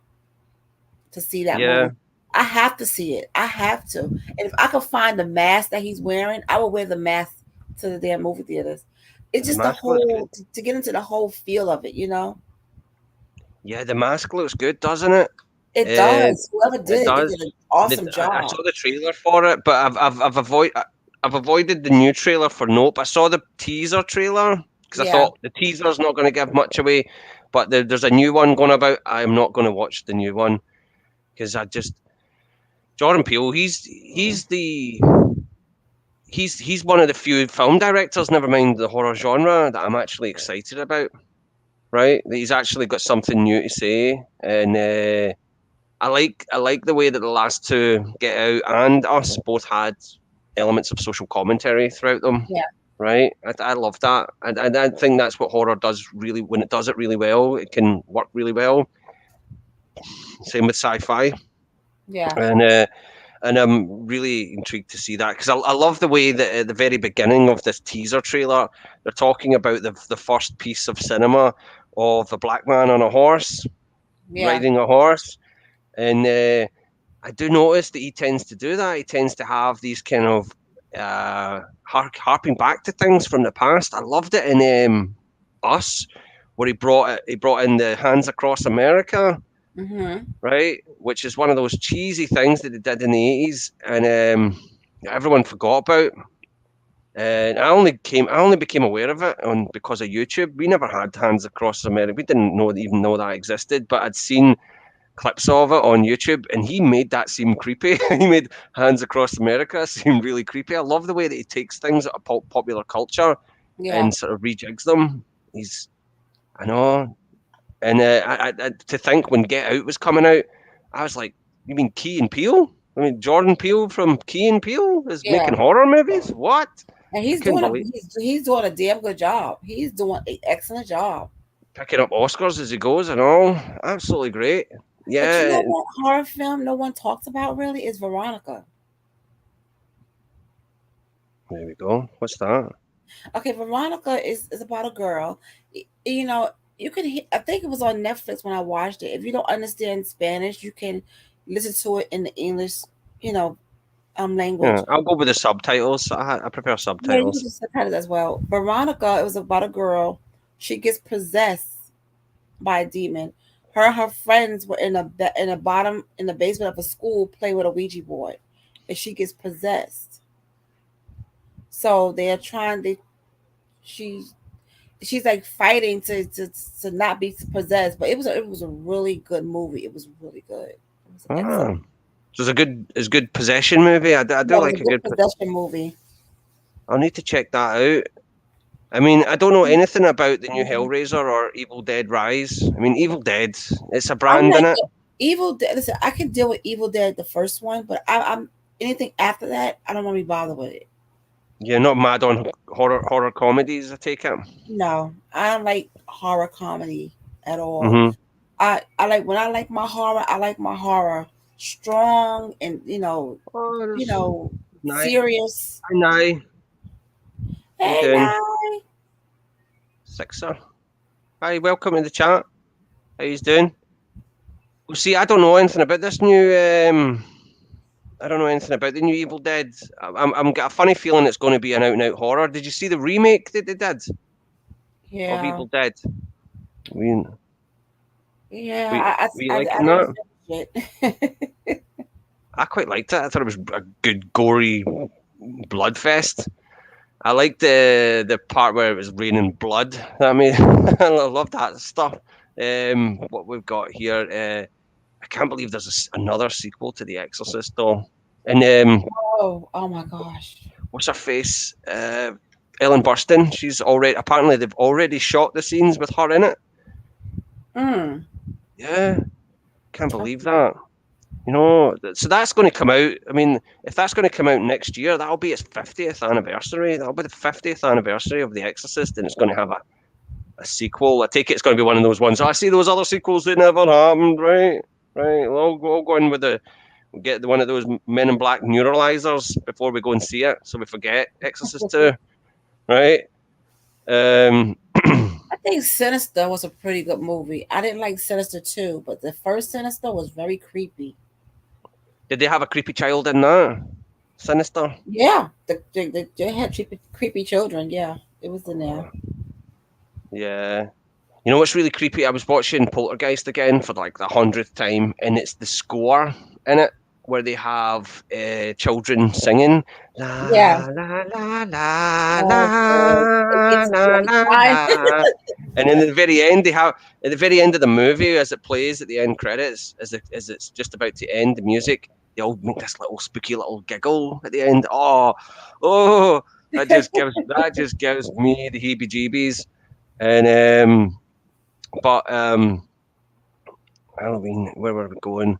to see that Yeah, movie. I have to see it. I have to. And if I could find the mask that he's wearing, I will wear the mask to the damn movie theaters. It's the just the mask looks good. whole to get into the whole feel of it, you know? Yeah, the mask looks good, doesn't it? It Uh, does. Whoever it did it, they does. did an awesome I job. saw the trailer for it, but I've avoided the new trailer for Nope. I saw the teaser trailer because I Yeah. thought the teaser's not going to give much away, but there's a new one going about. I'm not going to watch the new one because I just Jordan Peele. he's one of the few film directors, never mind the horror genre, that I'm actually excited about. Right, that he's actually got something new to say, and I like the way that the last two, Get Out and Us, both had elements of social commentary throughout them. Yeah. Right, I love that, and I think that's what horror does really. When it does it really well, it can work really well. Same with sci-fi, Yeah. and I'm really intrigued to see that because I love the way that at the very beginning of this teaser trailer, they're talking about the first piece of cinema of a black man on a horse, Yeah. riding a horse, and I do notice that he tends to do that. He tends to have these kind of harping back to things from the past. I loved it in Us, where he brought in the Hands Across America, Mm-hmm. right? Which is one of those cheesy things that they did in the 80s, and everyone forgot about. And I only became aware of it on because of YouTube. We never had Hands Across America. We didn't even know that existed, but I'd seen clips of it on YouTube, and he made that seem creepy. He made Hands Across America seem really creepy. I love the way that he takes things out of popular culture Yeah. and sort of rejigs them. He's, I know, and to think when Get Out was coming out, I was like, you mean Key and Peele? I mean, Jordan Peele from Key and Peele is making Yeah. horror movies? What? And I couldn't believe he's doing a damn good job. He's doing an excellent job. picking up Oscars as he goes and all. Absolutely great. But you Yeah, know what horror film no one talks about really is Veronica. there we go. What's that? Okay, Veronica is about a girl. You know, you can. I think it was on Netflix when I watched it. If you don't understand Spanish, you can listen to it in the English, you know, Yeah, language. I'll go with the subtitles. I prefer Yeah, you can subtitles. just subtitle it as well. Veronica, it was about a girl. She gets possessed by a demon. Her and her friends were in a bottom in the basement of a school playing with a Ouija board, and she gets possessed. So they are trying. She she's like fighting to not be possessed. But it was a really good movie. It was really good. It was excellent. Ah, so it's a good possession movie. I do Yeah, it was like a a good good. possession movie. I'll need to check that out. I mean, I don't know anything about the new Mhm. Hellraiser or Evil Dead Rise. I mean, Evil Dead, it's a I'm brand not in it. Evil Dead. Listen, I can deal with Evil Dead the first one, but I'm anything after that, I don't want to be bothered with it. You're not mad on horror comedies, I take it. No, I don't like horror comedy at all. Mm-hmm. I like when I like my horror. I like my horror strong and Oh, you there's know Nye. serious. Hi, Nye. How you Hey doing? now. Sixer. Hi, welcome to the chat. How you doing? Well, see, I don't know anything about this new. I don't know anything about the new Evil Dead. I'm got a funny feeling it's going to be an out and out horror. Did you see the remake that they did of Yeah, Evil Dead? We we yeah. we I liking didn't that? finish it. I quite liked it. I thought it was a good gory blood fest. I liked the part where it was raining blood. I mean, I love that stuff. What we've got here, I can't believe there's another sequel to The Exorcist though. And Oh my gosh. what's her face? Ellen Burstyn. She's already apparently they've already shot the scenes with her in it. Mm. Yeah, can't believe that. So that's going to come out. I mean, if that's going to come out next year, that'll be its 50th anniversary. That'll be the 50th anniversary of The Exorcist, and it's going to have a sequel. I take it it's going to be one of those ones. I see those other sequels, they never happened, right? Right. We'll go in with we'll get one of those Men in Black neuralizers before we go and see it, so we forget Exorcist 2, right? Um, I think Sinister was a pretty good movie. I didn't like Sinister 2, but the first Sinister was very creepy. did they have a creepy child in that? Sinister? Yeah, they had creepy children. Yeah, it was in there. Yeah. You know what's really creepy? I was watching Poltergeist again for like the 100th time, and it's the score in it where they have children singing Yeah. la la la la Oh, God. It la gets me la every la time. la, and then at the very end they have at the very end of the movie as it plays at the end credits as it's just about to end the music. they all make this little spooky little giggle at the end. Oh, that just gives me the heebie-jeebies. And but Halloween, where were we going?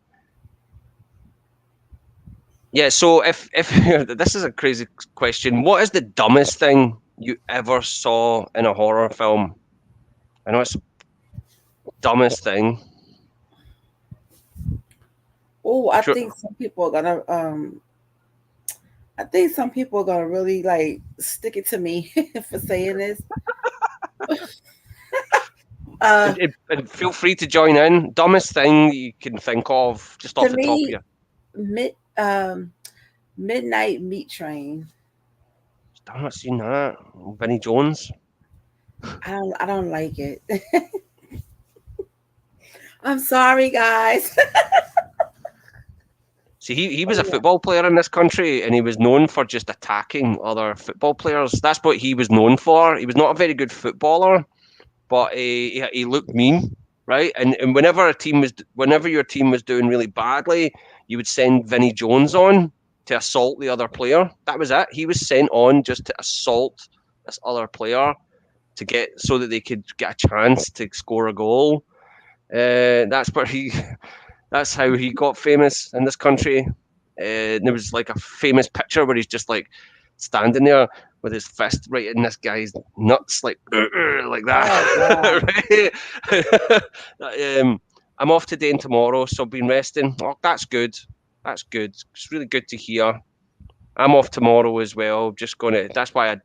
Yeah, so if this is a crazy question, what is the dumbest thing you ever saw in a horror film? I know it's the dumbest thing. Oh, I Sure. think some people are gonna I think some people are gonna really like stick it to me for saying this. Uh And feel free to join in. Dumbest thing you can think of, just to off the top of me, your. mid midnight meat train. I've not seen that. Vinnie Jones. I don't like it. I'm sorry guys. See, he Oh was a yeah. football player in this country, and he was known for just attacking other football players. That's what he was known for. He was not a very good footballer, but he looked mean, right? And whenever your team was doing really badly, you would send Vinnie Jones on to assault the other player. That was it. He was sent on just to assault this other player to get so that they could get a chance to score a goal. That's where he. That's how he got famous in this country. And there was like a famous picture where he's just like standing there with his fist right in this guy's nuts, like Oh God. that. Right? I'm off today and tomorrow, so I've been resting. Oh, that's good. That's good. It's really good to hear. I'm off tomorrow as well. Just gonna. That's why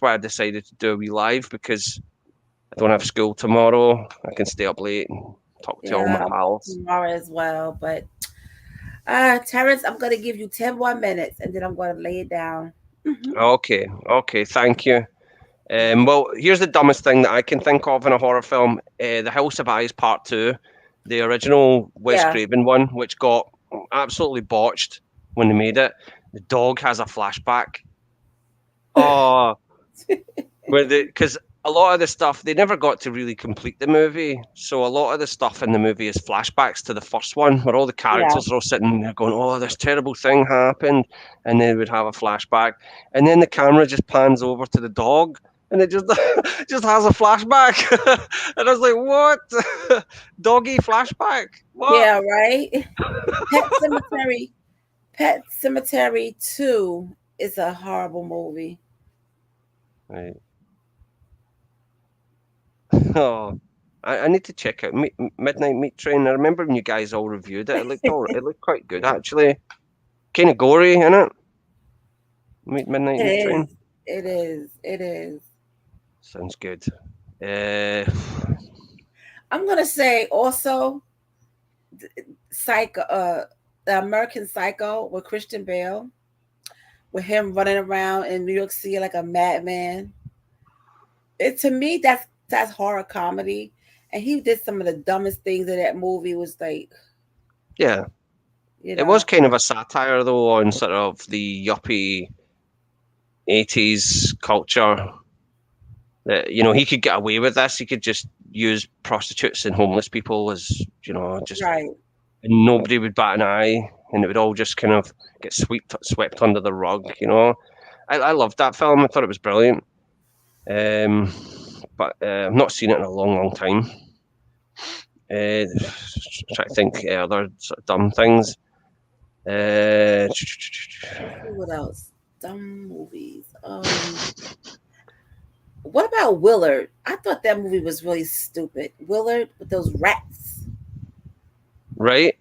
I decided to do a wee live because I don't have school tomorrow. I can stay up late and talk to all my Yeah, I'm off pals. tomorrow as well. But Terrence, I'm gonna give you 10 more minutes and then I'm gonna lay it down. Hmm. Okay, okay, thank you. Well, here's the dumbest thing that I can think of in a horror film: The House of Eyes Part Two, the original Wes Yeah. Craven one, which got absolutely botched when they made it. The dog has a flashback. Oh, because a lot of the stuff they never got to really complete the movie, so a lot of the stuff in the movie is flashbacks to the first one, where all the Yeah. characters are all sitting there going, "Oh, this terrible thing happened," and they would have a flashback, and then the camera just pans over to the dog, and it just just has a flashback, and I was like, "What? Doggy flashback? What?" Yeah, right. Pet Cemetery. Pet Cemetery 2 is a horrible movie. Right. Oh, I need to check out Midnight Meat Train. I remember when you guys all reviewed it. It looked quite good actually. Kind of gory, in it. Midnight It Meat is. Train. It is. It is. Sounds good. Uh, I'm gonna say also Psycho the American Psycho with Christian Bale, with him running around in New York City like a madman. It to me that's horror comedy. And he did some of the dumbest things in that movie was like, yeah, you it was know, kind of a satire though on sort of the yuppie '80s culture. That he could get away with this. He could just use prostitutes and homeless people as just right. and nobody would bat an eye, and it would all just kind of get swept under the rug. I loved that film. I thought it was brilliant. Um, but I've not seen it in a long, long time. Trying to think other sort of dumb things. Uh, Let's see what else. Dumb movies. What about Willard? I thought that movie was really stupid. Willard with those rats. right.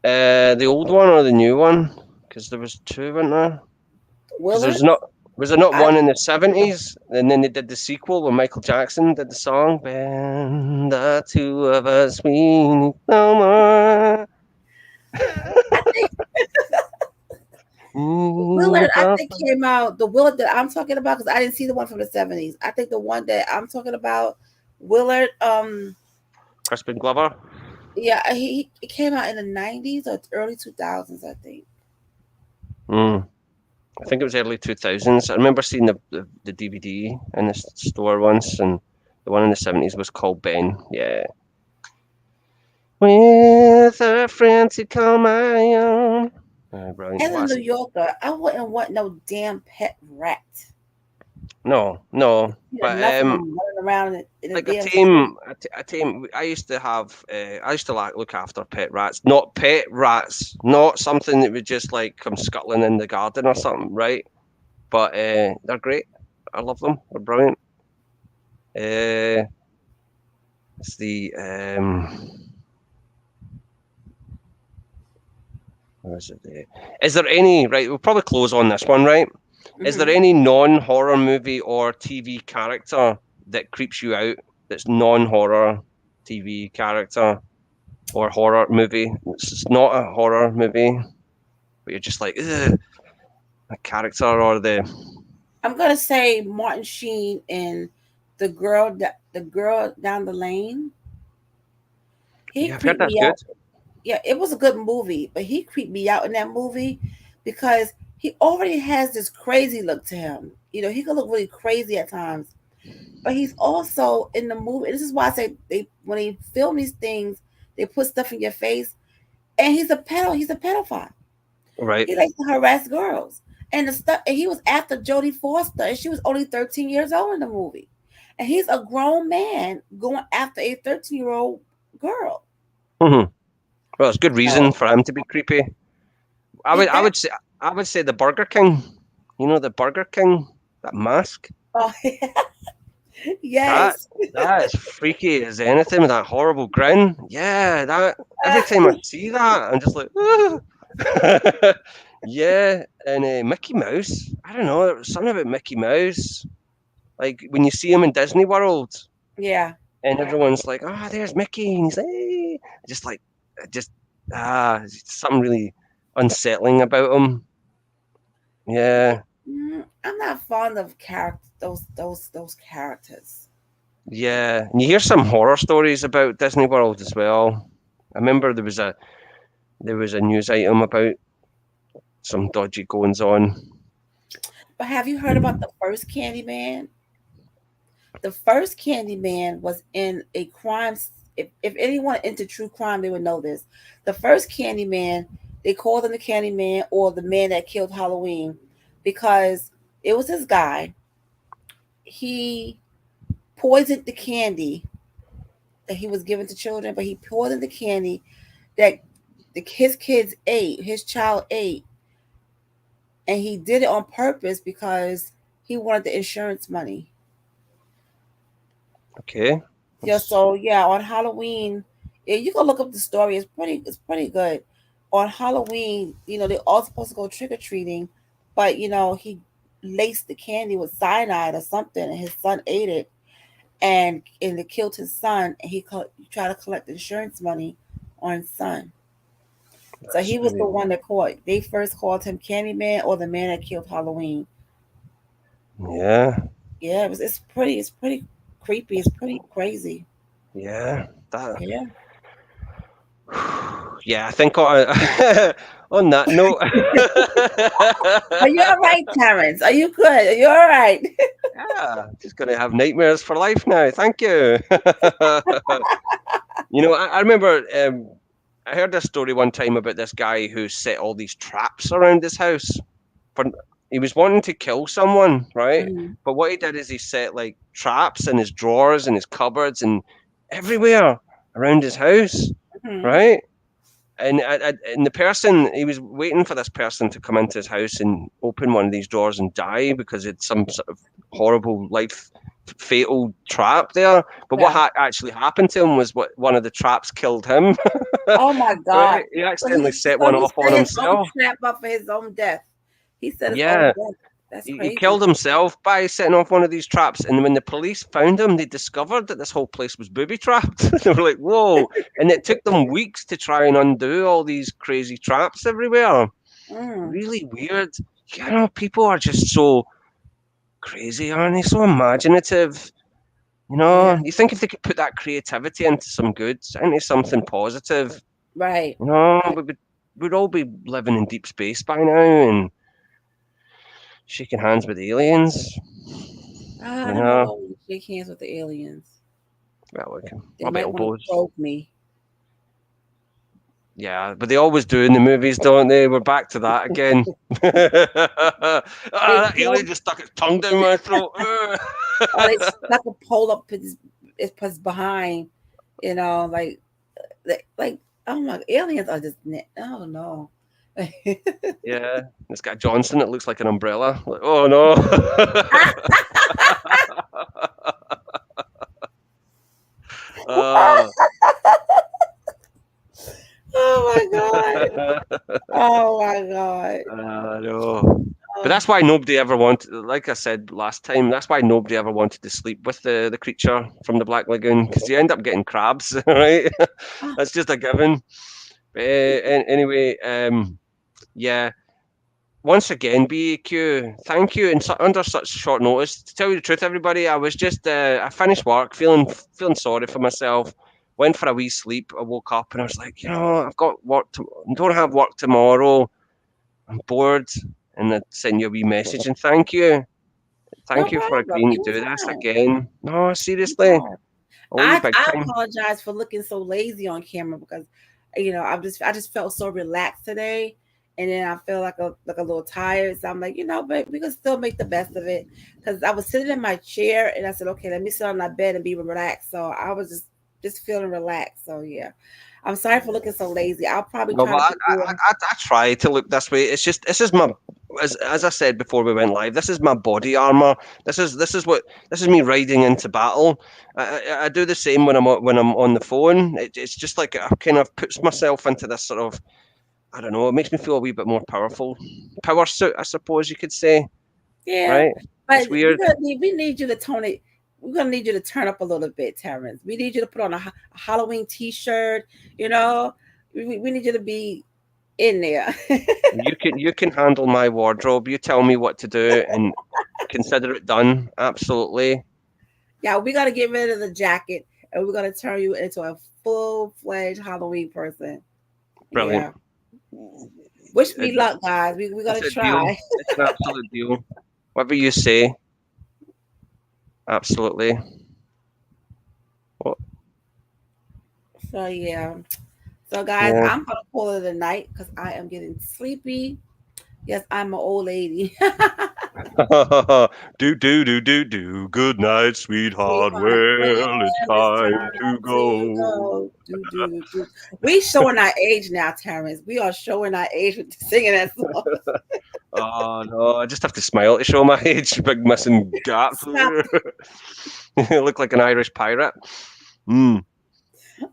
The old one or the new one? Because there was two, weren't there? Because Willard? was there not I one in the '70s, and then they did the sequel when Michael Jackson did the song "When the Two of Us We Need No More." I think Mm, Willard, I think came out the Willard that I'm talking about because I didn't see the one from the 70s. I think the one that I'm talking about, Willard, Crispin Glover. yeah, he came out in the 90s or early 2000s, I think. Mm, I think it was early 2000s. I remember seeing the DVD in the store once, and the one in the '70s was called Ben. Yeah. With a friend to call my own. Brilliant. As a What's New Yorker, I wouldn't want no damn pet rat. no, You know, but enough of them running around in the like a damn street. tame, a tame. I used to have. I used to like look after pet rats, not pet rats, not something that would just like come scuttling in the garden or something, right? But they're great. I love them. They're brilliant. Uh, it's the where is it? Is there any right? We'll probably close on this one, right? Is there Hmm. any non-horror movie or TV character that creeps you out? That's non-horror TV character or horror movie. It's not a horror movie, but you're just like, ugh, a character or the. I'm gonna say Martin Sheen in the girl down the lane. He Yeah, I've heard creeped that's me good. out. Yeah, it was a good movie, but he creeped me out in that movie because he already has this crazy look to him. You know, he can look really crazy at times, but he's also in the movie. This is why I say they when they film these things, they put stuff in your face, and he's a pedophile. Right. He likes to harass girls. And the stuff and he was after Jodie Foster and she was only 13 years old in the movie. And he's a grown man going after a 13-year-old girl. Hmm. Well, it's good reason So for him to be creepy. I would, it I that would say, I would say the Burger King. You know the Burger King, that mask. oh That yes. that is freaky as anything with that horrible grin. Yeah, that every time I see that, I'm just like, "Ah." Yeah, and Mickey Mouse. I don't know. There was something about Mickey Mouse. Like when you see him in Disney World, Yeah. and everyone's like, "Ah, there's Mickey," and he's like, "Hey." Just like, just it's something really unsettling about him. Yeah. Yeah, I'm not fond of character those characters. yeah. And you hear some horror stories about Disney World as well. I remember there was a news item about some dodgy goings on. But have you heard about the first Candyman? The first Candyman was in a crime. If anyone into true crime, they would know this. The first Candyman, they called him the Candyman or the man that killed Halloween because it was this guy. He poisoned the candy that he was given to children, but he poisoned the candy that his kids ate, his child ate, and he did it on purpose because he wanted the insurance money. Okay. Yeah, That's- so yeah, on Halloween, yeah, you can look up the story. It's pretty good. On Halloween, you know, they're all supposed to go trick or treating, but you know, he laced the candy with cyanide or something, and his son ate it, and it killed his son. And he tried to collect insurance money on his son. So that's he was the really, one that caught. They first called him Candyman or the man that killed Halloween. yeah, Yeah, it's pretty creepy. It's pretty crazy. yeah. That. Yeah. Yeah, I think on, on that note, Are you all right, Terrence? Are you good? Are you all right? yeah, just gonna have nightmares for life now. Thank you. I remember I heard this story one time about this guy who set all these traps around his house. For he was wanting to kill someone, right? Mhm, But what he did is he set like traps in his drawers and his cupboards and everywhere around his house, mhm. right? And the person he was waiting for this person to come into his house and open one of these doors and die because it's some sort of horrible life fatal trap there. But what Yeah. actually happened to him was what one of the traps killed him. Oh my God. Right? He So accidentally set so one he off on set his own himself. trap up for his own death. He set his own Yeah. death. That's He crazy. killed himself by setting off one of these traps, and when the police found him, they discovered that this whole place was booby trapped. They were like, "Whoa!" And it took them weeks to try and undo all these crazy traps everywhere. Mm, Really weird. People are just so crazy, aren't they? So imaginative. yeah. You think if they could put that creativity into some good, into something positive, Right. we'd all be living in deep space by now and shaking hands with aliens. I You don't know if I know, want to shake hands with the aliens. well, we can They rub might want to elbows. probe me. Yeah, but they always do in the movies, don't they? We're back to that again. They That alien pull, just stuck its tongue down my throat. or they stuck a pole up his behind, like oh my, aliens are just oh no. Yeah, it's got Johnson. It looks like an umbrella. Like, oh no. uh, Oh my god. Oh my god. no. But Oh. that's why nobody ever wanted, like I said last time, that's why nobody ever wanted to sleep with the creature from the Black Lagoon, because you end up getting crabs, right? That's just a given. Anyway, yeah. Once again, BAQ, thank you. And under such short notice, to tell you the truth, everybody, I was just I finished work, feeling sorry for myself. Went for a wee sleep. I woke up and I was like, I've got work. Don't have work tomorrow. I'm bored, and I sent you a wee message. And No thank you for problem. agreeing You to was do this fine. again. No, You seriously, fine. owe you I big I time. apologize for looking so lazy on camera because I just felt so relaxed today, and then I feel like a little tired. So I'm like, but we can still make the best of it because I was sitting in my chair and I said, okay, let me sit on my bed and be relaxed. So I was just feeling relaxed. So yeah, I'm sorry for looking so lazy. I'll probably No, try but to put you on. I try to look this way. It's just this is my as I said before we went live. This is my body armor. This is me riding into battle. I do the same when I'm on the phone. It's just like I kind of puts myself into this sort of, I don't know. It makes me feel a wee bit more powerful. Power suit, I suppose you could say. Yeah, Right? but It's weird. we need you to tone it. We're gonna need you to turn up a little bit, Terrence. We need you to put on a Halloween T-shirt. You know, we need you to be in there. You can handle my wardrobe. You tell me what to do and consider it done. Absolutely. Yeah, we gotta get rid of the jacket and we're gonna turn you into a full-fledged Halloween person. Brilliant. Yeah. Wish me It- luck, guys. We're It's gonna a deal. try. It's an absolute deal. Whatever you say, absolutely. Well, So yeah. So guys, yeah. I'm gonna call it a night because I am getting sleepy. Yes, I'm an old lady. Do do do do do. Good night, sweetheart. Sweetheart, Well, it's well, it's time to time to go. go. Do, do, do, do. We showing our age now, Terrence. We are showing our age with singing that song. Oh no, I just have to smile to show my age. Big missing gaps. Stop. You look like an Irish pirate. Mm,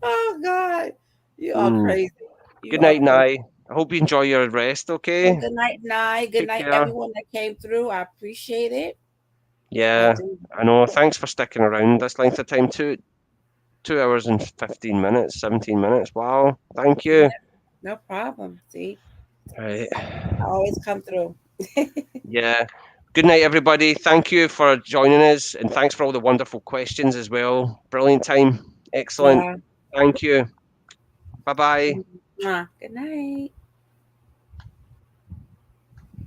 Oh God. You are mm. crazy. Good You are night, crazy. Nye. I hope you enjoy your rest. Well, Okay. good night, night. Good Take night, care. everyone that came through. I appreciate it. I Yeah, do. I know. Thanks for sticking around this length of time. 2 hours and 15 minutes, 17 minutes. Wow. Thank Yeah, you. no problem. See, Right. I always come through. Yeah. Good night, everybody. Thank you for joining us, and thanks for all the wonderful questions as well. Brilliant time. Excellent. Yeah. Thank you. Bye bye. Good night.